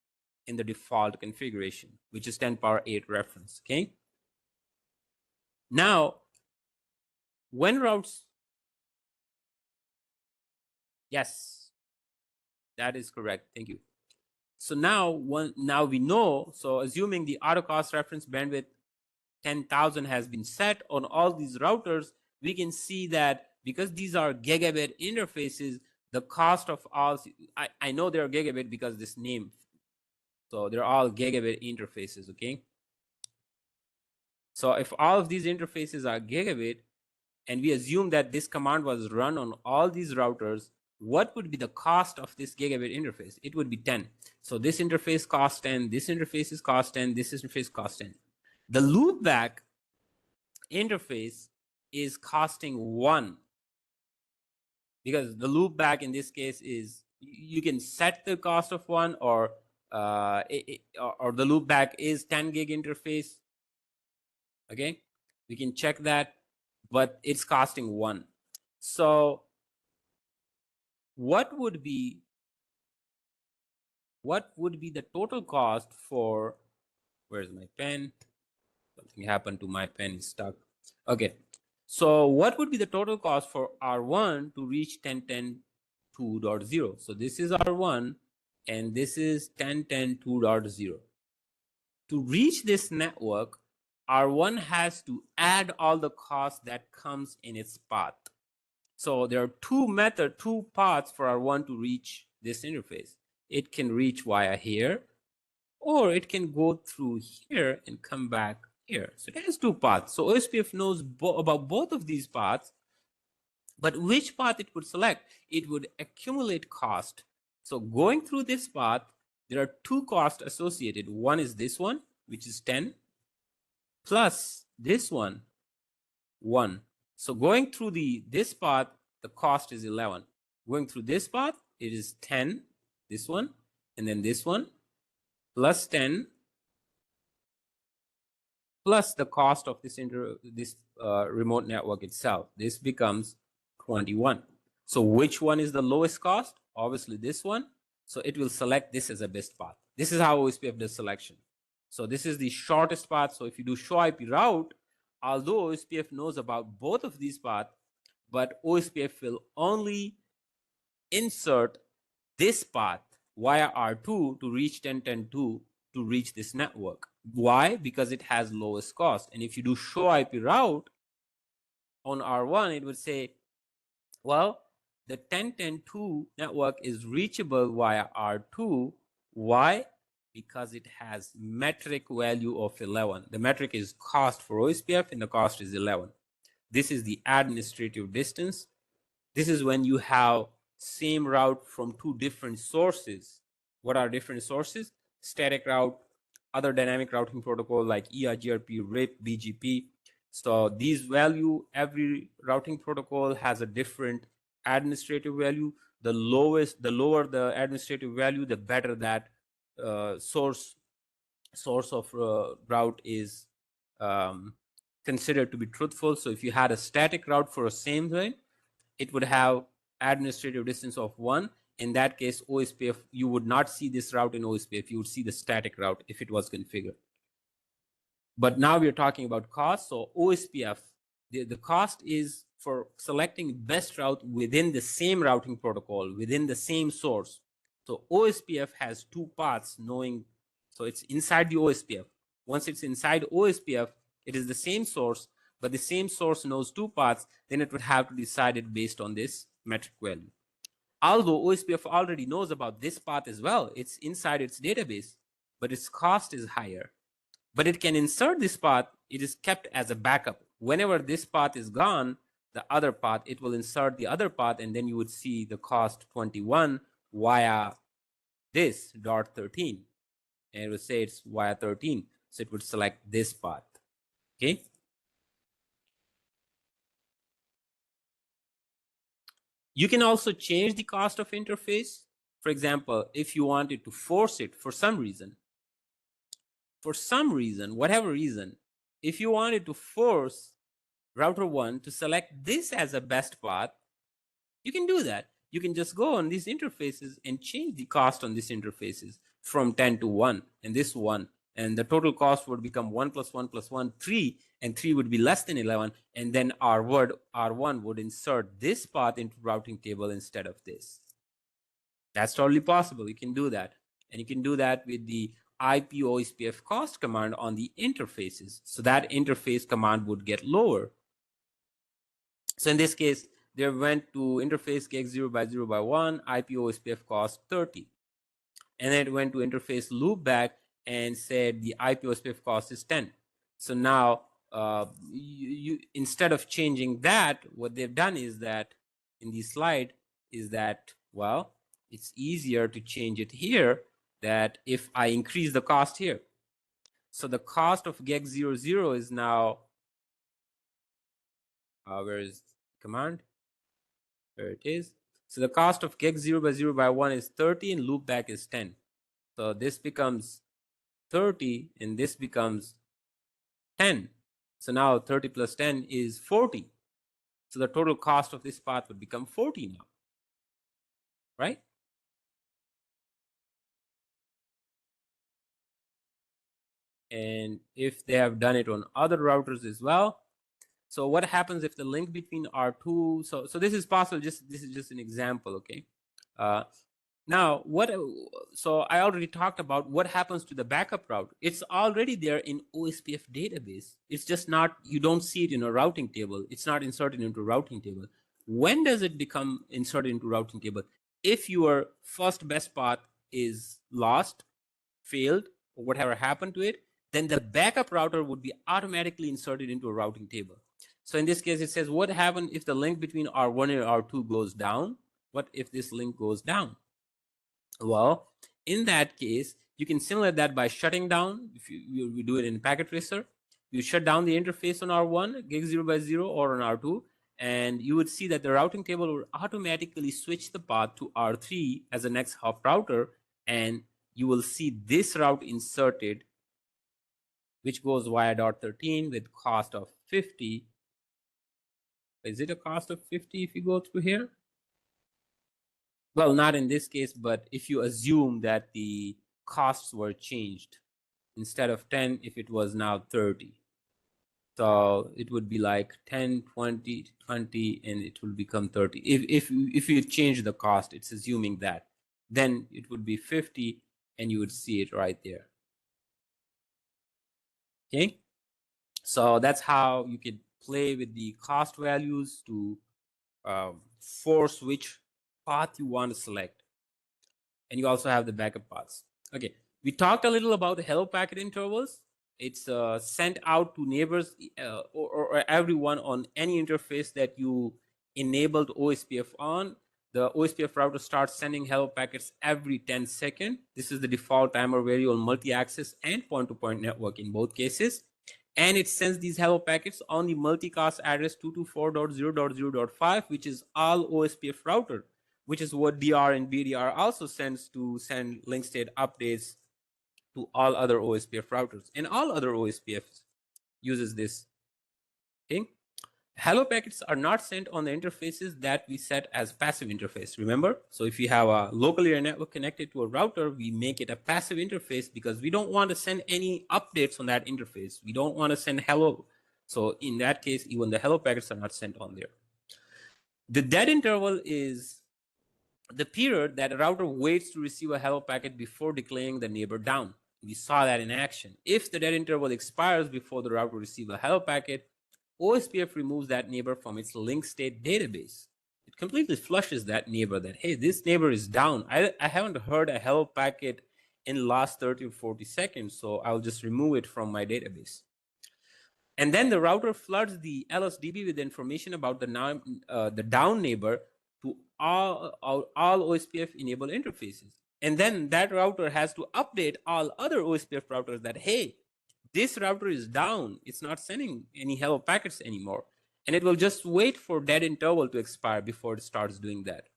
in the default configuration, which is 10 power 8 reference. Okay. Now, when routes, yes, that is correct. Thank you. So now we know, so assuming the autocost reference bandwidth 10,000 has been set on all these routers, we can see that because these are gigabit interfaces, the cost of all, I know they're gigabit because this name, so they're all gigabit interfaces. Okay. So if all of these interfaces are gigabit, and we assume that this command was run on all these routers, what would be the cost of this gigabit interface? It would be 10. So this interface costs 10, this interface is cost 10, this interface costs 10. The loopback interface is costing 1, because the loopback in this case is, you can set the cost of 1, or the loopback is 10 gig interface. Okay, we can check that, but it's costing 1. So what would be the total cost for, where's my pen? Something happened to my pen, is stuck. Okay, so what would be the total cost for R1 to reach 1010 10.10.2.0. So this is R1 and this is 10.10.2.0. To reach this network, R1 has to add all the costs that comes in its path. So there are two paths for R1 to reach this interface. It can reach via here, or it can go through here and come back here. So it has two paths. So OSPF knows about both of these paths, but which path it would select? It would accumulate cost. So going through this path, there are two costs associated. One is this one, which is 10, plus this one, 1. So going through this path, the cost is 11. Going through this path, it is 10, this one, and then this one, plus 10, plus the cost of this remote network itself. This becomes 21. So which one is the lowest cost? Obviously this one. So it will select this as a best path. This is how OSPF does selection. So this is the shortest path. So if you do show IP route, although OSPF knows about both of these paths, but OSPF will only insert this path via R2 to reach 10.10.2 to reach this network. Why? Because it has lowest cost. And if you do show IP route on R1, it would say, well, the 10.10.2 network is reachable via R2. Why? Because it has metric value of 11. The metric is cost for OSPF and the cost is 11. This is the administrative distance. This is when you have same route from two different sources. What are different sources? Static route, other dynamic routing protocol like ERGRP, RIP, BGP. So these value, every routing protocol has a different administrative value. The lower the administrative value, the better that source of route is considered to be truthful. So if you had a static route for a same thing, it would have administrative distance of 1. In that case, OSPF, you would not see this route in OSPF. You would see the static route if it was configured. But now we're talking about cost. So OSPF, the cost is for selecting best route within the same routing protocol, within the same source. So OSPF has two paths knowing, so it's inside the OSPF. Once it's inside OSPF, it is the same source, but the same source knows two paths, then it would have to decide it based on this metric value. Although OSPF already knows about this path as well, it's inside its database, but its cost is higher. But it can insert this path, it is kept as a backup. Whenever this path is gone, the other path, it will insert the other path, and then you would see the cost 21 via this dot 13. And it would say it's via 13. So it would select this path. Okay. You can also change the cost of interface. For example, if you wanted to force it for some reason, whatever reason, if you wanted to force router 1 to select this as a best path, you can do that. You can just go on these interfaces and change the cost on these interfaces from 10 to 1 and this 1. And the total cost would become 1 plus 1 plus 1, 3, and 3 would be less than 11. And then R1 would insert this path into routing table instead of this. That's totally possible. You can do that. And you can do that with the IP OSPF cost command on the interfaces. So that interface command would get lower. So in this case, they went to interface gig 0 by 0 by 1, IP OSPF cost 30. And then it went to interface loopback and said the IP OSPF cost is 10. So now, instead of changing that, what they've done is that in the slide is that, well, it's easier to change it here, that if I increase the cost here. So the cost of gig 00 is now, where is the command? There it is. So the cost of gig 0 by 0 by 1 is 30 and loopback is 10. So this becomes 30 and this becomes 10. So now 30 plus 10 is 40. So the total cost of this path would become 40 now, right? And if they have done it on other routers as well. So what happens if the link between R2, so this is possible, this is just an example, okay? Now, so I already talked about what happens to the backup route. It's already there in OSPF database. It's just not, you don't see it in a routing table. It's not inserted into a routing table. When does it become inserted into routing table? If your first best path is lost, failed, or whatever happened to it, then the backup router would be automatically inserted into a routing table. So in this case, it says, what happens if the link between R1 and R2 goes down? What if this link goes down? Well, in that case, you can simulate that by shutting down. If you do it in packet tracer, you shut down the interface on R1, gig 0 by 0, or on R2, and you would see that the routing table will automatically switch the path to R3 as the next hop router, and you will see this route inserted, which goes via dot 13 with cost of 50. Is it a cost of 50 if you go through here? Well, not in this case, but if you assume that the costs were changed, instead of 10, if it was now 30. So it would be like 10, 20, 20, and it will become 30. If you change the cost, it's assuming that. Then it would be 50, and you would see it right there. Okay? So that's how you could play with the cost values to force which path you want to select. And you also have the backup paths. Okay, we talked a little about the hello packet intervals. It's sent out to neighbors or everyone on any interface that you enabled OSPF on. The OSPF router starts sending hello packets every 10 seconds. This is the default timer value on multi-access and point-to-point network in both cases. And it sends these hello packets on the multicast address 224.0.0.5, which is all OSPF router, which is what DR and BDR also sends to send link state updates to all other OSPF routers. And all other OSPFs uses this thing. Hello packets are not sent on the interfaces that we set as passive interface, remember? So if you have a local area network connected to a router, we make it a passive interface because we don't want to send any updates on that interface. We don't want to send hello. So in that case, even the hello packets are not sent on there. The dead interval is the period that a router waits to receive a hello packet before declaring the neighbor down. We saw that in action. If the dead interval expires before the router receives a hello packet, OSPF removes that neighbor from its link state database. It completely flushes that neighbor that, hey, this neighbor is down. I haven't heard a hello packet in the last 30 or 40 seconds, so I'll just remove it from my database. And then the router floods the LSDB with information about the down neighbor to all OSPF enabled interfaces. And then that router has to update all other OSPF routers that, hey, this router is down. It's not sending any hello packets anymore. And it will just wait for that interval to expire before it starts doing that.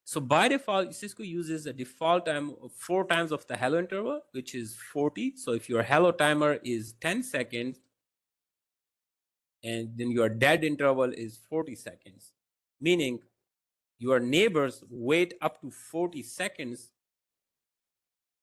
So by default, Cisco uses a default time of 4 times of the hello interval, which is 40. So if your hello timer is 10 seconds, and then your dead interval is 40 seconds, meaning your neighbors wait up to 40 seconds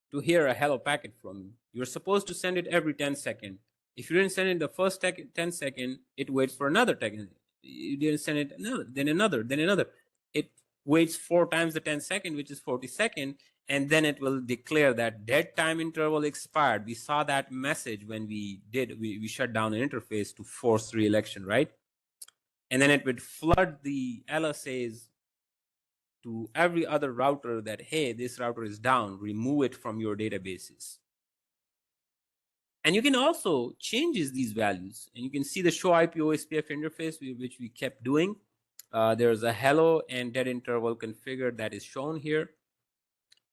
to hear a hello packet from you. You're supposed to send it every 10 seconds. If you didn't send it the first 10 seconds, it waits for another 10. You didn't send it another, then another, then another. It waits 4 times the 10 seconds, which is 40 seconds, and then it will declare that dead time interval expired. We saw that message when we shut down an interface to force re-election, right? And then it would flood the LSAs to every other router that, hey, this router is down, remove it from your databases. And you can also change these values. And you can see the show IP OSPF interface, which we kept doing. There's a hello and dead interval configured that is shown here.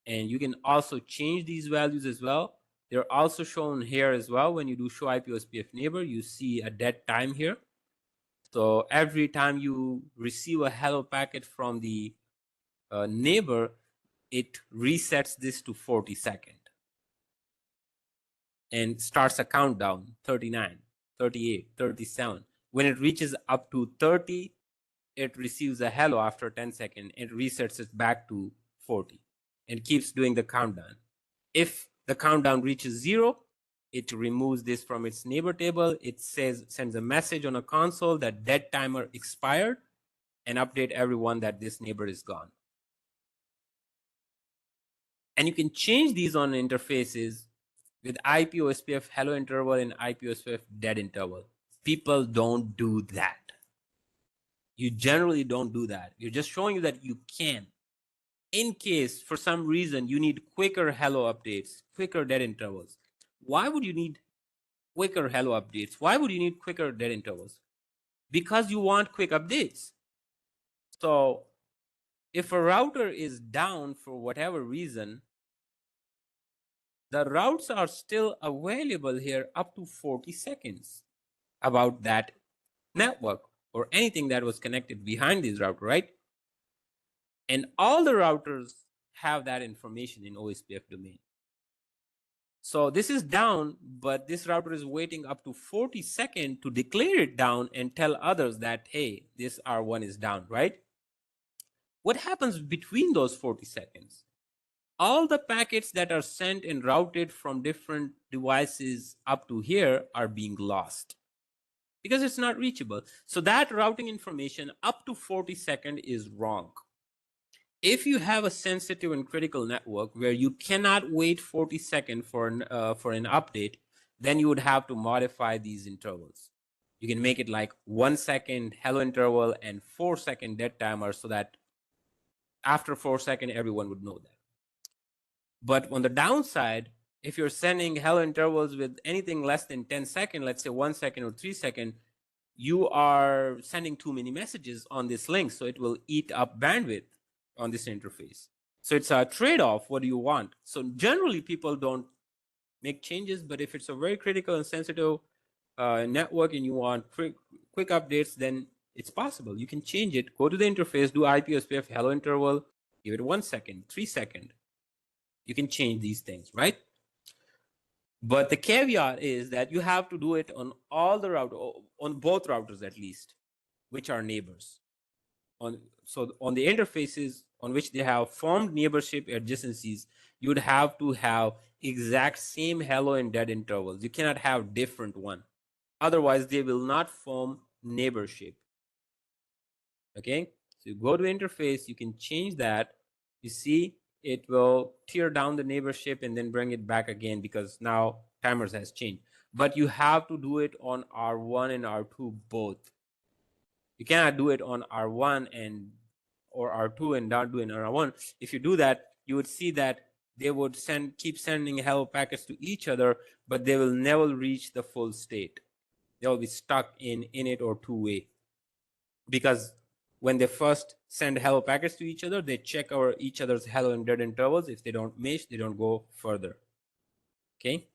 And you can also change these values as well. They're also shown here as well. When you do show IP OSPF neighbor, you see a dead time here. So every time you receive a hello packet from the neighbor, it resets this to 40 seconds and starts a countdown, 39, 38, 37. When it reaches up to 30, it receives a hello after 10 seconds. It resets it back to 40 and keeps doing the countdown. If the countdown reaches 0, it removes this from its neighbor table. It sends a message on a console that dead timer expired and update everyone that this neighbor is gone. And you can change these on interfaces with IP OSPF hello interval and IP OSPF dead interval. People don't do that. You generally don't do that. You're just showing you that you can. In case, for some reason, you need quicker hello updates, quicker dead intervals. Why would you need quicker hello updates? Why would you need quicker dead intervals? Because you want quick updates. So if a router is down for whatever reason, the routes are still available here up to 40 seconds about that network or anything that was connected behind this router, right? And all the routers have that information in OSPF domain. So this is down, but this router is waiting up to 40 seconds to declare it down and tell others that, hey, this R1 is down, right? What happens between those 40 seconds? All the packets that are sent and routed from different devices up to here are being lost because it's not reachable. So that routing information up to 40 seconds is wrong. If you have a sensitive and critical network where you cannot wait 40 seconds for an update, then you would have to modify these intervals. You can make it like 1 second hello interval and 4 second dead timer so that after 4 seconds, everyone would know that. But on the downside, if you're sending hello intervals with anything less than 10 seconds, let's say 1 second or 3 seconds, you are sending too many messages on this link. So it will eat up bandwidth on this interface. So it's a trade-off. What do you want? So generally people don't make changes, but if it's a very critical and sensitive network and you want quick updates, then it's possible. You can change it, go to the interface, do IP OSPF hello interval, give it 1 second, 3 seconds. You can change these things, right? But the caveat is that you have to do it on all the routers, on both routers at least, which are neighbors. So on the interfaces on which they have formed neighborship adjacencies, you would have to have exact same hello and dead intervals. You cannot have different one. Otherwise, they will not form neighborship. Okay, so you go to the interface, you can change that. You see, it will tear down the neighborship and then bring it back again because now timers has changed. But you have to do it on R1 and R2 both. You cannot do it on R1 and or R2 and not do it on R1. If you do that, you would see that they would keep sending hello packets to each other, but they will never reach the full state. They will be stuck in init or two-way because when they first send hello packets to each other, they check each other's hello and dead intervals. If they don't match, they don't go further. Okay.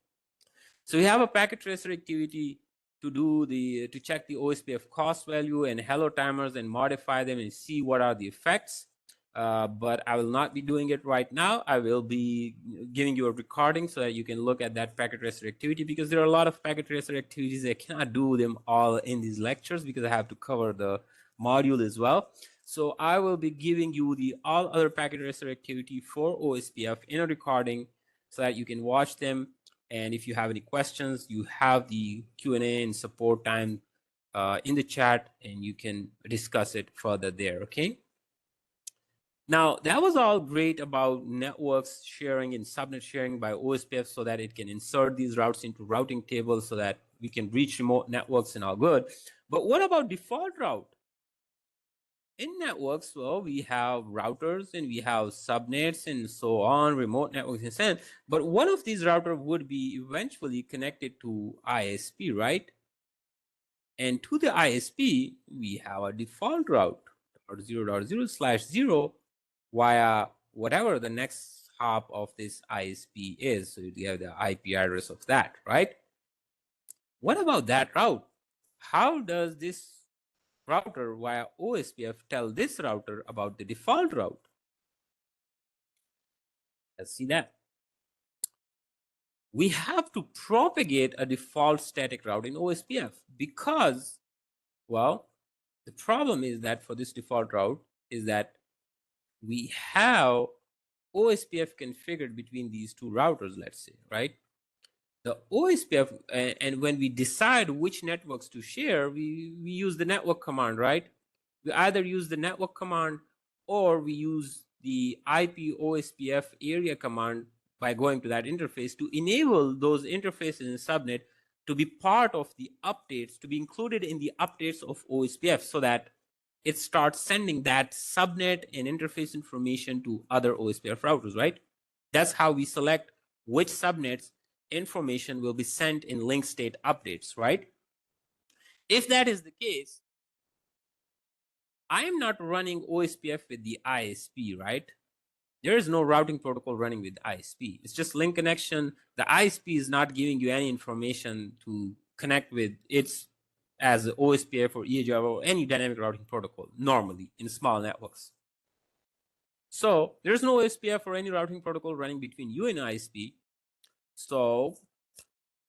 So we have a packet tracer activity to check the OSPF cost value and hello timers and modify them and see what are the effects. But I will not be doing it right now. I will be giving you a recording so that you can look at that packet tracer activity because there are a lot of packet tracer activities. I cannot do them all in these lectures because I have to cover the module as well. So I will be giving you the all other packet tracer activity for OSPF in a recording so that you can watch them. And if you have any questions, you have the Q&A and support time in the chat and you can discuss it further there, okay? Now, that was all great about networks sharing and subnet sharing by OSPF so that it can insert these routes into routing tables so that we can reach remote networks and all good. But what about default route? In networks, well, we have routers and we have subnets and so on, remote networks and so on. But one of these routers would be eventually connected to ISP, right? And to the ISP, we have a default route, .0.0/0 via whatever the next hop of this ISP is. So you have the IP address of that, right? What about that route? How does this router via OSPF tell this router about the default route? Let's see that. We have to propagate a default static route in OSPF because, well, the problem is that for this default route is that we have OSPF configured between these two routers, let's say, right? The OSPF, and when we decide which networks to share, we use the network command, right? We either use the network command or we use the IP OSPF area command by going to that interface to enable those interfaces in subnet to be part of the updates, to be included in the updates of OSPF, so that it starts sending that subnet and interface information to other OSPF routers, right? That's how we select which subnets information will be sent in link state updates, right? If that is the case, I am not running OSPF with the ISP, right? There is no routing protocol running with ISP. It's just link connection. The ISP is not giving you any information to connect with its as OSPF or EAGR or any dynamic routing protocol normally in small networks. So there's no OSPF or any routing protocol running between you and ISP. So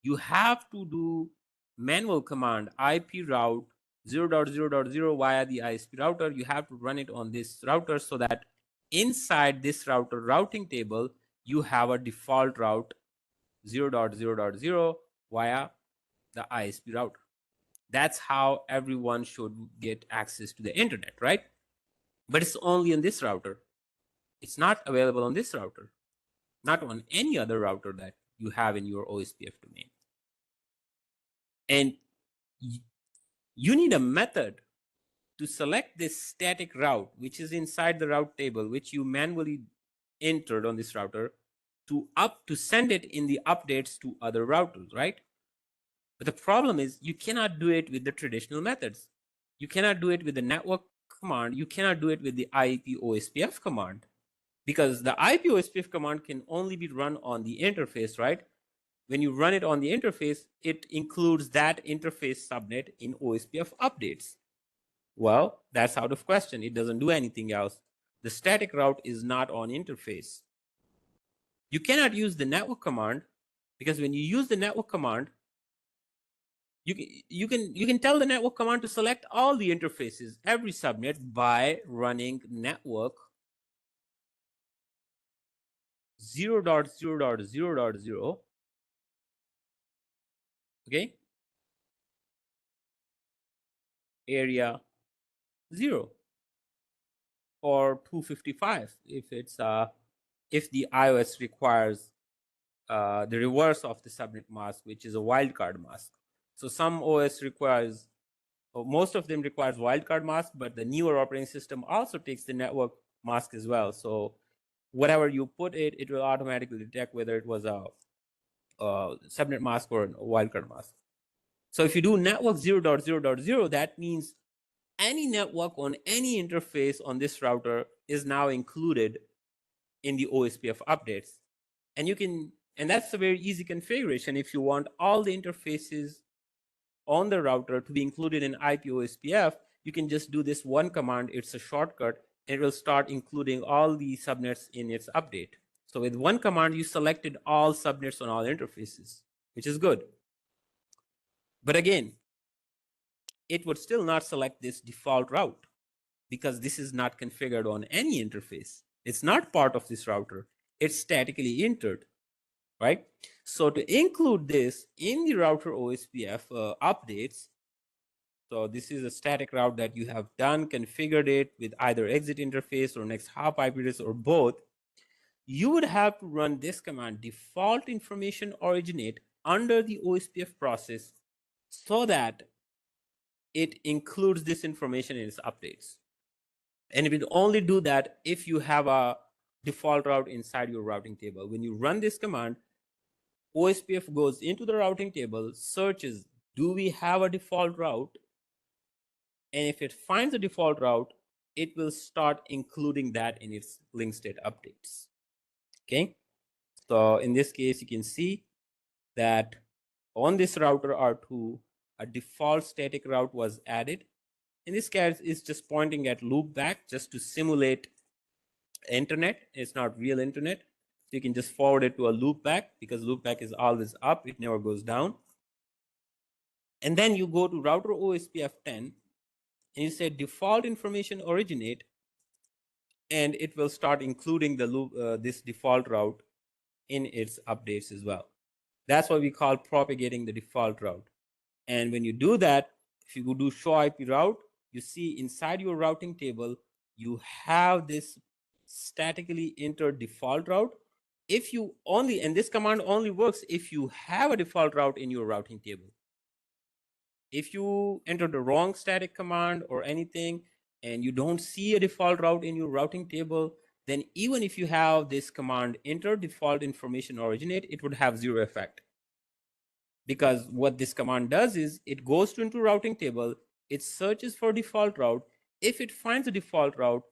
you have to do manual command IP route 0.0.0 via the ISP router. You have to run it on this router so that inside this router routing table, you have a default route 0.0.0 via the ISP router. That's how everyone should get access to the internet, right? But it's only on this router. It's not available on this router, not on any other router that you have in your OSPF domain. And you need a method to select this static route, which is inside the route table, which you manually entered on this router, to send it in the updates to other routers, right? But the problem is you cannot do it with the traditional methods. You cannot do it with the network command. You cannot do it with the IP OSPF command, because the IP OSPF command can only be run on the interface, right? When you run it on the interface, it includes that interface subnet in OSPF updates. Well, that's out of question. It doesn't do anything else. The static route is not on interface. You cannot use the network command, because when you use the network command, you can tell the network command to select all the interfaces, every subnet, by running network 0.0.0.0, okay, area 0 or 255 if it's if the iOS requires the reverse of the subnet mask, which is a wildcard mask. So some OS requires, or most of them requires wildcard mask, but the newer operating system also takes the network mask as well. So whatever you put it, it will automatically detect whether it was a subnet mask or a wildcard mask. So if you do network 0.0.0, that means any network on any interface on this router is now included in the OSPF updates. And you can, and that's a very easy configuration. If you want all the interfaces on the router to be included in IP OSPF, you can just do this one command. It's a shortcut. It will start including all the subnets in its update. So with one command, you selected all subnets on all interfaces, which is good. But again, it would still not select this default route because this is not configured on any interface. It's not part of this router. It's statically entered, right? So to include this in the router OSPF updates, so this is a static route that you have done, configured it with either exit interface or next hop IP address or both. You would have to run this command, default information originate, under the OSPF process so that it includes this information in its updates. And it will only do that if you have a default route inside your routing table. When you run this command, OSPF goes into the routing table, searches, do we have a default route? And if it finds a default route, it will start including that in its link state updates. Okay. So in this case, you can see that on this router R2, a default static route was added. In this case, it's just pointing at loopback just to simulate internet. It's not real internet. So you can just forward it to a loopback because loopback is always up. It never goes down. And then you go to router OSPF 10 and you say default information originate, and it will start including the loop, this default route in its updates as well. That's what we call propagating the default route. And when you do that, if you go do show IP route, you see inside your routing table, you have this statically enter default route. If you only, and this command only works if you have a default route in your routing table. If you enter the wrong static command or anything and you don't see a default route in your routing table, then even if you have this command enter default information originate, it would have zero effect. Because what this command does is it goes into routing table, it searches for default route. If it finds a default route,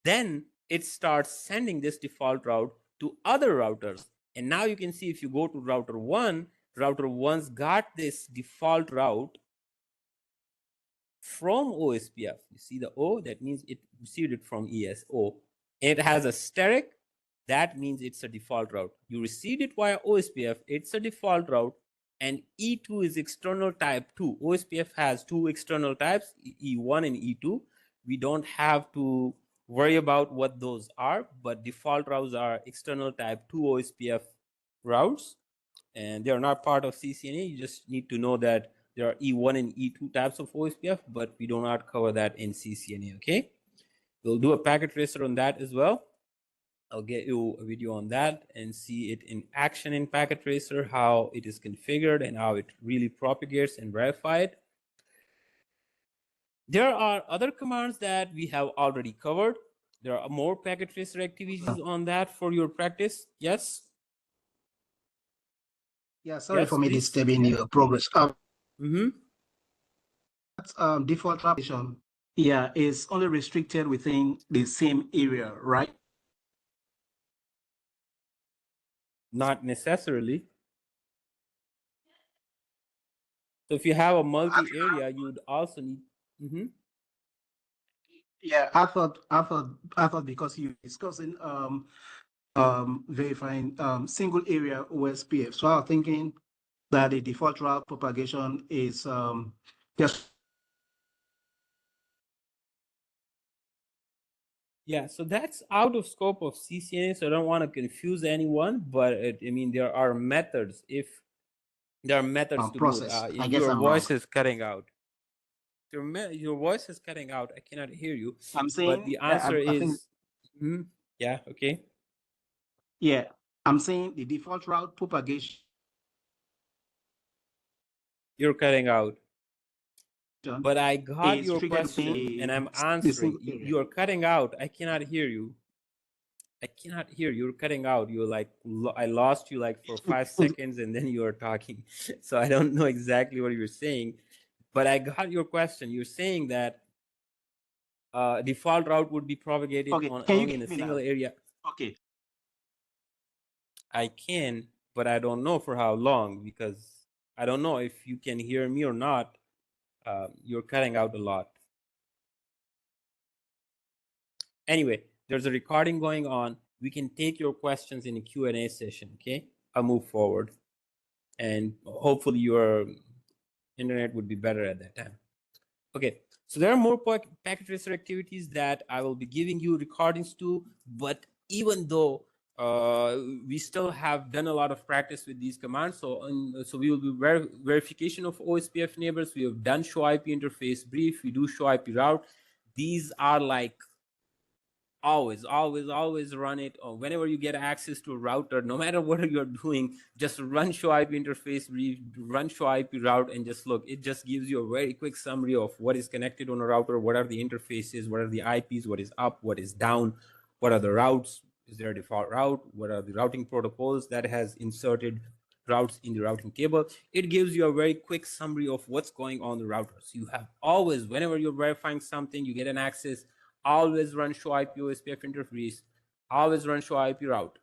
then it starts sending this default route to other routers. And now you can see if you go to router 1, router 1's got this default route from OSPF. You see the O, that means it received it from ESO. And it has a steric, that means it's a default route. You received it via OSPF, it's a default route, and E2 is external type 2. OSPF has two external types, E1 and E2. We don't have to worry about what those are, but default routes are external type 2 OSPF routes, and they are not part of CCNA. You just need to know that there are E1 and E2 types of OSPF, but we do not cover that in CCNA, okay? We'll do a packet tracer on that as well. I'll get you a video on that and see it in action in packet tracer, how it is configured and how it really propagates and verifies it. There are other commands that we have already covered. There are more packet tracer activities on that for your practice. Yes? Yeah, sorry Yes, for me please. disturbing your progress. Default application, yeah, is only restricted within the same area, right? Not necessarily. So if you have a multi-area, you'd also need. Yeah, I thought because you're discussing verifying single area OSPF, so I was thinking that the default route propagation is just. Yeah, so that's out of scope of CCNA, so I don't want to confuse anyone, but I mean, there are methods. If there are methods to do it. Process. I guess Your I'm voice wrong. is cutting out. Your voice is cutting out. I cannot hear you. I'm But saying, the answer I think, is, yeah, okay. yeah, I'm saying the default route propagation. You're cutting out. But I got your restricted question and I'm the answering. single area. You're cutting out. I cannot hear you. I cannot hear you. You're cutting out. You're like, I lost you like for 5 seconds and then you are talking. So I don't know exactly what you're saying, but I got your question. You're saying that default route would be propagated Okay, on can you only in get a me single now? area. Okay. I can, but I don't know for how long, because I don't know if you can hear me or not. You're cutting out a lot. Anyway, there's a recording going on. We can take your questions in a Q&A session, okay? I'll move forward. And hopefully your internet would be better at that time. Okay, so there are more packet tracer activities that I will be giving you recordings to, but even though we still have done a lot of practice with these commands, so we will do verification of OSPF neighbors. We have done show IP interface brief. We do show IP route. These are like always run it, or whenever you get access to a router, no matter what you're doing, just run show IP interface brief, run show IP route, and just look. It just gives you a very quick summary of what is connected on a router, what are the interfaces, what are the IPs, what is up, what is down, what are the routes, is there a default route, what are the routing protocols that has inserted routes in the routing table. It gives you a very quick summary of what's going on the router. So you have always, whenever you're verifying something, you get an access, always run show IP OSPF interface, always run show IP route.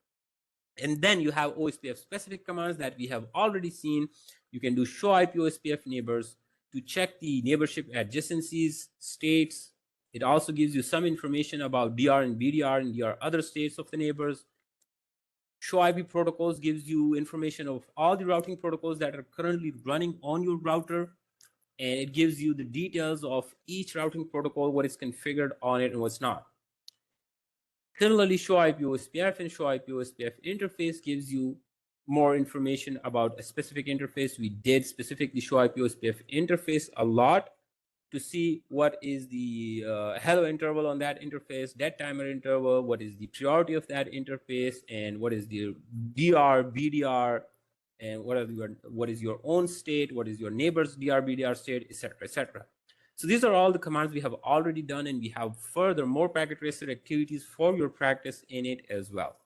And then you have OSPF specific commands that we have already seen. You can do show IP OSPF neighbors to check the neighborship adjacencies, states. It also gives you some information about DR and BDR and DR other states of the neighbors. Show IP protocols gives you information of all the routing protocols that are currently running on your router, and it gives you the details of each routing protocol, what is configured on it and what's not. Similarly, show IP OSPF and show IP OSPF interface gives you more information about a specific interface. We did specifically show IP OSPF interface a lot. to see what is the hello interval on that interface, dead timer interval, what is the priority of that interface, and what is the DR, BDR, and what is your own state, what is your neighbor's DR, BDR state, etc., etc. So these are all the commands we have already done, and we have further more packet tracer activities for your practice in it as well.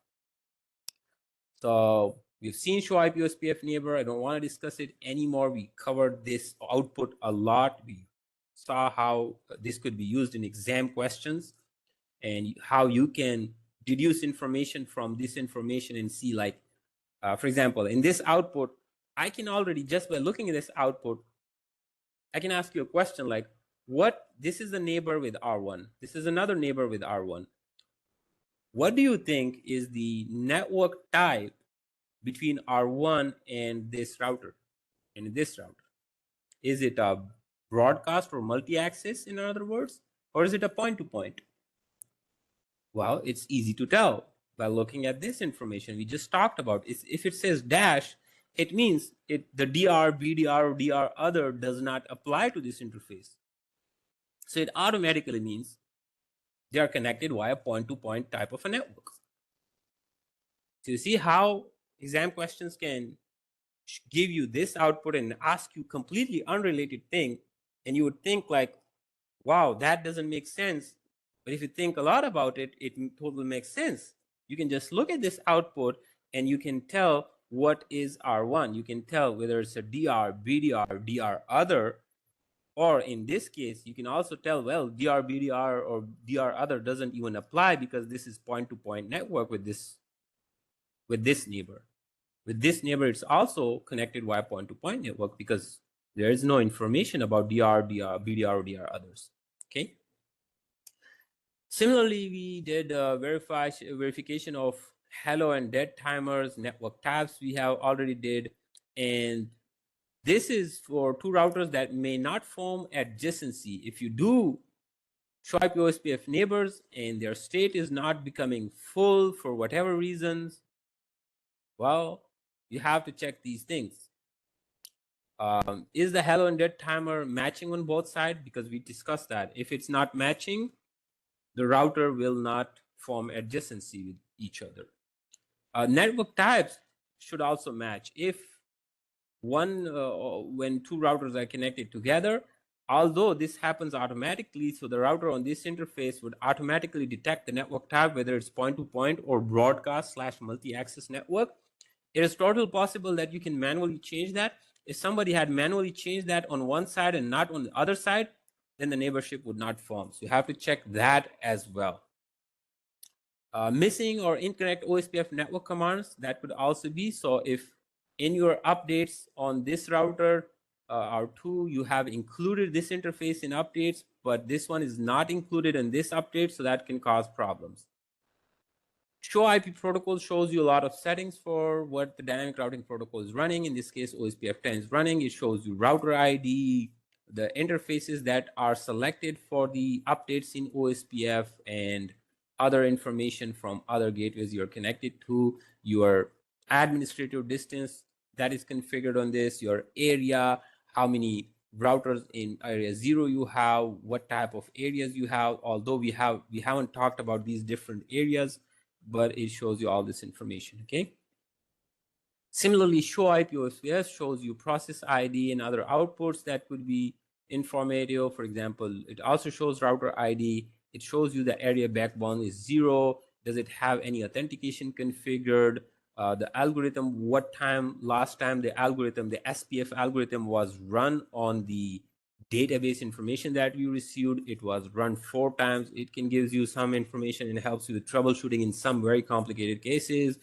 So we've seen show IP OSPF neighbor. I don't want to discuss it anymore. We covered this output a lot. We saw how this could be used in exam questions and how you can deduce information from this information and see, like, for example, in this output, I can already, just by looking at this output, I can ask you a question like, this is a neighbor with R1. This is another neighbor with R1. What do you think is the network type between R1 and this router, and this router? Is it a broadcast or multi-access, in other words, or is it a point-to-point? Well, it's easy to tell by looking at this information we just talked about. If it says dash, it means the DR, BDR, or DR other does not apply to this interface. So it automatically means they are connected via point-to-point type of a network. So you see how exam questions can give you this output and ask you completely unrelated thing, and you would think like, wow, that doesn't make sense. But if you think a lot about it, it totally makes sense. You can just look at this output and you can tell what is R1. You can tell whether it's a DR, BDR, DR other, or in this case, you can also tell, well, DR, BDR, or DR other doesn't even apply because this is point-to-point network with this neighbor. With this neighbor, it's also connected via point-to-point network because there is no information about DR, BDR, or DR others. Okay. Similarly, we did verification of hello and dead timers, network types we have already did, and this is for two routers that may not form adjacency. If you do show IP OSPF neighbors and their state is not becoming full for whatever reasons, well, you have to check these things. Is the hello and dead timer matching on both sides? Because we discussed that. If it's not matching, the router will not form adjacency with each other. Network types should also match. If when two routers are connected together, although this happens automatically, so the router on this interface would automatically detect the network type, whether it's point-to-point or broadcast / multi-access network. It is totally possible that you can manually change that. If somebody had manually changed that on one side and not on the other side, then the neighborship would not form. So you have to check that as well. Missing or incorrect OSPF network commands, that could also be. So if in your updates on this router, R2, you have included this interface in updates, but this one is not included in this update, so that can cause problems. Show IP protocol shows you a lot of settings for what the dynamic routing protocol is running. In this case, OSPF 10 is running. It shows you router ID, the interfaces that are selected for the updates in OSPF, and other information from other gateways you're connected to, your administrative distance that is configured on this, your area, how many routers in area 0 you have, what type of areas you have. Although we haven't talked about these different areas, but it shows you all this information. Okay. Similarly, show IP OSPF shows you process ID and other outputs that could be informative. For example, it also shows router ID. It shows you the area backbone is 0. Does it have any authentication configured? The algorithm, what time, last time the algorithm, the SPF algorithm was run on the database information that you received. It was run 4 times. It can give you some information and helps you with troubleshooting in some very complicated cases.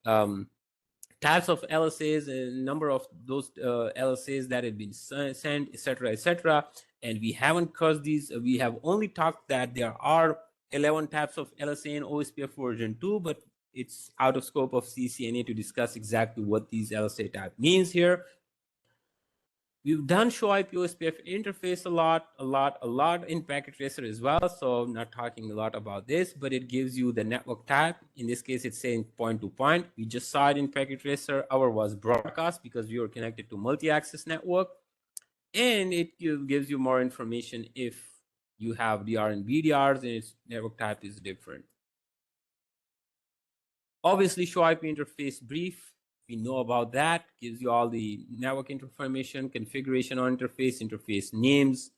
Types of LSAs, a number of those LSAs that have been sent, etc., etc. And we haven't covered these. We have only talked that there are 11 types of LSA in OSPF version 2, but it's out of scope of CCNA to discuss exactly what these LSA type means here. We've done show IP OSPF interface a lot in packet tracer as well. So I'm not talking a lot about this, but it gives you the network type. In this case, it's saying point-to-point. We just saw it in packet tracer. Our was broadcast because we were connected to multi-access network. and it gives you more information if you have DR and BDRs and its network type is different. Obviously, show IP interface brief, we know about that, gives you all the network information, configuration on interface, interface names.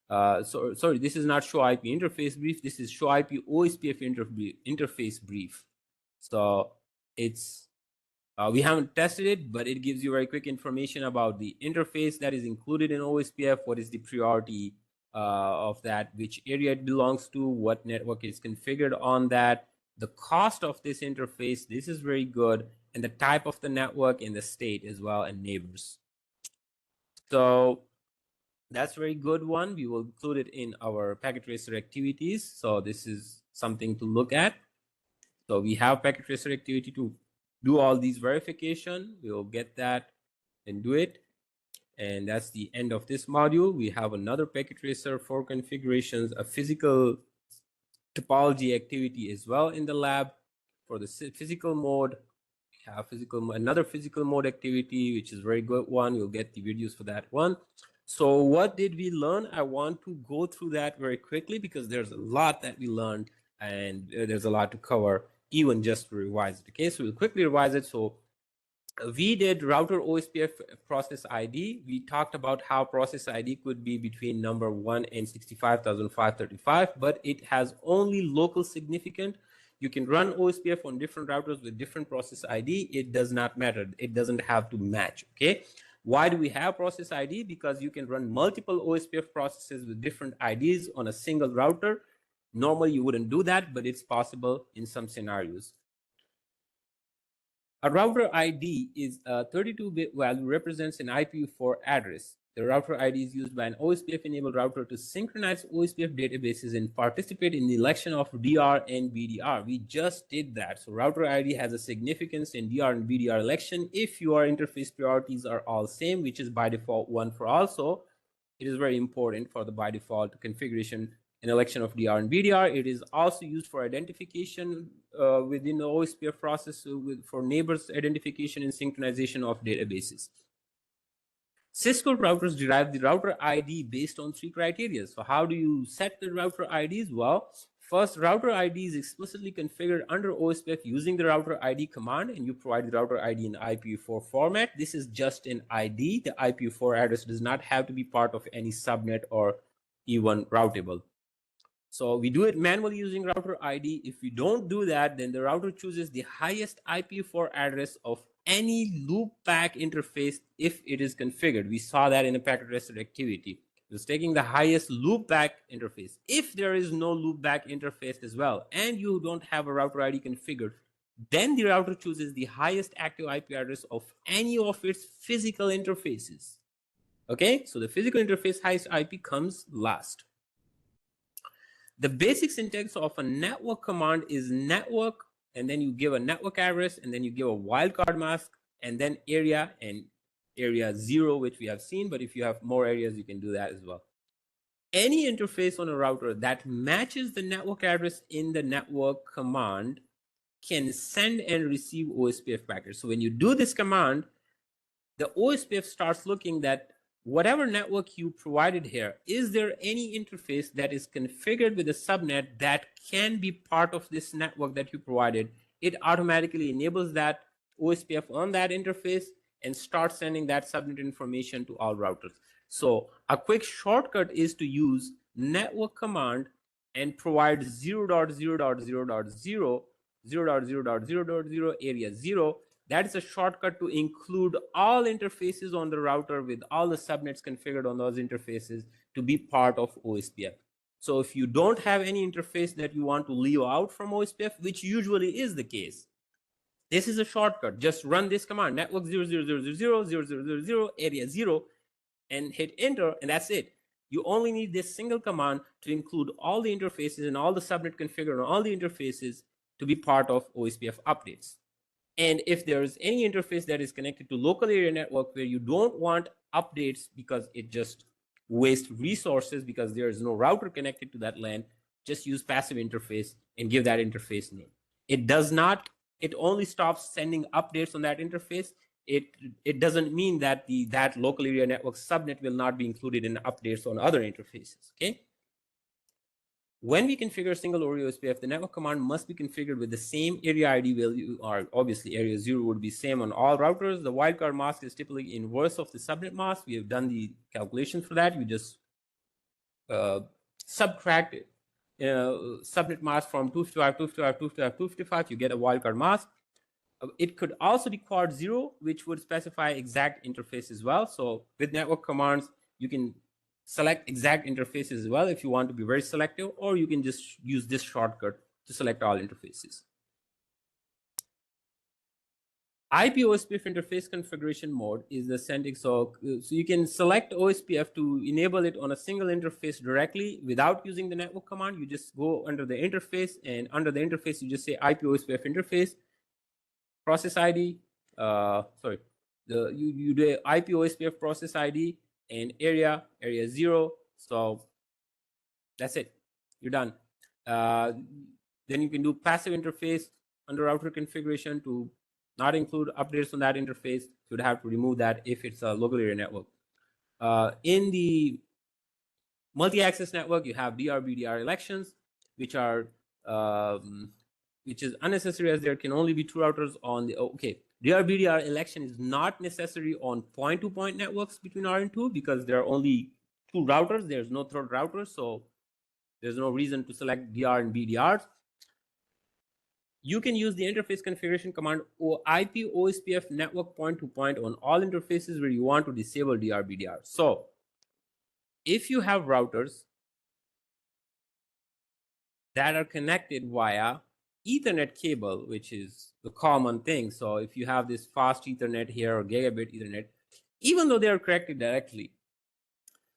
Sorry, this is not show IP interface brief, this is show IP OSPF interface brief. So it's we haven't tested it, but it gives you very quick information about the interface that is included in OSPF, what is the priority of that, which area it belongs to, what network is configured on that, the cost of this interface, this is very good, and the type of the network and the state as well, and neighbors. So that's a very good one. We will include it in our packet tracer activities. So this is something to look at. So we have packet tracer activity to do all these verification. We will get that and do it. And that's the end of this module. We have another packet tracer for configurations, a physical topology activity as well in the lab. For the physical mode, we have another physical mode activity, which is a very good one. You'll get the videos for that one. So what did we learn? I want to go through that very quickly because there's a lot that we learned and there's a lot to cover, even just to revise it. Okay, so we'll quickly revise it. So we did router OSPF process ID. We talked about how process ID could be between number 1 and 65,535, but it has only local significant. You can run OSPF on different routers with different process ID. It does not matter. It doesn't have to match. Okay. Why do we have process ID? Because you can run multiple OSPF processes with different IDs on a single router. Normally, you wouldn't do that, but it's possible in some scenarios. A router ID is a 32-bit value, represents an IPv4 address. The router ID is used by an OSPF-enabled router to synchronize OSPF databases and participate in the election of DR and BDR. We just did that. So router ID has a significance in DR and BDR election if your interface priorities are all same, which is by default 1 for all. So it is very important for the by default configuration and election of DR and BDR. It is also used for identification within the OSPF process for neighbors identification and synchronization of databases. Cisco routers derive the router ID based on 3 criteria. So how do you set the router IDs? Well, first, router ID is explicitly configured under OSPF using the router ID command, and you provide the router ID in IPv4 format. This is just an ID. The IPv4 address does not have to be part of any subnet or even routable. So we do it manually using router ID. If we don't do that, then the router chooses the highest IPv4 address of any loopback interface if it is configured. We saw that in a packet tracer activity. It was taking the highest loopback interface. If there is no loopback interface as well, and you don't have a router ID configured, then the router chooses the highest active IP address of any of its physical interfaces. Okay, so the physical interface highest IP comes last. The basic syntax of a network command is network, and then you give a network address, and then you give a wildcard mask, and then area and area 0, which we have seen, but if you have more areas, you can do that as well. Any interface on a router that matches the network address in the network command can send and receive OSPF packets. So when you do this command, the OSPF starts looking that whatever network you provided here, is there any interface that is configured with a subnet that can be part of this network that you provided? It automatically enables that OSPF on that interface and starts sending that subnet information to all routers. So a quick shortcut is to use network command and provide 0.0.0.0 area 0. That is a shortcut to include all interfaces on the router with all the subnets configured on those interfaces to be part of OSPF. So if you don't have any interface that you want to leave out from OSPF, which usually is the case, this is a shortcut. Just run this command, network 0.0.0.0.0.0 area 0, and hit enter, and that's it. You only need this single command to include all the interfaces and all the subnet configured on all the interfaces to be part of OSPF updates. And if there's any interface that is connected to local area network where you don't want updates because it just wastes resources because there is no router connected to that LAN, just use passive interface and give that interface name. It does not, it only stops sending updates on that interface it doesn't mean that that local area network subnet will not be included in updates on other interfaces. Okay. When we configure single-area OSPF, the network command must be configured with the same area ID value, or obviously area 0 would be same on all routers. The wildcard mask is typically inverse of the subnet mask. We have done the calculation for that. You just subtract subnet mask from 255, 255, 255, 255. You get a wildcard mask. It could also be quad 0, which would specify exact interface as well. So with network commands, you can select exact interfaces as well if you want to be very selective, or you can just use this shortcut to select all interfaces. IP OSPF interface configuration mode is the setting. So you can select OSPF to enable it on a single interface directly without using the network command. You just go under the interface, and under the interface, you just say IP OSPF interface, process ID, you do IP OSPF process ID and area 0. So that's it. You're done. Then you can do passive interface under router configuration to not include updates on that interface. You would have to remove that if it's a local area network. In the multi-access network, you have DR BDR elections, which are which is unnecessary as there can only be 2 routers on the DR BDR election is not necessary on point-to-point networks between R and 2 because there are only 2 routers. There's no third router, so there's no reason to select DR and BDRs. You can use the interface configuration command or IP OSPF network point-to-point on all interfaces where you want to disable DR BDR. So if you have routers that are connected via Ethernet cable, which is the common thing. So if you have this fast Ethernet here or gigabit Ethernet, even though they are connected directly,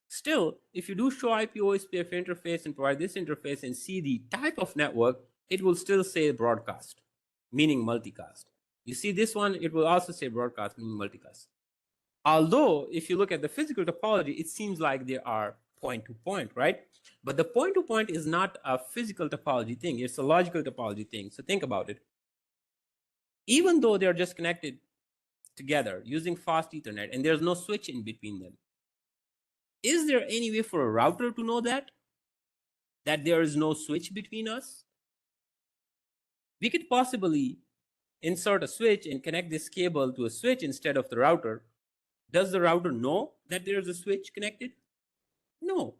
still, if you do show IP OSPF interface and provide this interface and see the type of network, it will still say broadcast, meaning multicast. You see this one, it will also say broadcast, meaning multicast. Although, if you look at the physical topology, it seems like they are point-to-point, right? But the point-to-point is not a physical topology thing. It's a logical topology thing. So think about it. Even though they're just connected together using fast Ethernet and there's no switch in between them, is there any way for a router to know that there is no switch between us? We could possibly insert a switch and connect this cable to a switch instead of the router. Does the router know that there's a switch connected? No.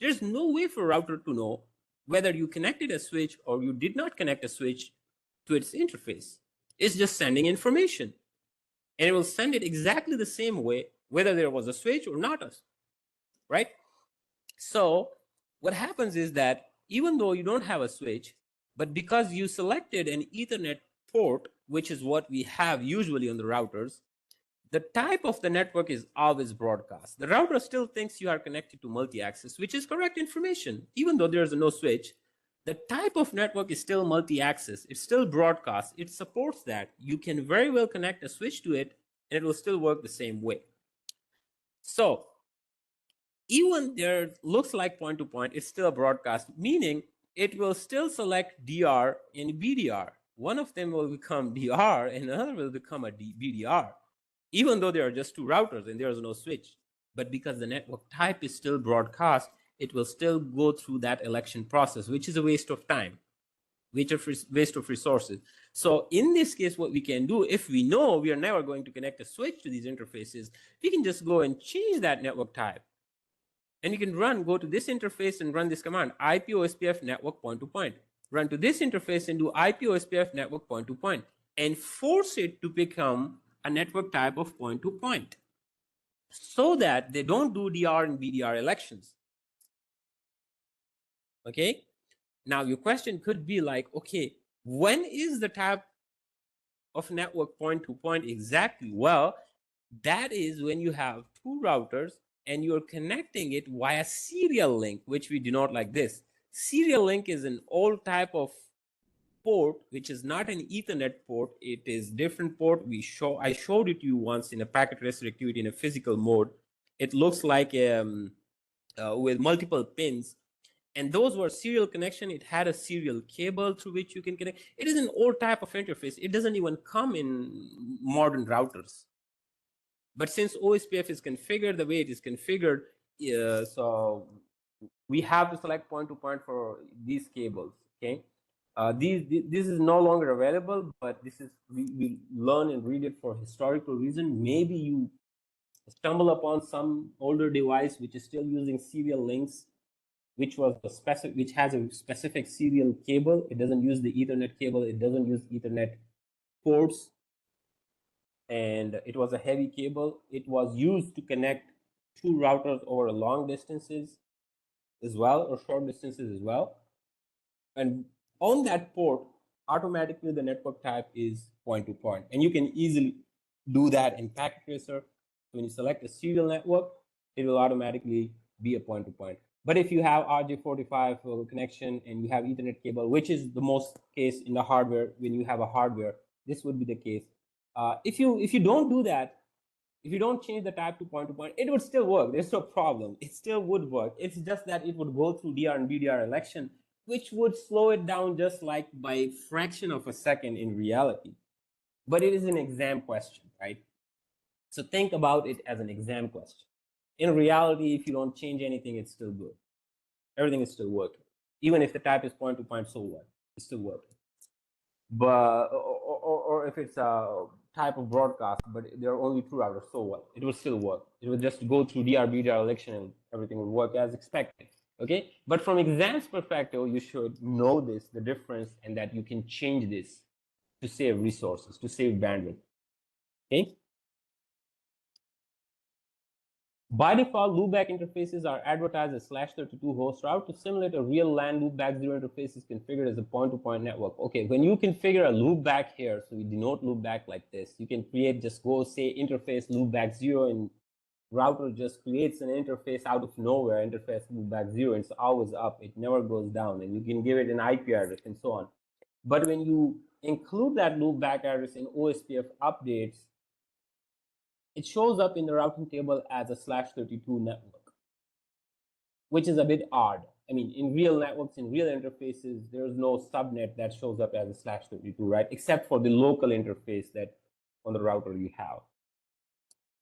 There's no way for a router to know whether you connected a switch or you did not connect a switch to its interface. It's just sending information. And it will send it exactly the same way, whether there was a switch or not, right? So what happens is that even though you don't have a switch, but because you selected an Ethernet port, which is what we have usually on the routers, the type of the network is always broadcast. The router still thinks you are connected to multi-access, which is correct information. Even though there's no switch, the type of network is still multi-access. It's still broadcast. It supports that. You can very well connect a switch to it, and it will still work the same way. So even there looks like point-to-point, it's still a broadcast, meaning it will still select DR and BDR. One of them will become DR, and another will become a BDR. Even though there are just 2 routers and there is no switch. But because the network type is still broadcast, it will still go through that election process, which is a waste of time, waste of resources. So in this case, what we can do, if we know we are never going to connect a switch to these interfaces, we can just go and change that network type. And you can go to this interface and run this command, IP OSPF network point-to-point. Run to this interface and do IP OSPF network point-to-point and force it to become a network type of point-to-point so that they don't do DR and BDR elections. Okay. Now your question could be like, okay, when is the type of network point-to-point exactly? Well, that is when you have 2 routers and you're connecting it via serial link, which we denote like this. Serial link is an old type of port, which is not an Ethernet port. It is different port. I showed it to you once in a packet tracer activity in a physical mode. It looks like with multiple pins, and those were serial connection. It had a serial cable through which you can connect. It is an old type of interface. It doesn't even come in modern routers. But since OSPF is configured the way it is configured, so we have to select point-to-point for these cables. Okay, this is no longer available, but this is we learn and read it for historical reason. Maybe you stumble upon some older device which is still using serial links, which has a specific serial cable. It doesn't use the Ethernet cable. It doesn't use Ethernet ports, and it was a heavy cable. It was used to connect two routers over long distances as well, or short distances as well. And on that port, automatically the network type is point-to-point. And you can easily do that in Packet Tracer. When you select a serial network, it will automatically be a point-to-point. But if you have RJ45 connection and you have Ethernet cable, which is the most case in the hardware, when you have a hardware, this would be the case. If you don't do that, if you don't change the type to point-to-point, it would still work. There's no problem. It still would work. It's just that it would go through DR and BDR election, which would slow it down just like by a fraction of a second in reality. But it is an exam question, right? So think about it as an exam question. In reality, if you don't change anything, it's still good. Everything is still working. Even if the type is point-to-point, so what? It's still working. But or if it's a type of broadcast, but there are only two routers, so what? It will still work. It will just go through DR, BDR election, and everything will work as expected. Okay, but from exams perspective, you should know this, the difference, and that you can change this to save resources, to save bandwidth. Okay. By default, loopback interfaces are advertised as /32 host route. To simulate a real LAN loopback, zero interface is configured as a point-to-point network. Okay, when you configure a loopback here, so we denote loopback like this, you can create, just go say interface loopback 0, and router just creates an interface out of nowhere, interface loopback 0. It's always up, it never goes down, and you can give it an IP address and so on. But when you include that loopback address in OSPF updates, it shows up in the routing table as a /32 network, which is a bit odd. I mean, in real networks, in real interfaces, there's no subnet that shows up as a /32, right? Except for the local interface that on the router you have.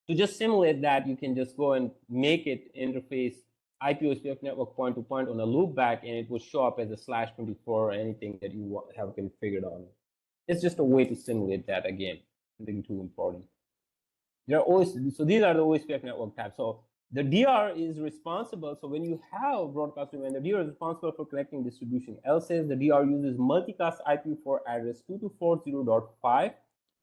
To just simulate that, you can just go and make it interface IP OSPF network point-to-point on a loopback, and it will show up as a /24 or anything that you have configured on it. It's just a way to simulate that again. Nothing too important. There are always, so these are the OSPF network types. So the DR is responsible. So when you have broadcast domain, the DR is responsible for collecting distribution. L says the DR uses multicast IPv4 address 2240.5,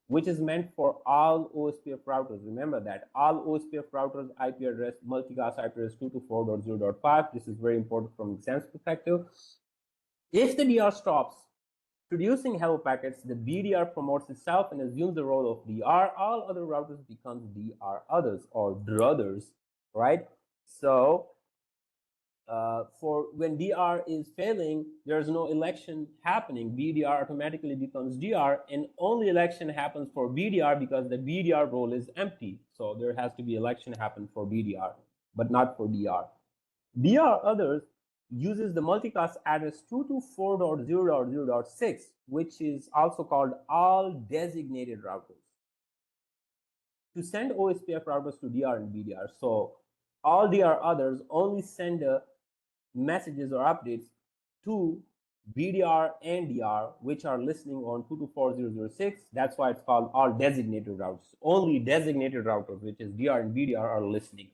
which is meant for all OSPF routers. Remember that all OSPF routers IP address multicast IP address 224.0.5. This is very important from exams perspective. If the DR stops producing hello packets, the BDR promotes itself and assumes the role of DR. All other routers become DR others or druthers, right? So for when DR is failing, there's no election happening. BDR automatically becomes DR, and only election happens for BDR because the BDR role is empty. So there has to be election happen for BDR, but not for DR. DR others uses the multicast address 224.0.0.6, which is also called all designated routers, to send OSPF routers to DR and BDR. So all DR others only send messages or updates to BDR and DR, which are listening on 224.0.0.6. That's why it's called all designated routers. Only designated routers, which is DR and BDR, are listening.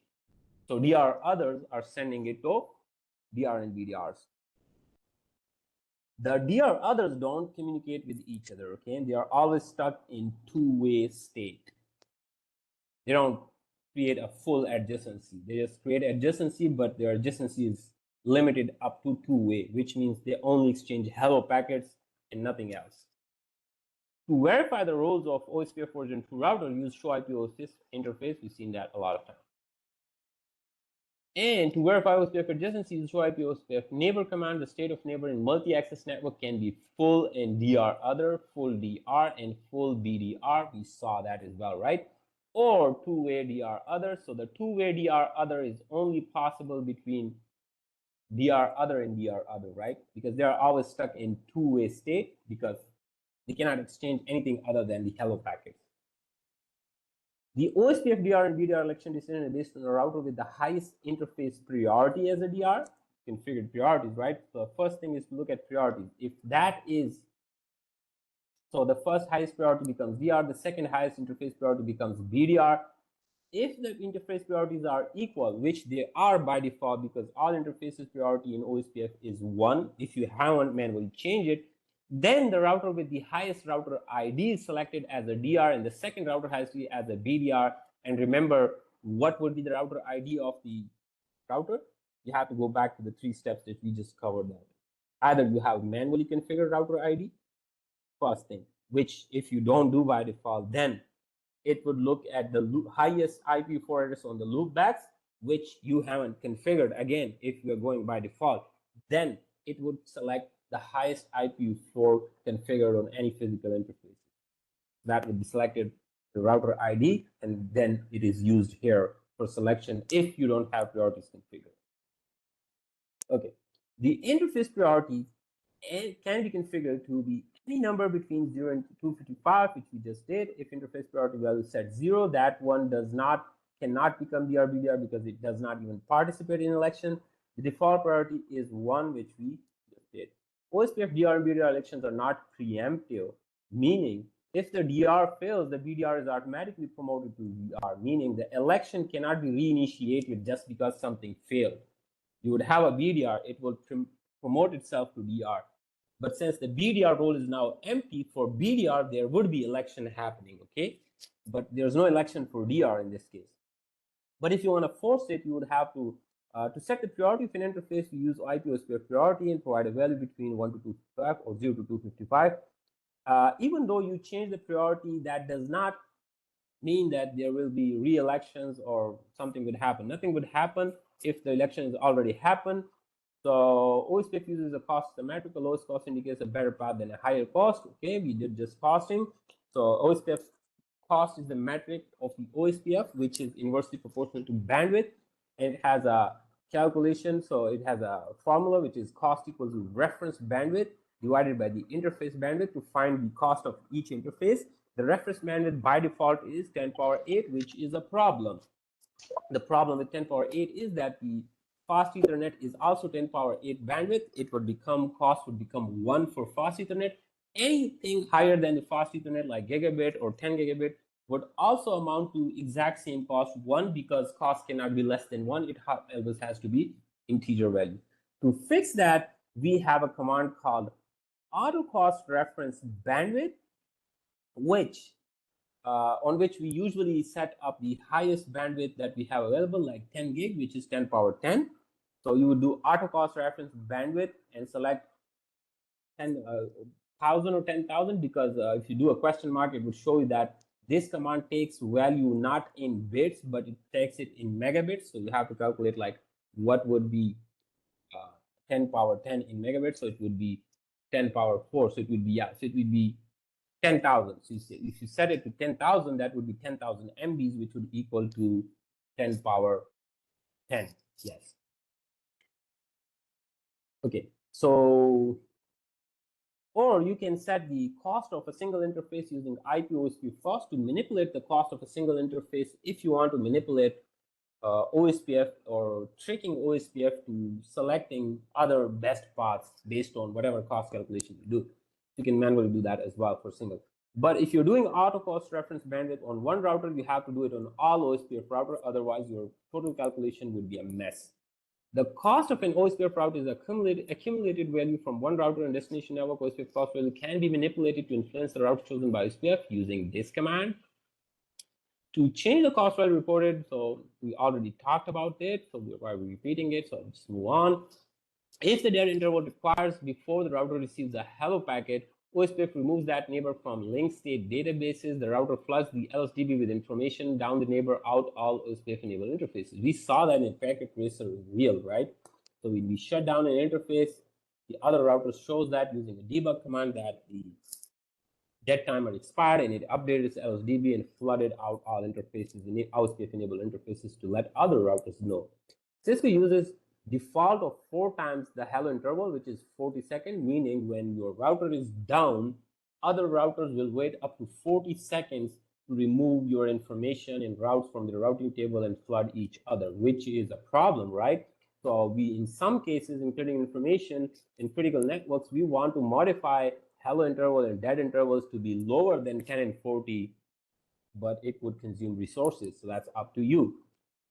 So DR others are sending it to DR and BDRs. The DR others don't communicate with each other, okay? They are always stuck in two-way state. They don't create a full adjacency. They just create adjacency, but their adjacency is limited up to two-way, which means they only exchange hello packets and nothing else. To verify the roles of OSPF version 2 router, use show IP OSPF interface. We've seen that a lot of times. And to verify OSPF adjacency, use show IP OSPF neighbor command. The state of neighbor in multi-access network can be full and DR other, full DR, and full BDR. We saw that as well, right? Or two-way DR other. So the two-way DR other is only possible between DR other and DR other, right? Because they are always stuck in two-way state because they cannot exchange anything other than the hello packets. The OSPF DR and BDR election decision is based on a router with the highest interface priority as a DR, configured priorities, right? So the first thing is to look at priorities. If that is, so the first highest priority becomes DR, the second highest interface priority becomes BDR. If the interface priorities are equal, which they are by default because all interfaces priority in OSPF is 1, if you haven't manually change it, then the router with the highest router ID is selected as a DR and the second router has to be as a BDR. And remember, what would be the router ID of the router? You have to go back to the 3 steps that we just covered. That either you have manually configured router ID, first thing, which if you don't do by default, then it would look at the highest IPv4 address on the loopbacks, which you haven't configured. Again, if you're going by default, then it would select the highest IPv4 configured on any physical interface. That would be selected the router ID, and then it is used here for selection if you don't have priorities configured. Okay, the interface priority can be configured to be any number between 0 and 255, which we just did. If interface priority value is set 0, that one cannot become DRBDR because it does not even participate in election. The default priority is 1, which we just did. OSPF DR and BDR elections are not preemptive, meaning if the DR fails, the BDR is automatically promoted to DR, meaning the election cannot be reinitiated just because something failed. You would have a BDR, it will promote itself to DR. But since the BDR role is now empty, for BDR, there would be election happening, okay? But there's no election for DR in this case. But if you want to force it, you would have to set the priority of an interface, you use IP OSPF priority and provide a value between 1 to 255 or 0 to 255. Even though you change the priority, that does not mean that there will be re-elections or something would happen. Nothing would happen if the election has already happened. So OSPF uses a cost metric. The lowest cost indicates a better path than a higher cost. Okay, we did just costing. So OSPF cost is the metric of the OSPF, which is inversely proportional to bandwidth, and it has a calculation. So it has a formula which is cost equals to reference bandwidth divided by the interface bandwidth to find the cost of each interface. The reference bandwidth by default is 10 power 8, which is a problem. The problem with 10 power 8 is that the fast Ethernet is also 10 power 8 bandwidth. It would become, cost would become 1 for fast Ethernet. Anything higher than the fast Ethernet like gigabit or 10 gigabit would also amount to exact same cost 1 because cost cannot be less than 1. It always has to be integer value. To fix that, we have a command called auto cost reference bandwidth, which on which we usually set up the highest bandwidth that we have available, like 10 gig, which is 10 power 10. So you would do auto cost reference bandwidth and select 10,000 or 10,000 because if you do a question mark, it would show you that this command takes value not in bits, but it takes it in megabits. So you have to calculate like what would be 10 power 10 in megabits. So it would be 10 power 4. So it would be, so it would be 10,000. So if you set it to 10,000, that would be 10,000 MBs, which would equal to 10 power 10. Yes. Okay. So, or you can set the cost of a single interface using IP OSPF first to manipulate the cost of a single interface if you want to manipulate OSPF or tricking OSPF to selecting other best paths based on whatever cost calculation you do. You can manually do that as well for single. But if you're doing auto cost reference bandwidth on one router, you have to do it on all OSPF router. Otherwise, your total calculation would be a mess. The cost of an OSPF router is accumulated value from one router and destination network. OSPF cost value can be manipulated to influence the route chosen by OSPF using this command. To change the cost value reported, so we already talked about it, so why we're repeating it, so I'll just move on. If the data interval requires before the router receives a hello packet, OSPF removes that neighbor from link state databases. The router floods the LSDB with information down the neighbor out all OSPF enabled interfaces. We saw that in Packet Tracer real, right? So when we shut down an interface, the other router shows that using a debug command that the dead timer expired and it updated its LSDB and flooded out all interfaces, OSPF enabled interfaces to let other routers know. Cisco uses default of 4 times the hello interval, which is 40 seconds, meaning when your router is down, other routers will wait up to 40 seconds to remove your information and routes from the routing table and flood each other, which is a problem, right? So we, in some cases, including information in critical networks, we want to modify hello interval and dead intervals to be lower than 10 and 40, but it would consume resources. So that's up to you.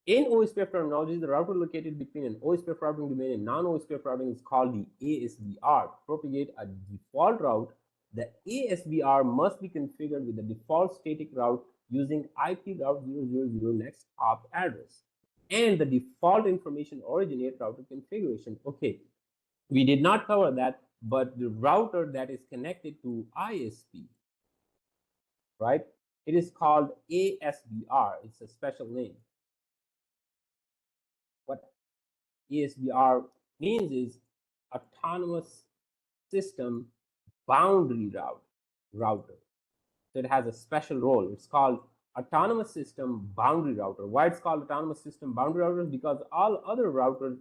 In OSPF terminology, the router located between an OSPF routing domain and non-OSPF routing is called the ASBR. To propagate a default route, the ASBR must be configured with the default static route using IP route 000 next hop address and the default information originate router configuration. Okay, we did not cover that, but the router that is connected to ISP, right? It is called ASBR. It's a special name. What ASBR means is autonomous system boundary router. So it has a special role. It's called autonomous system boundary router. Why it's called autonomous system boundary router is because all other routers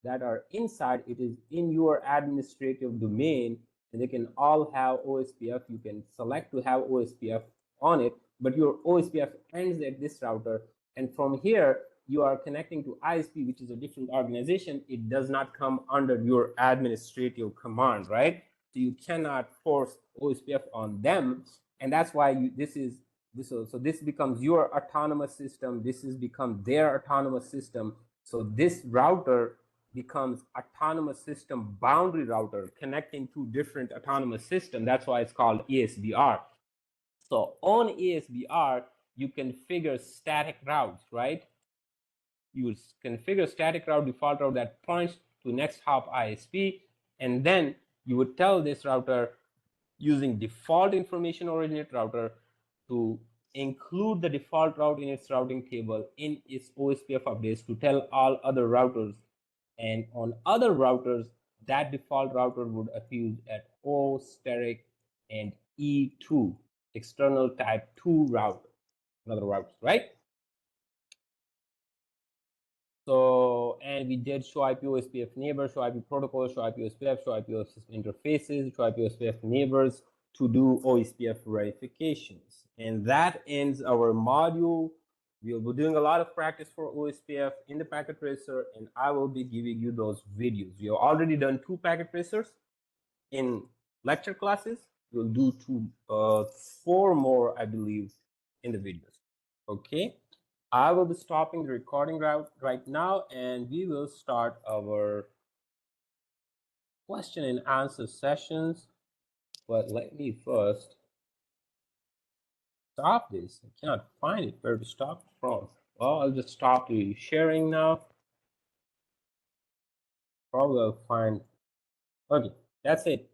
that are inside it is in your administrative domain, and they can all have OSPF. You can select to have OSPF on it, but your OSPF ends at this router, and from here you are connecting to ISP, which is a different organization. It does not come under your administrative command, right? So you cannot force OSPF on them, and that's why this becomes your autonomous system. This has become their autonomous system. So this router becomes autonomous system boundary router connecting two different autonomous systems. That's why it's called ASBR. So on ASBR, you configure static routes, right? You configure static route, default route that points to next hop ISP, and then you would tell this router using default information originate router to include the default route in its routing table in its OSPF updates to tell all other routers. And on other routers, that default router would appear at O, steric, and E2, external type 2 router, another routers, right? So, and we did show IP OSPF neighbors, show IP protocol, show IP OSPF, show IP OSPF interfaces, show IP OSPF neighbors to do OSPF verifications. And that ends our module. We'll be doing a lot of practice for OSPF in the packet tracer, and I will be giving you those videos. We have already done 2 packet tracers in lecture classes. We'll do 4 more, I believe, in the videos. Okay. I will be stopping the recording right now, and we will start our question and answer sessions. But let me first stop this. I cannot find it where to stop from. Well, I'll just stop the sharing now. Probably I'll find. Okay, that's it.